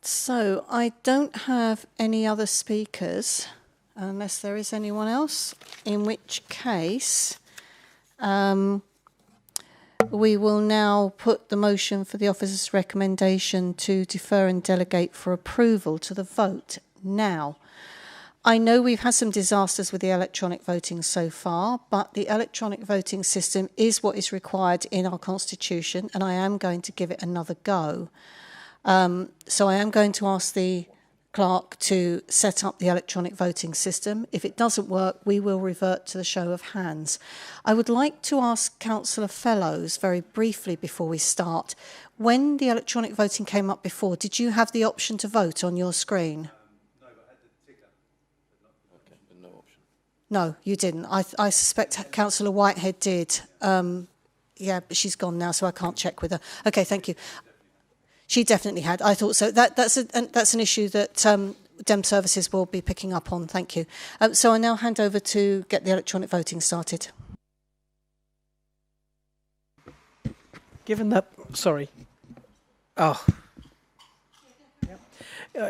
So I don't have any other speakers, unless there is anyone else, in which case we will now put the motion for the officer's recommendation to defer and delegate for approval to the vote now. I know we've had some disasters with the electronic voting so far, but the electronic voting system is what is required in our constitution, and I am going to give it another go. So I am going to ask the clerk to set up the electronic voting system. If it doesn't work, we will revert to the show of hands. I would like to ask Councillor Fellows very briefly before we start. When the electronic voting came up before, did you have the option to vote on your screen?
No, but at
No, you didn't. I suspect Councillor Whitehead did. Yeah, but she's gone now, so I can't check with her. Okay, thank you. She definitely had. I thought so. That's an issue that Dem Services will be picking up on. Thank you. So I now hand over to get the electronic voting started.
Given that, sorry.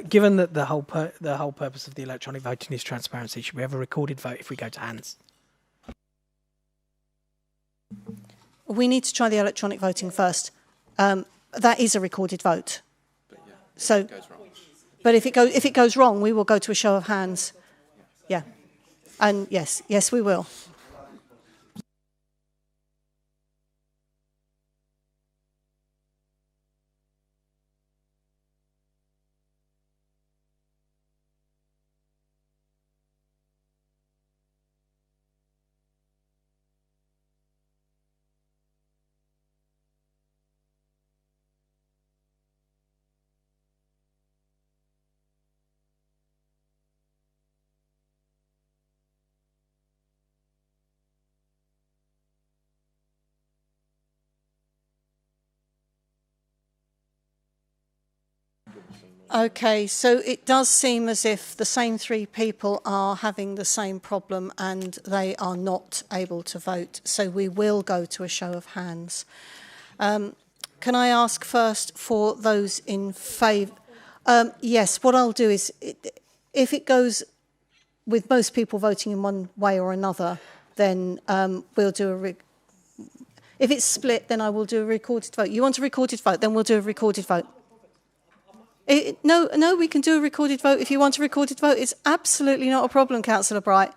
Given that the whole purpose of the electronic voting is transparency, should we have a recorded vote if we go to hands?
We need to try the electronic voting first. That is a recorded vote. So, but if it goes wrong, we will go to a show of hands. Yeah, and yes, we will. Okay, so it does seem as if the same three people are having the same problem and they are not able to vote. So we will go to a show of hands. Can I ask first for those in favour? Yes, what I'll do is, if it goes with most people voting in one way or another, then we'll do if it's split, then I will do a recorded vote. You want a recorded vote? Then we'll do a recorded vote. No, we can do a recorded vote. If you want a recorded vote, it's absolutely not a problem, Councillor Bright.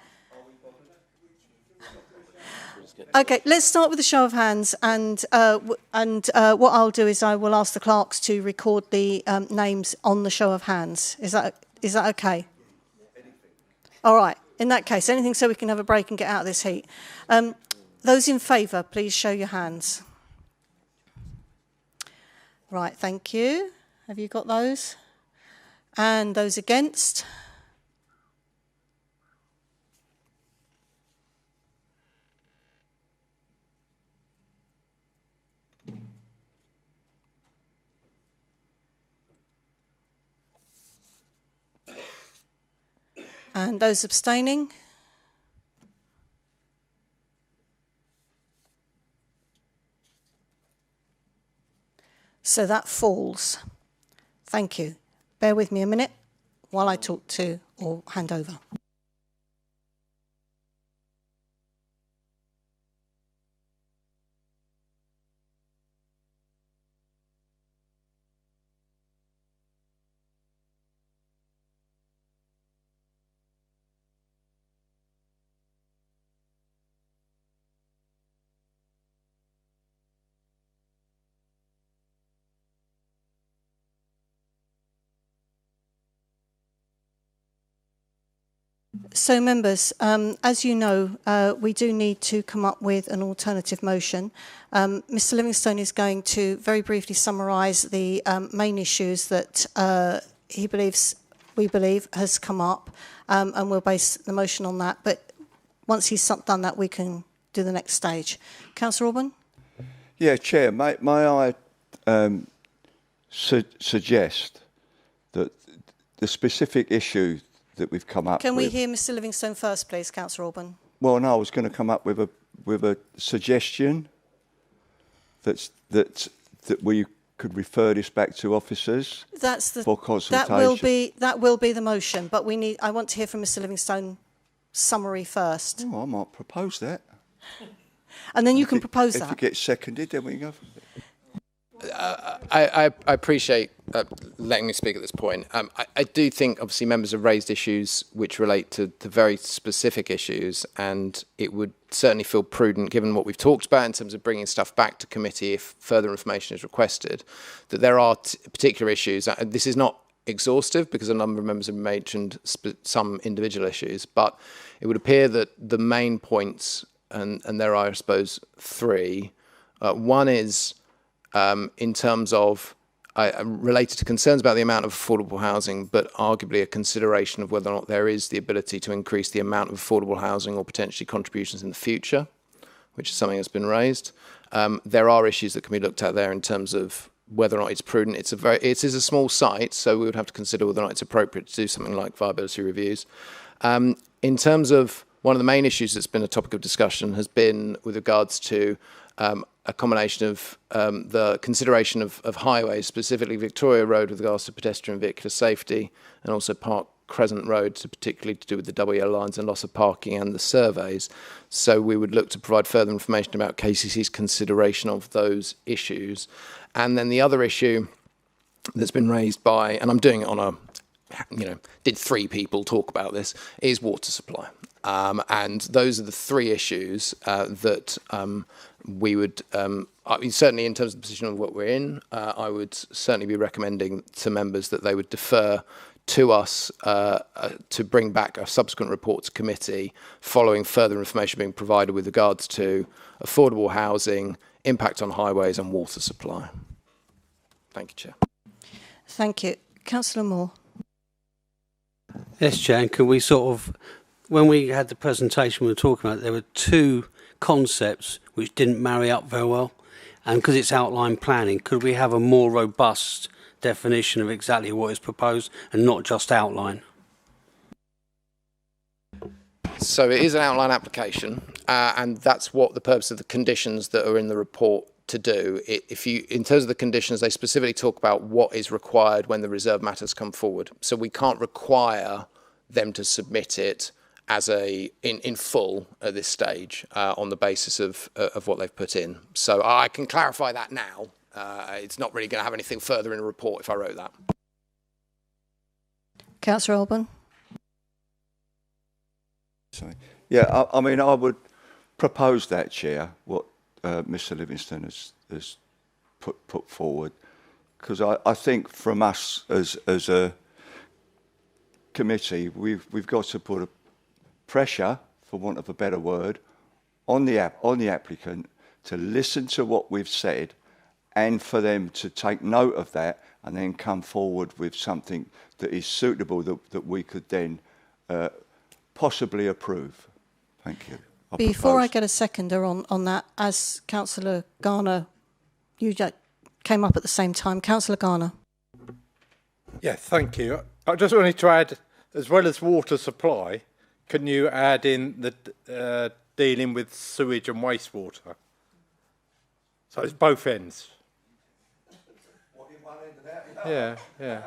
Okay, let's start with a show of hands, and what I'll do is I will ask the clerks to record the names on the show of hands. Is that okay? All right. In that case, anything so we can have a break and get out of this heat. Those in favour, please show your hands. Right, thank you. Have you got those? And those against? And those abstaining? So that falls. Thank you. Bear with me a minute while I talk to or hand over. So, members, as you know, we do need to come up with an alternative motion. Mr Livingstone is going to very briefly summarise the main issues that we believe has come up, and we'll base the motion on that. But once he's done that, we can do the next stage. Councillor Orban?
Yeah, Chair, may I suggest that the specific issue that we've come up with...
Can we hear Mr Livingstone first, please, Councillor Orban?
Well, no, I was going to come up with a suggestion that we could refer this back to officers for consultation.
That will be the motion, but I want to hear from Mr Livingstone summary first.
Oh, I might propose that.
And then you can propose that.
If it gets seconded, then we can go from there.
I appreciate letting me speak at this point. I do think, obviously, members have raised issues which relate to very specific issues, and it would certainly feel prudent, given what we've talked about in terms of bringing stuff back to committee if further information is requested, that there are particular issues. This is not exhaustive because a number of members have mentioned some individual issues, but it would appear that the main points, and there are, I suppose, three. One is in terms of related to concerns about the amount of affordable housing, but arguably a consideration of whether or not there is the ability to increase the amount of affordable housing or potentially contributions in the future, which is something that's been raised. There are issues that can be looked at there in terms of whether or not it's prudent. It is a small site, so we would have to consider whether or not it's appropriate to do something like viability reviews. In terms of one of the main issues that's been a topic of discussion has been with regards to a combination of the consideration of highways, specifically Victoria Road with regards to pedestrian and vehicular safety, and also Park Crescent Road, particularly to do with the double yellow lines and loss of parking and the surveys. So we would look to provide further information about KCC's consideration of those issues. And then the other issue that's been raised by, and I'm doing it on a, did 3 people talk about this, is water supply. And those are the 3 issues that we would, certainly in terms of the position of what we're in, I would certainly be recommending to members that they would defer to us to bring back a subsequent report to committee following further information being provided with regards to affordable housing, impact on highways and water supply. Thank you, Chair.
Thank you. Councillor Moore.
Yes, Chair, and can we sort of, when we had the presentation we were talking about, there were 2 concepts which didn't marry up very well, and because it's outline planning, could we have a more robust definition of exactly what is proposed and not just outline?
So it is an outline application, and that's what the purpose of the conditions that are in the report to do. In terms of the conditions, they specifically talk about what is required when the reserve matters come forward. So we can't require them to submit it as in full at this stage on the basis of what they've put in. So I can clarify that now. It's not really going to have anything further in a report if I wrote that.
Councillor Alban.
Sorry. Yeah, I mean, I would propose that, Chair, what Mr. Livingston has put forward, because I think from us as a committee, we've got to put a pressure, for want of a better word, on the applicant to listen to what we've said, and for them to take note of that and then come forward with something that is suitable that we could then possibly approve. Thank you.
Before I get a seconder on that, as Councillor Garner, you came up at the same time. Councillor Garner.
Yeah, thank you. I just wanted to add, as well as water supply, can you add in the dealing with sewage and wastewater? So it's both ends. Yeah, yeah.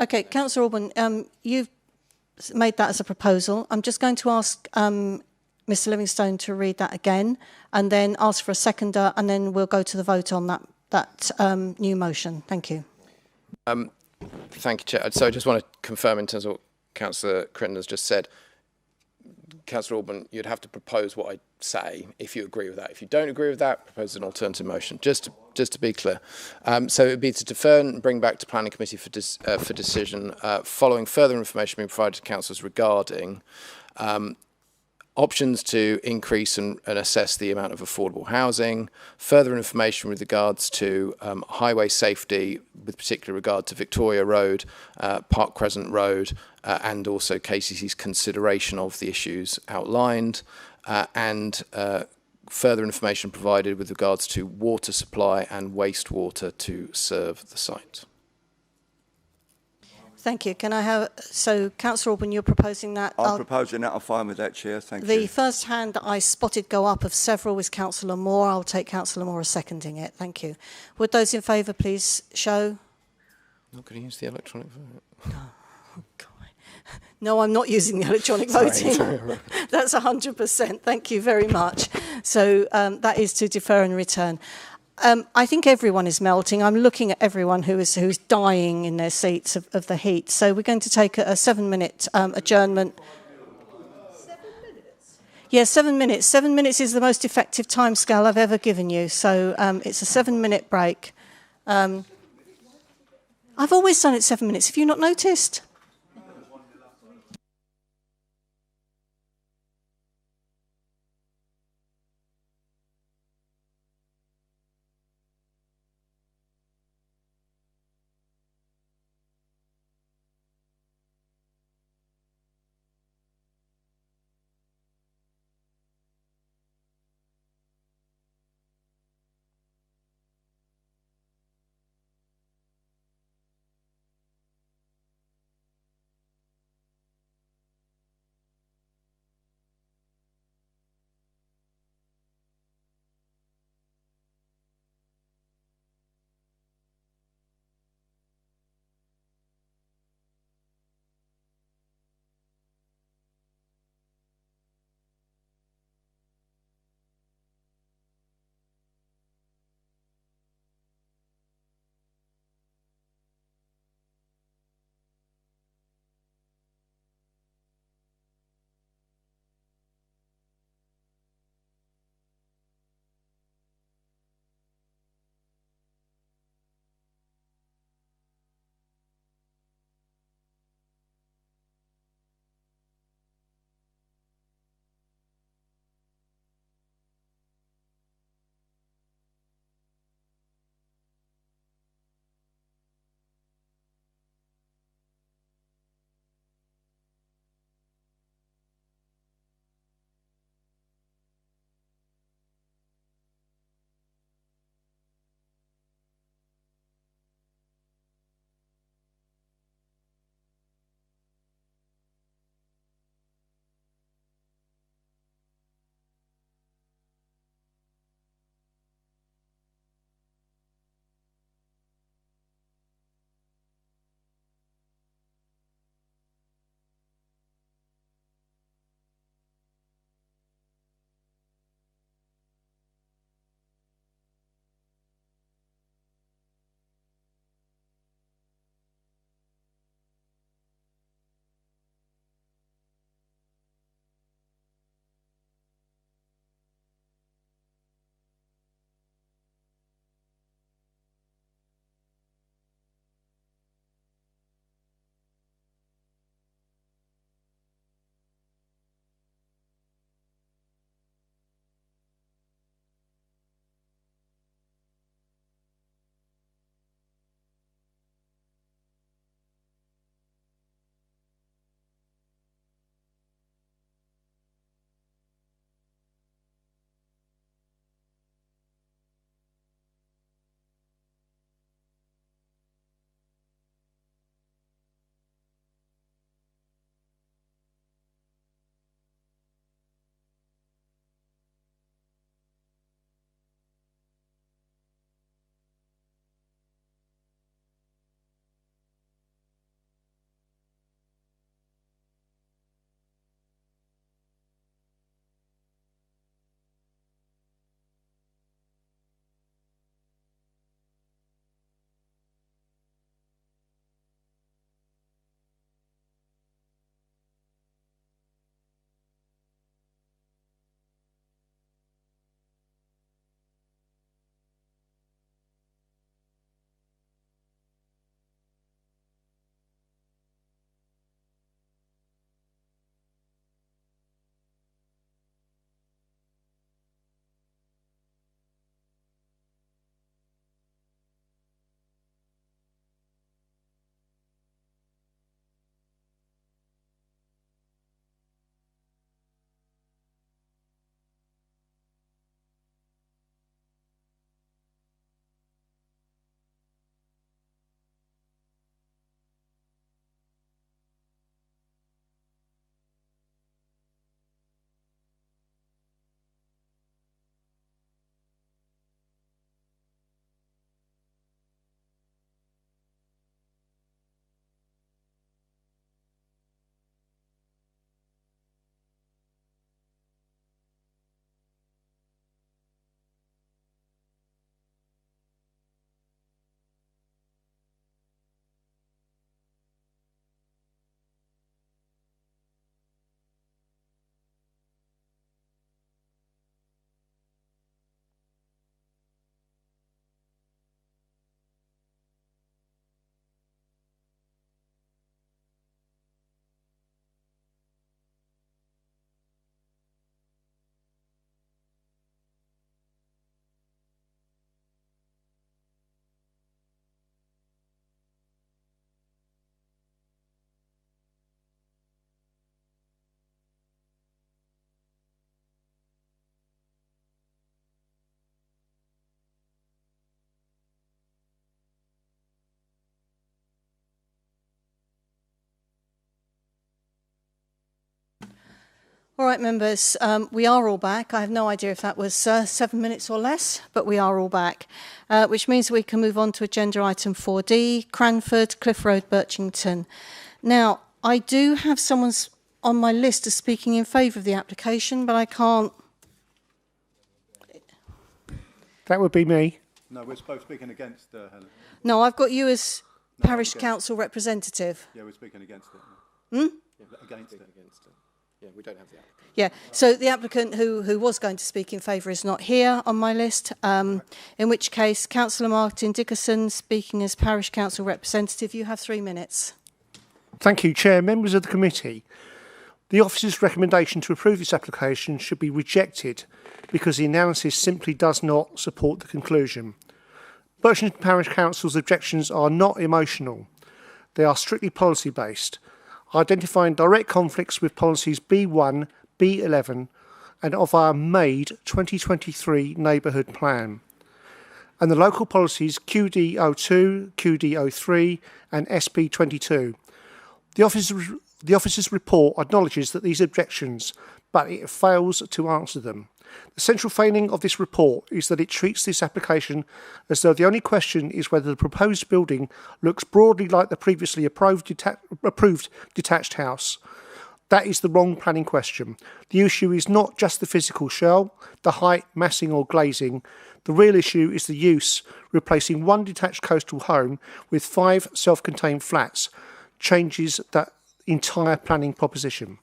Okay, Councillor Alban, you've made that as a proposal. I'm just going to ask Mr. Livingstone to read that again, and then ask for a seconder, and then we'll go to the vote on that new motion. Thank you.
Thank you, Chair. So I just want to confirm in terms of what Councillor Critton has just said. Councillor Alban, you'd have to propose what I say if you agree with that. If you don't agree with that, propose an alternative motion. Just to be clear. So it would be to defer and bring back to Planning Committee for decision following further information being provided to councillors regarding options to increase and assess the amount of affordable housing, further information with regards to highway safety, with particular regard to Victoria Road, Park Crescent Road, and also KCC's consideration of the issues outlined, and further information provided with regards to water supply and wastewater to serve the site.
Thank you. Can I have, so Councillor Alban, you're proposing that?
I'm proposing that. I'm fine with that, Chair. Thank you.
The first hand that I spotted go up of several was Councillor Moore. I'll take Councillor Moore as seconding it. Thank you. Would those in favour please show?
Not going to use the electronic vote.
Oh, God. No, I'm not using the electronic voting. That's 100%. Thank you very much. So that is to defer and return. I think everyone is melting. I'm looking at everyone who's dying in their seats of the heat. So we're going to take a 7-minute adjournment. 7 minutes? Yeah, 7 minutes. 7 minutes is the most effective time scale I've ever given you. So it's a 7-minute break. I've always done it 7 minutes. Have you not noticed? All right, members, we are all back. I have no idea if that was 7 minutes or less, but we are all back, which means we can move on to agenda item 4D, Cranford, Cliff Road, Birchington. Now, I do have someone on my list as speaking in favour of the application, but I can't.
That would be me.
No, we're both speaking against Helen.
No, I've got you as parish council representative.
Yeah, we're speaking against it.
Hmm?
Yeah, against it.
Yeah, we don't have the applicant.
Yeah, so the applicant who was going to speak in favour is not here on my list, in which case Councillor Martin Dickerson, speaking as parish council representative, you have 3 minutes.
Thank you, Chair. Members of the committee, the officer's recommendation to approve this application should be rejected because the analysis simply does not support the conclusion. Birchington Parish Council's objections are not emotional. They are strictly policy-based, identifying direct conflicts with policies B1, B11 and of our MAID 2023 neighbourhood plan, and the local policies QD02, QD03 and SP22. The officer's report acknowledges that these objections, but it fails to answer them. The central failing of this report is that it treats this application as though the only question is whether the proposed building looks broadly like the previously approved detached house. That is the wrong planning question. The issue is not just the physical shell, the height, massing or glazing. The real issue is the use, replacing one detached coastal home with 5 self-contained flats changes that entire planning proposition.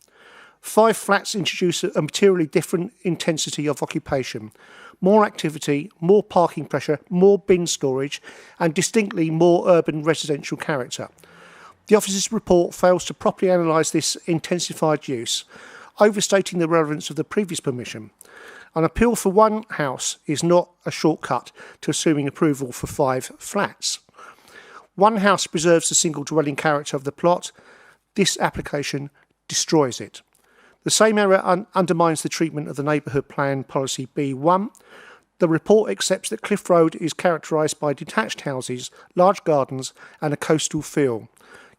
5 flats introduce a materially different intensity of occupation, more activity, more parking pressure, more bin storage, and distinctly more urban residential character. The officer's report fails to properly analyse this intensified use, overstating the relevance of the previous permission. An appeal for one house is not a shortcut to assuming approval for 5 flats. One house preserves the single dwelling character of the plot. This application destroys it. The same error undermines the treatment of the neighbourhood plan policy B1. The report accepts that Cliff Road is characterised by detached houses, large gardens and a coastal feel.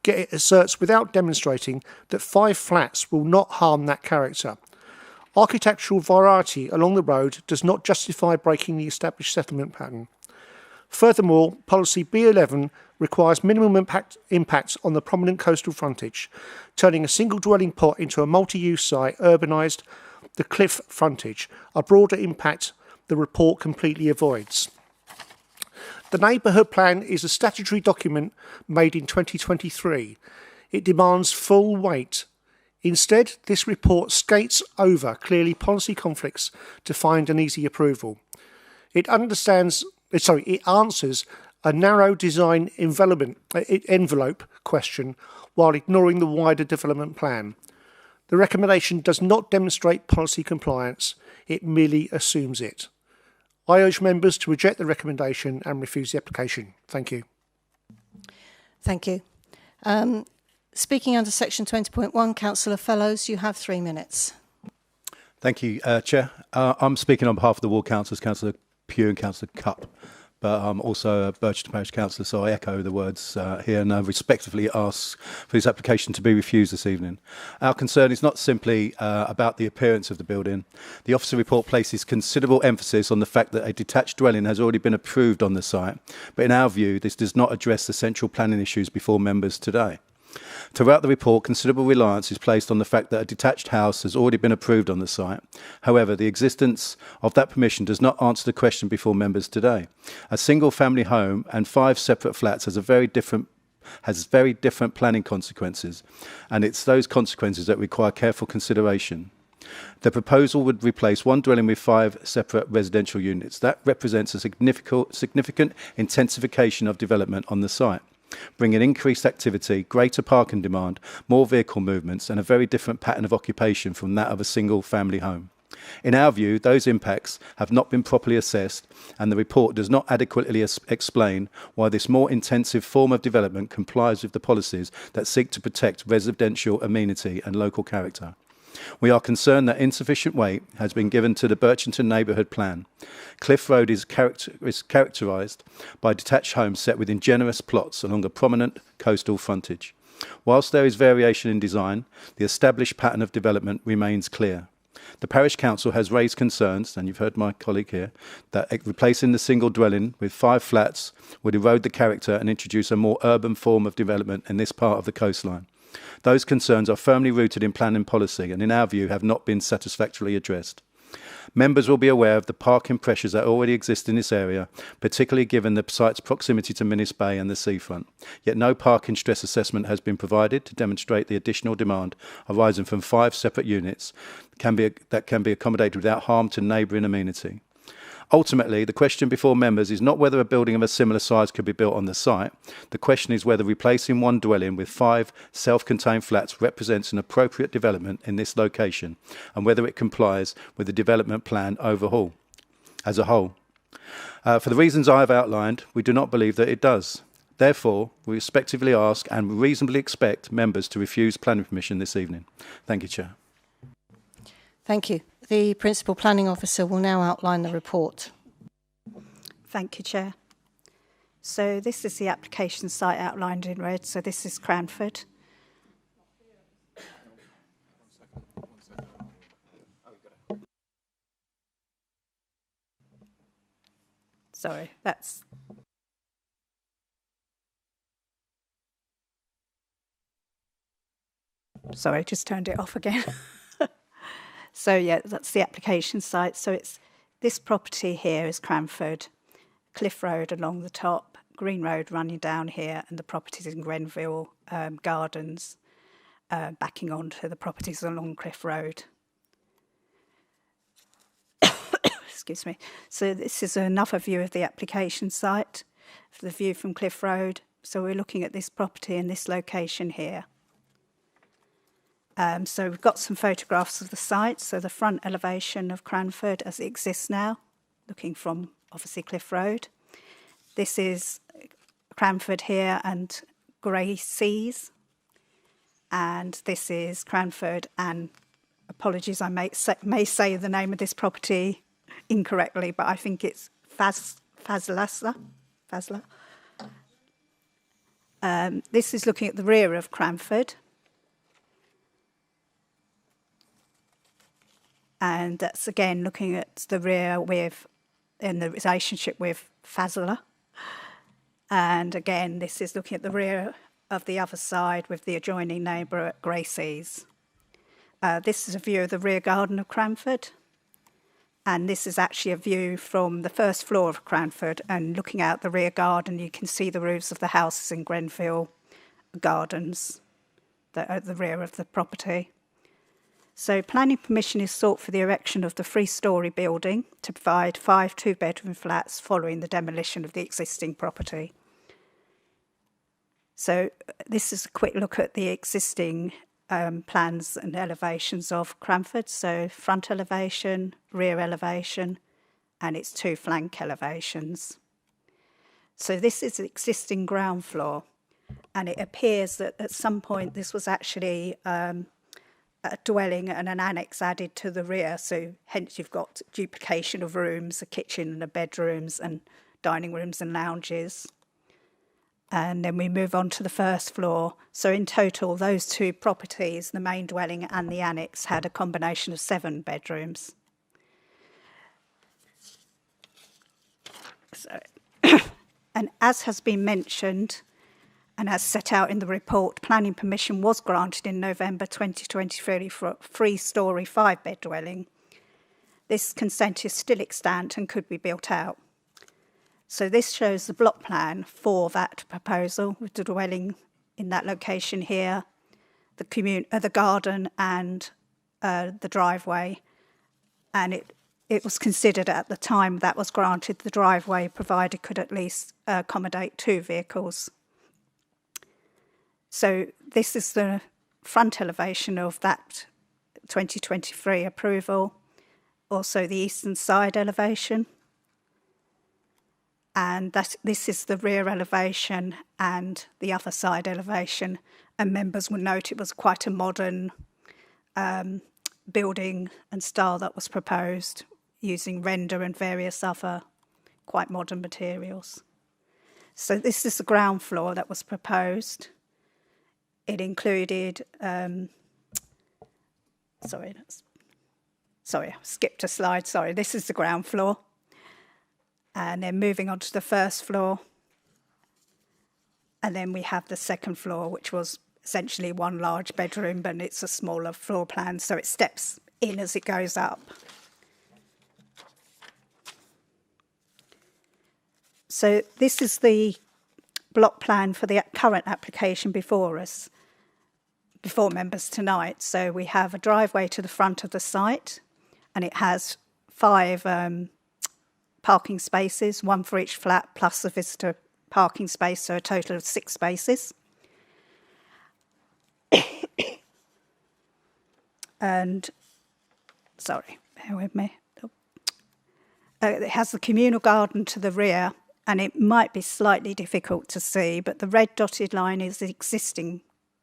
Yet it asserts without demonstrating that 5 flats will not harm that character. Architectural variety along the road does not justify breaking the established settlement pattern. Furthermore, policy B11 requires minimum impact on the prominent coastal frontage, turning a single dwelling plot into a multi-use site urbanised the cliff frontage, a broader impact the report completely avoids. The neighbourhood plan is a statutory document made in 2023. It demands full weight. Instead, this report skates over clearly policy conflicts to find an easy approval. It answers a narrow design envelope question while ignoring the wider development plan. The recommendation does not demonstrate policy compliance, it merely assumes it. I urge members to reject the recommendation and refuse the application. Thank you.
Thank you. Speaking under section 20.1, Councillor Fellows, you have 3 minutes.
Thank you, Chair. I'm speaking on behalf of the ward councillors, Councillor Pugh and Councillor Cupp, but I'm also a Birchington Parish Councillor, so I echo the words here and respectively ask for this application to be refused this evening. Our concern is not simply about the appearance of the building. The officer report places considerable emphasis on the fact that a detached dwelling has already been approved on the site, but in our view, this does not address the central planning issues before members today. Throughout the report, considerable reliance is placed on the fact that a detached house has already been approved on the site. However, the existence of that permission does not answer the question before members today. A single family home and 5 separate flats has very different planning consequences, and it's those consequences that require careful consideration. The proposal would replace one dwelling with 5 separate residential units. That represents a significant intensification of development on the site, bringing increased activity, greater parking demand, more vehicle movements and a very different pattern of occupation from that of a single family home. In our view, those impacts have not been properly assessed and the report does not adequately explain why this more intensive form of development complies with the policies that seek to protect residential amenity and local character. We are concerned that insufficient weight has been given to the Birchington neighbourhood plan. Cliff Road is characterised by detached homes set within generous plots along a prominent coastal frontage. Whilst there is variation in design, the established pattern of development remains clear. The Parish Council has raised concerns, and you've heard my colleague here, that replacing the single dwelling with 5 flats would erode the character and introduce a more urban form of development in this part of the coastline. Those concerns are firmly rooted in planning policy and, in our view, have not been satisfactorily addressed. Members will be aware of the parking pressures that already exist in this area, particularly given the site's proximity to Minnis Bay and the seafront. Yet no parking stress assessment has been provided to demonstrate the additional demand arising from 5 separate units that can be accommodated without harm to neighbouring amenity. Ultimately, the question before members is not whether a building of a similar size could be built on the site. The question is whether replacing one dwelling with 5 self-contained flats represents an appropriate development in this location and whether it complies with the development plan overhaul as a whole. For the reasons I have outlined, we do not believe that it does. Therefore, we respectively ask and reasonably expect members to refuse planning permission this evening. Thank you, Chair.
Thank you. The Principal Planning Officer will now outline the report.
Thank you, Chair. So this is the application site outlined in red. So this is Cranford. Sorry, that's... Sorry, just turned it off again. So yeah, that's the application site. So it's this property here is Cranford, Cliff Road along the top, Green Road running down here, and the properties in Grenville Gardens backing onto the properties along Cliff Road. Excuse me. So this is another view of the application site, the view from Cliff Road. So we're looking at this property in this location here. So we've got some photographs of the site. So the front elevation of Cranford as it exists now, looking from obviously Cliff Road. This is Cranford here and Grey Seas. And this is Cranford and, apologies, I may say the name of this property incorrectly, but I think it's Fazla. This is looking at the rear of Cranford. And that's again looking at the rear in the relationship with Fazla. And again, this is looking at the rear of the other side with the adjoining neighbour at Grey Seas. This is a view of the rear garden of Cranford. And this is actually a view from the first floor of Cranford. And looking out the rear garden, you can see the roofs of the houses in Grenville Gardens that are at the rear of the property. So planning permission is sought for the erection of the 3-storey building to provide 5 2-bedroom flats following the demolition of the existing property. So this is a quick look at the existing plans and elevations of Cranford. So front elevation, rear elevation, and its 2 flank elevations. So this is the existing ground floor, and it appears that at some point this was actually a dwelling and an annex added to the rear, so hence you've got duplication of rooms, a kitchen and a bedrooms and dining rooms and lounges. And then we move on to the first floor. So in total, those 2 properties, the main dwelling and the annex, had a combination of 7 bedrooms. So, and as has been mentioned, and as set out in the report, planning permission was granted in November 2023 for a 3-storey 5-bed dwelling. This consent is still extant and could be built out. So this shows the block plan for that proposal with the dwelling in that location here, the garden and the driveway. And it was considered at the time that was granted the driveway provided could at least accommodate 2 vehicles. So this is the front elevation of that 2023 approval, also the eastern side elevation. And this is the rear elevation and the other side elevation. And members will note it was quite a modern building and style that was proposed using render and various other quite modern materials. So this is the ground floor that was proposed. it included, sorry, I skipped a slide, sorry, this is the ground floor. And then moving on to the first floor. And then we have the second floor, which was essentially one large bedroom, but it's a smaller floor plan, so it steps in as it goes up. So this is the block plan for the current application before us, before members tonight. So we have a driveway to the front of the site, and it has 5 parking spaces, 1 for each flat, plus a visitor parking space, so a total of 6 spaces. And, sorry, bear with me. It has the communal garden to the rear, and it might be slightly difficult to see, but the red dotted line is the existing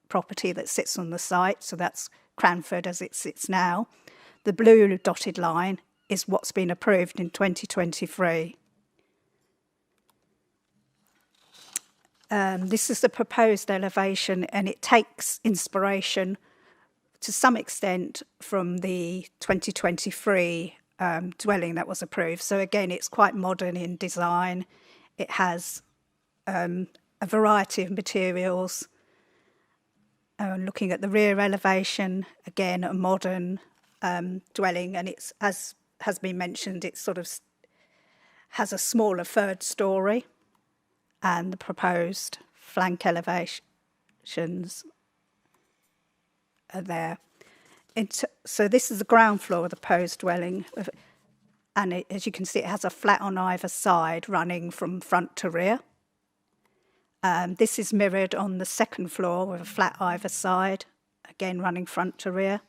property that sits on the site, so that's Cranford as it sits now. The blue dotted line is what's been approved in 2023. This is the proposed elevation, and it takes inspiration to some extent from the 2023 dwelling that was approved. So again, it's quite modern in design. It has a variety of materials. Looking at the rear elevation, again, a modern dwelling, and it's, as has been mentioned, it sort of has a smaller 3rd storey, and the proposed flank elevations are there. So this is the ground floor of the proposed dwelling, and as you can see, it has a flat on either side running from front to rear. This is mirrored on the 2nd floor with a flat either side, again running front to rear.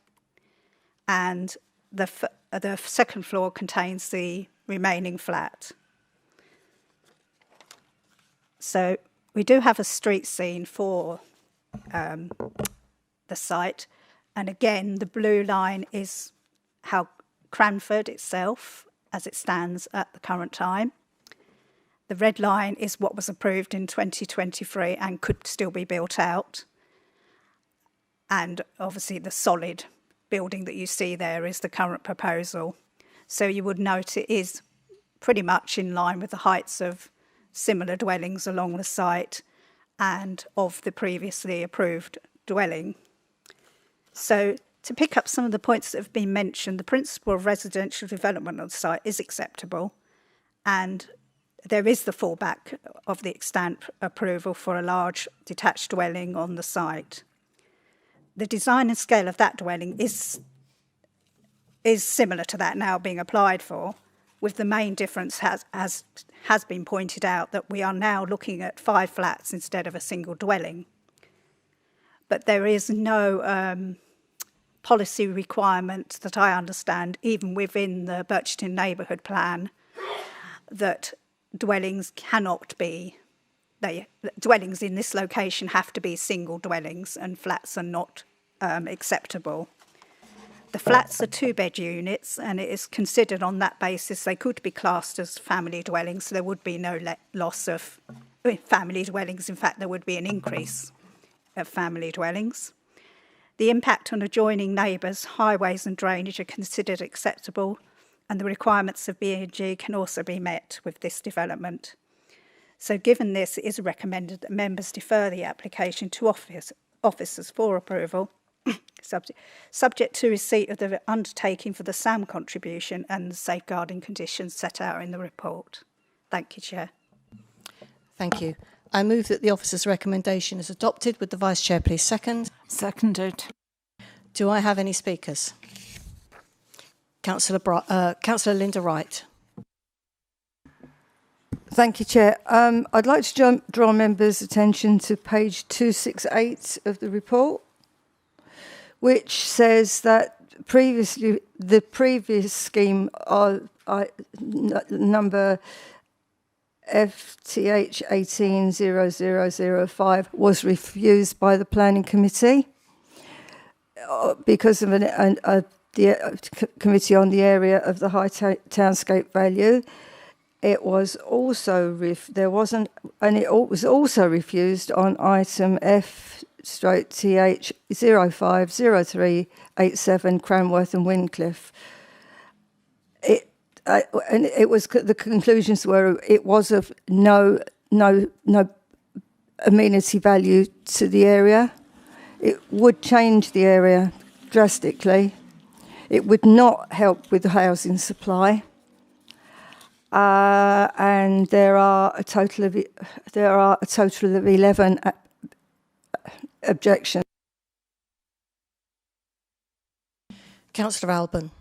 And the 2nd floor contains the remaining flat. So we do have a street scene for the site. And again, the blue line is how Cranford itself, as it stands at the current time. The red line is what was approved in 2023 and could still be built out. And obviously the solid building that you see there is the current proposal. So you would note it is pretty much in line with the heights of similar dwellings along the site and of the previously approved dwelling. So to pick up some of the points that have been mentioned, the principle of residential development on the site is acceptable, and there is the fallback of the extant approval for a large detached dwelling on the site. The design and scale of that dwelling is similar to that now being applied for, with the main difference has been pointed out that we are now looking at 5 flats instead of a single dwelling. But there is no policy requirement that I understand, even within the Birchton neighbourhood plan, that dwellings cannot be, dwellings in this location have to be single dwellings, and flats are not acceptable. The flats are 2-bed units, and it is considered on that basis they could be classed as family dwellings, so there would be no loss of family dwellings. In fact, there would be an increase of family dwellings. The impact on adjoining neighbours, highways and drainage are considered acceptable, and the requirements of B&G can also be met with this development. So given this, it is recommended that members defer the application to officers for approval, subject to receipt of the undertaking for the SAM contribution and the safeguarding conditions set out in the report. Thank you, Chair.
Thank you. I move that the officer's recommendation is adopted. Would the Vice Chair please second?
Seconded.
Do I have any speakers? Councillor Linda Wright.
Thank you, Chair. I'd like to draw members' attention to page 268 of the report, which says that the previous scheme, number FTH 180005, was refused by the Planning Committee because of the Committee on the Area of the High Townscape Value. It was also it was also refused on item TH 050387 Cranworth and Wincliffe. And it was, the conclusions were it was of no amenity value to the area. It would change the area drastically. It would not help with the housing supply. And there are a total of 11 objections.
Councillor Alban.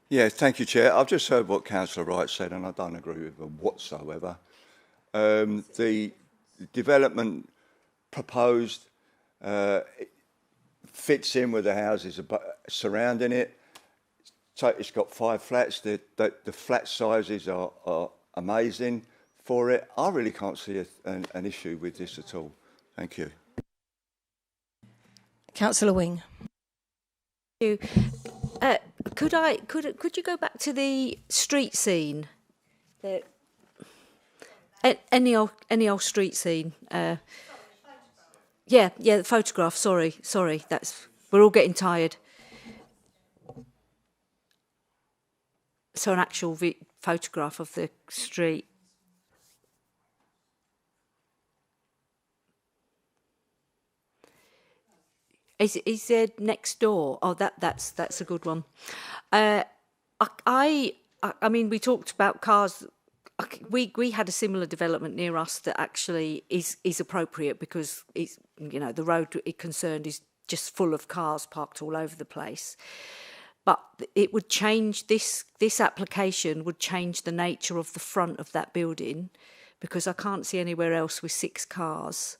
Yeah, thank you, Chair. I've just heard what Councillor Wright said, and I don't agree with them whatsoever. The development proposed fits in with the houses surrounding it. So it's got 5 flats. The flat sizes are amazing for it. I really can't see an issue with this at all. Thank you.
Councillor Wing.
Thank you. Could you go back to the street scene? Any old street scene. Yeah, the photograph. Sorry. We're all getting tired. So an actual photograph of the street. Is there next door? Oh, that's a good one. I mean, we talked about cars. We had a similar development near us that actually is appropriate because it's, you know, the road it concerned is just full of cars parked all over the place. But it would change this application would change the nature of the front of that building, because I can't see anywhere else with 6 cars.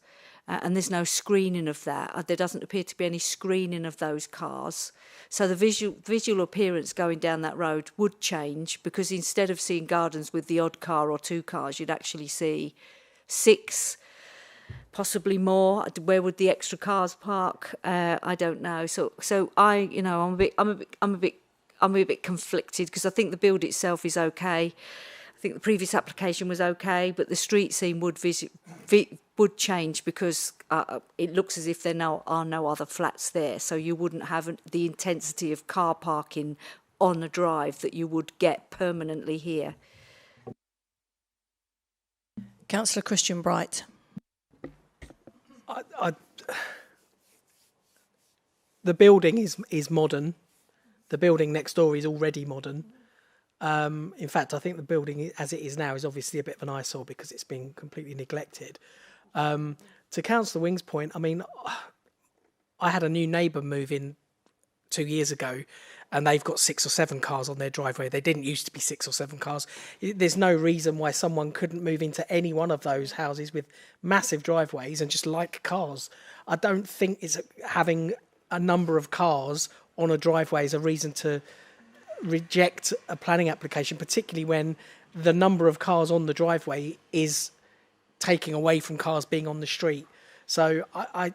And there's no screening of that. There doesn't appear to be any screening of those cars. So the visual appearance going down that road would change, because instead of seeing gardens with the odd car or 2 cars, you'd actually see 6, possibly more. Where would the extra cars park? I don't know. So I'm a bit conflicted, because I think the build itself is okay. I think the previous application was okay, but the street scene would change, because it looks as if there are no other flats there, so you wouldn't have the intensity of car parking on a drive that you would get permanently here.
Councillor Christian Bright.
The building is modern. The building next door is already modern. In fact, I think the building as it is now is obviously a bit of an eyesore because it's been completely neglected. To Councillor Wing's point, I mean, I had a new neighbour move in 2 years ago, and they've got 6 or 7 cars on their driveway. They didn't used to be 6 or 7 cars. There's no reason why someone couldn't move into any one of those houses with massive driveways and just like cars. I don't think it's having a number of cars on a driveway is a reason to reject a planning application, particularly when the number of cars on the driveway is taking away from cars being on the street. So I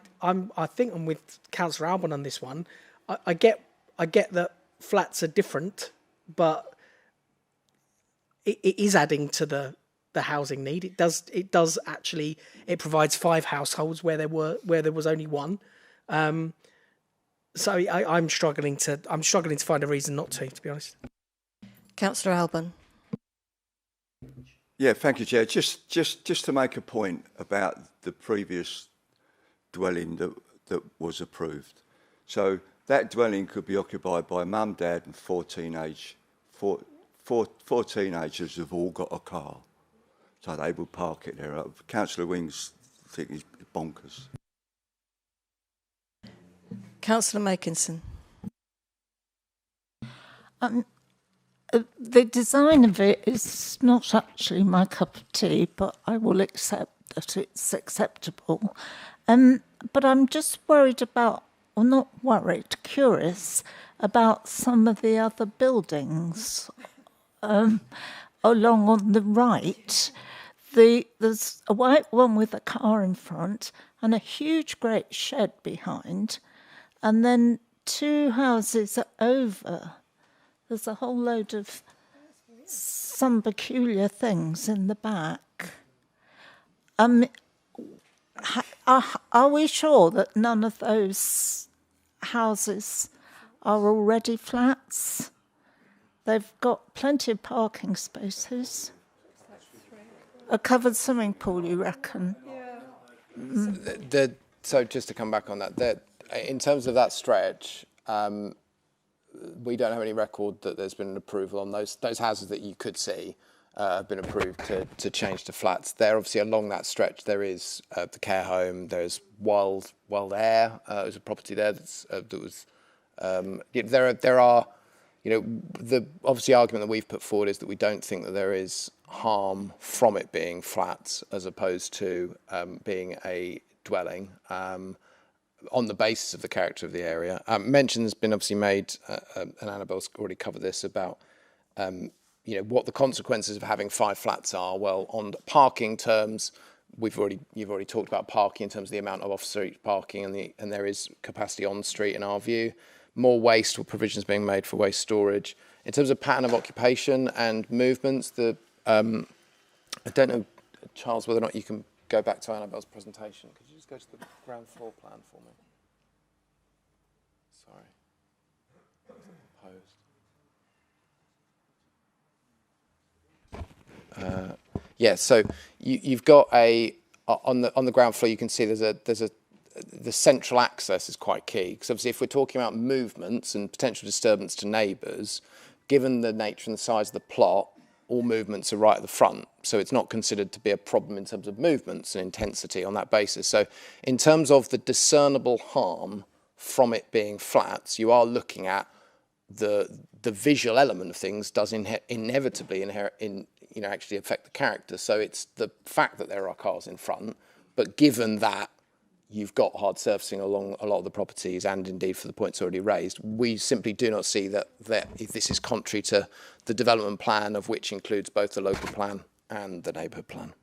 think I'm with Councillor Alban on this one. I get that flats are different, but it is adding to the housing need. It does actually. It provides 5 households where there was only 1. So I'm struggling to find a reason not to be honest.
Councillor Alban.
Yeah, thank you, Chair. Just to make a point about the previous dwelling that was approved. So that dwelling could be occupied by mum, dad, and 4 teenagers who've all got a car. So they will park it there. Councillor Wings think is bonkers.
Councillor Makinson.
The design of it is not actually my cup of tea, but I will accept that it's acceptable. But I'm just worried about, or not worried, curious about some of the other buildings along on the right. There's a white one with a car in front and a huge great shed behind, and then 2 houses over. There's a whole load of some peculiar things in the back. Are we sure that none of those houses are already flats? They've got plenty of parking spaces. A covered swimming pool, you reckon?
So just to come back on that, in terms of that stretch, we don't have any record that there's been an approval on those houses that you could see have been approved to change to flats. There, obviously, along that stretch, there is the care home. There's Wild Air. There's a property there that was. There are, the obviously argument that we've put forward is that we don't think that there is harm from it being flats as opposed to being a dwelling. On the basis of the character of the area. Mention's been obviously made, and Annabelle's already covered this, about what the consequences of having 5 flats are. Well, on parking terms, you've already talked about parking in terms of the amount of off-street parking, and there is capacity on street in our view. More waste or provisions being made for waste storage. In terms of pattern of occupation and movements, I don't know, Charles, whether or not you can go back to Annabelle's presentation. Could you just go to the ground floor plan for me? Sorry. So you've got on the ground floor. You can see the central access is quite key, because obviously if we're talking about movements and potential disturbance to neighbours, given the nature and the size of the plot, all movements are right at the front, so it's not considered to be a problem in terms of movements and intensity on that basis. So in terms of the discernible harm from it being flats, you are looking at the visual element of things does inevitably actually affect the character. So it's the fact that there are cars in front, but given that you've got hard surfacing along a lot of the properties, and indeed for the points already raised, we simply do not see that this is contrary to the development plan, of which includes both the local plan and the neighbourhood plan.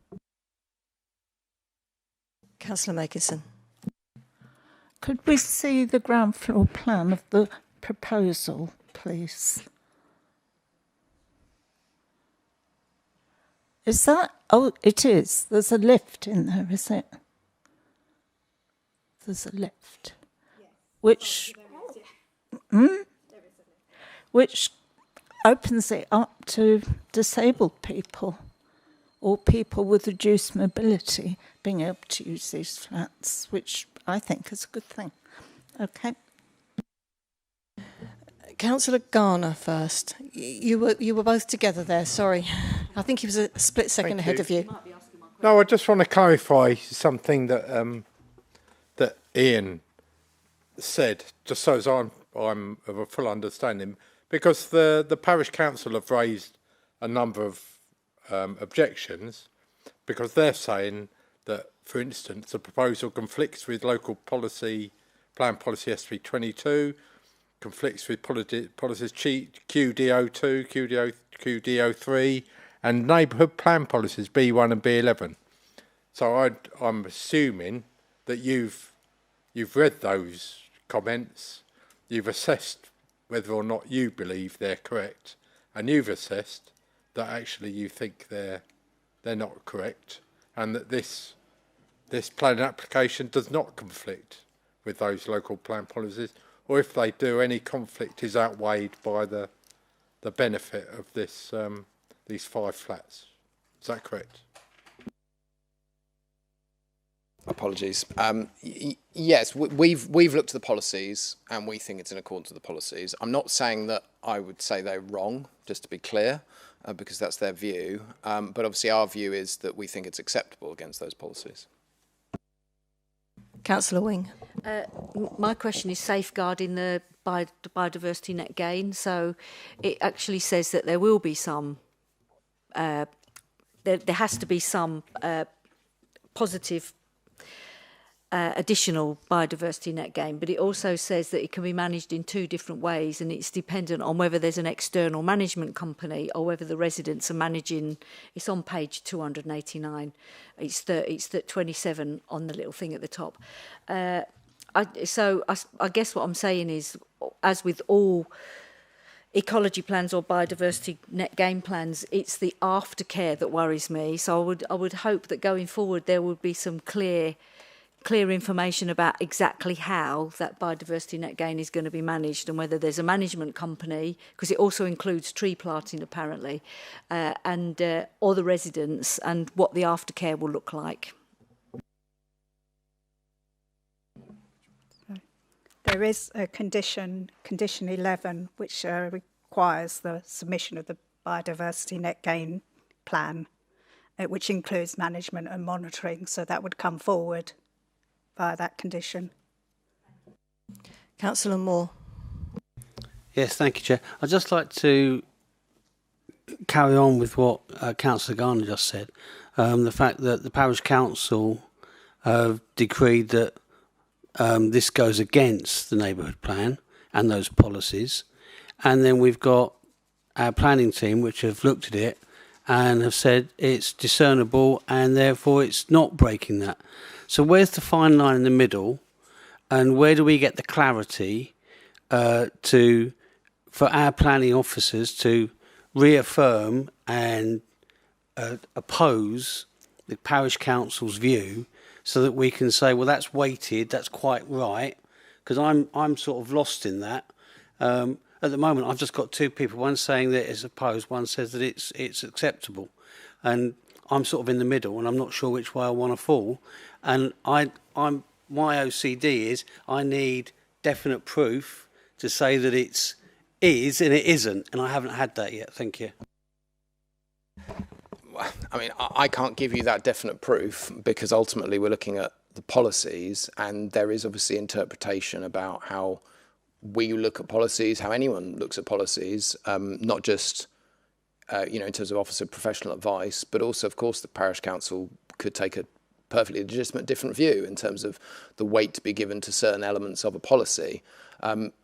Councillor Makinson.
Could we see the ground floor plan of the proposal, please? Is that... Oh, it is. There's a lift in there, is it? There's a lift. Which... Which opens it up to disabled people or people with reduced mobility being able to use these flats, which I think is a good thing. Okay.
Councillor Garner first. You were both together there, sorry. I think he was a split second ahead of you.
No, I just want to clarify something that that Ian said, just so as I'm of a full understanding, because the parish council have raised a number of objections, because they're saying that, for instance, the proposal conflicts with local policy, plan policy SB 22, conflicts with policies QDO2, QDO3, and neighbourhood plan policies B1 and B11. So I'm assuming that you've read those comments, you've assessed whether or not you believe they're correct, and you've assessed that actually you think they're not correct, and that this planning application does not conflict with those local plan policies, or if they do, any conflict is outweighed by the benefit of these 5 flats. Is that correct?
Apologies. Yes, we've looked at the policies and we think it's in accordance with the policies. I'm not saying that I would say they're wrong, just to be clear, because that's their view. But obviously our view is that we think it's acceptable against those policies.
Councillor Wing.
My question is safeguarding the biodiversity net gain. So it actually says that there will be some, there has to be some positive additional biodiversity net gain, but it also says that it can be managed in 2 different ways, and it's dependent on whether there's an external management company or whether the residents are managing. It's on page 289. It's 27 on the little thing at the top. I guess what I'm saying is, as with all ecology plans or biodiversity net gain plans, it's the aftercare that worries me. So I would hope that going forward there would be some clear clear information about exactly how that biodiversity net gain is going to be managed and whether there's a management company, because it also includes tree planting apparently, and or the residents, and what the aftercare will look like.
There is a condition 11, which requires the submission of the biodiversity net gain plan, which includes management and monitoring, so that would come forward via that condition.
Councillor Moore.
Yes, thank you, Chair. I'd just like to carry on with what Councillor Garner just said. The fact that the Parish Council decreed that this goes against the neighbourhood plan and those policies. And then we've got our planning team, which have looked at it and have said it's discernible and therefore it's not breaking that. So where's the fine line in the middle, and where do we get the clarity for our planning officers to reaffirm and oppose the Parish Council's view, so that we can say, well, that's weighted, that's quite right, because I'm sort of lost in that. At the moment, I've just got two people, one saying that it's opposed, one says that it's acceptable. And I'm sort of in the middle, and I'm not sure which way I want to fall. And my OCD is I need definite proof to say that it is and it isn't, and I haven't had that yet. Thank you.
I mean, I can't give you that definite proof, because ultimately we're looking at the policies, and there is obviously interpretation about how we look at policies, how anyone looks at policies, not just in terms of officer professional advice, but also, of course, the Parish Council could take a perfectly legitimate different view in terms of the weight to be given to certain elements of a policy.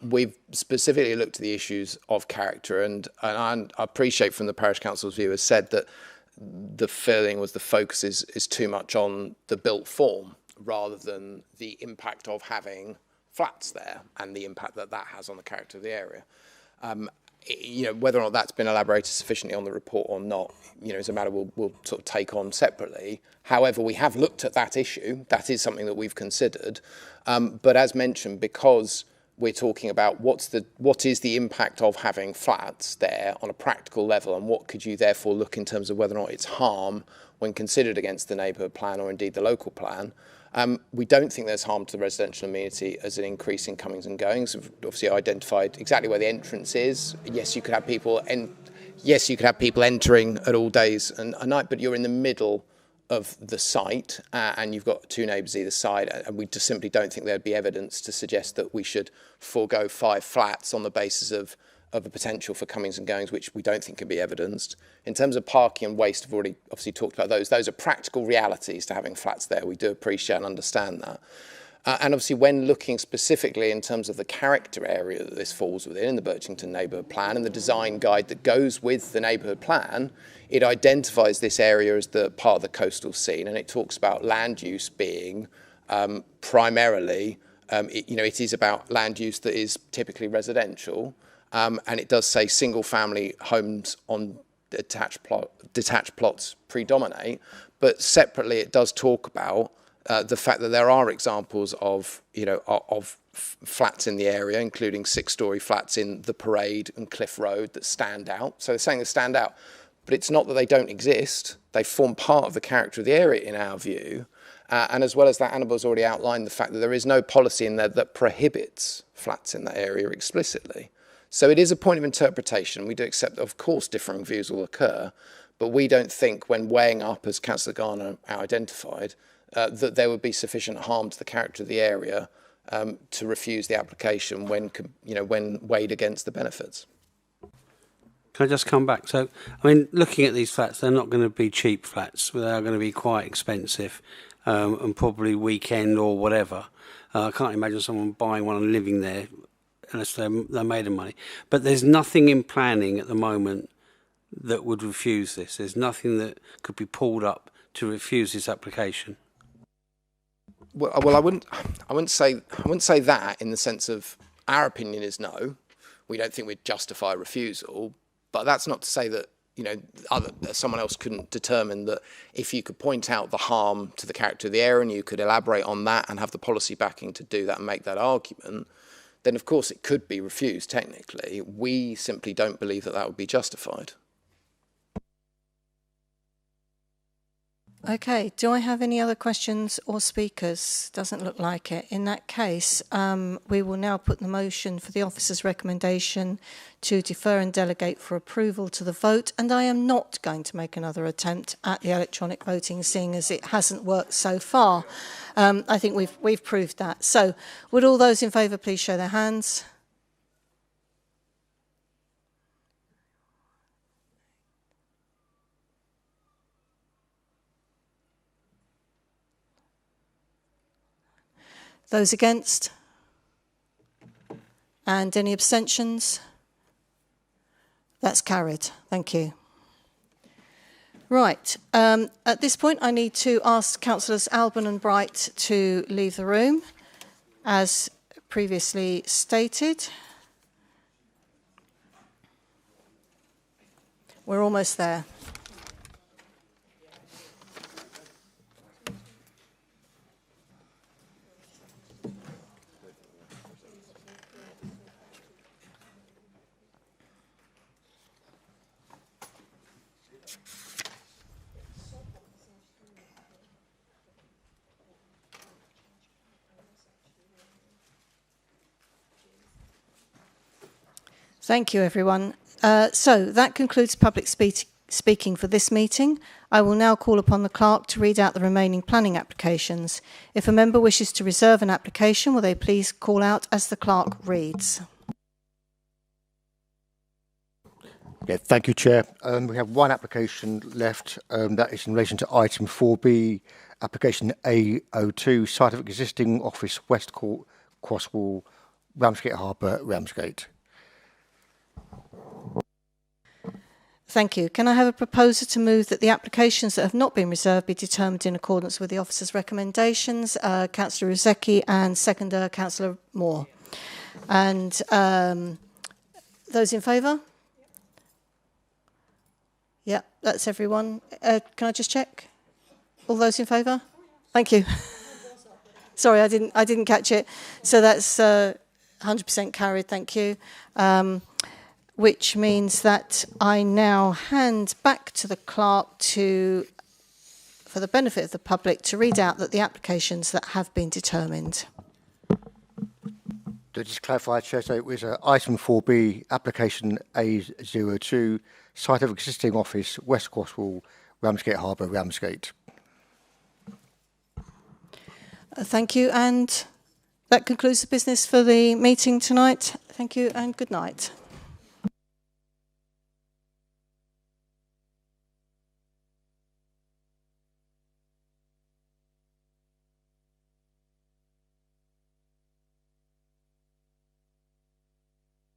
We've specifically looked at the issues of character, and I appreciate from the Parish Council's view has said that the feeling was the focus is too much on the built form rather than the impact of having flats there and the impact that has on the character of the area. Whether or not that's been elaborated sufficiently on the report or not, is a matter we'll sort of take on separately. However, we have looked at that issue. That is something that we've considered. But as mentioned, because we're talking about what is the impact of having flats there on a practical level, and what could you therefore look in terms of whether or not it's harm when considered against the neighbourhood plan or indeed the local plan. We don't think there's harm to the residential amenity as an increase in comings and goings. We've obviously identified exactly where the entrance is. Yes, you could have people entering at all days and a night, but you're in the middle of the site and you've got two neighbours either side, and we just simply don't think there'd be evidence to suggest that we should forego 5 flats on the basis of a potential for comings and goings, which we don't think can be evidenced. In terms of parking and waste, I've already obviously talked about those. Those are practical realities to having flats there. We do appreciate and understand that. And obviously when looking specifically in terms of the character area that this falls within, the Birchington Neighbourhood Plan and the design guide that goes with the neighbourhood plan, it identifies this area as the part of the coastal scene, and it talks about land use being primarily, it is about land use that is typically residential, and it does say single family homes on detached plots predominate, but separately it does talk about the fact that there are examples of flats in the area, including 6-storey flats in the Parade and Cliff Road that stand out. So they're saying they stand out, but it's not that they don't exist. They form part of the character of the area in our view. And as well as that, Annabelle's already outlined the fact that there is no policy in there that prohibits flats in that area explicitly. So it is a point of interpretation. We do accept that, of course, differing views will occur, but we don't think when weighing up, as Councillor Garner identified, that there would be sufficient harm to the character of the area to refuse the application when weighed against the benefits.
Can I just come back? So, I mean, looking at these flats, they're not going to be cheap flats. They are going to be quite expensive and probably weekend or whatever. I can't imagine someone buying one and living there unless they're made of money. But there's nothing in planning at the moment that would refuse this. There's nothing that could be pulled up to refuse this application.
Well, I wouldn't say that in the sense of our opinion is no. We don't think we'd justify refusal, but that's not to say that someone else couldn't determine that if you could point out the harm to the character of the area and you could elaborate on that and have the policy backing to do that and make that argument, then of course it could be refused technically. We simply don't believe that that would be justified.
Okay, do I have any other questions or speakers? Doesn't look like it. In that case, we will now put the motion for the officer's recommendation to defer and delegate for approval to the vote, and I am not going to make another attempt at the electronic voting, seeing as it hasn't worked so far. I think we've proved that. So, would all those in favour please show their hands? Those against? And any abstentions? That's carried. Thank you. Right. At this point, I need to ask Councillors Alban and Bright to leave the room, as previously stated. We're almost there. Thank you, everyone. So that concludes public speaking for this meeting. I will now call upon the clerk to read out the remaining planning applications. If a member wishes to reserve an application, will they please call out as the clerk reads?
Yeah, thank you, Chair. We have one application left. That is in relation to item 4B, application A02, site of existing office, West Court, Crosswall, Ramsgate Harbour, Ramsgate.
Thank you. Can I have a proposer to move that the applications that have not been reserved be determined in accordance with the officer's recommendations? Councillor Ruzecki and seconder Councillor Moore. And those in favour? Yeah, that's everyone. Can I just check? All those in favour? Thank you. Sorry, I didn't catch it. So that's 100% carried. Thank you. Which means that I now hand back to the clerk for the benefit of the public, to read out that the applications that have been determined.
To just clarify, Chair, so it was item 4B, application A02, site of existing office, West Crosswall, Ramsgate Harbour, Ramsgate.
Thank you, and that concludes the business for the meeting tonight. Thank you and good night.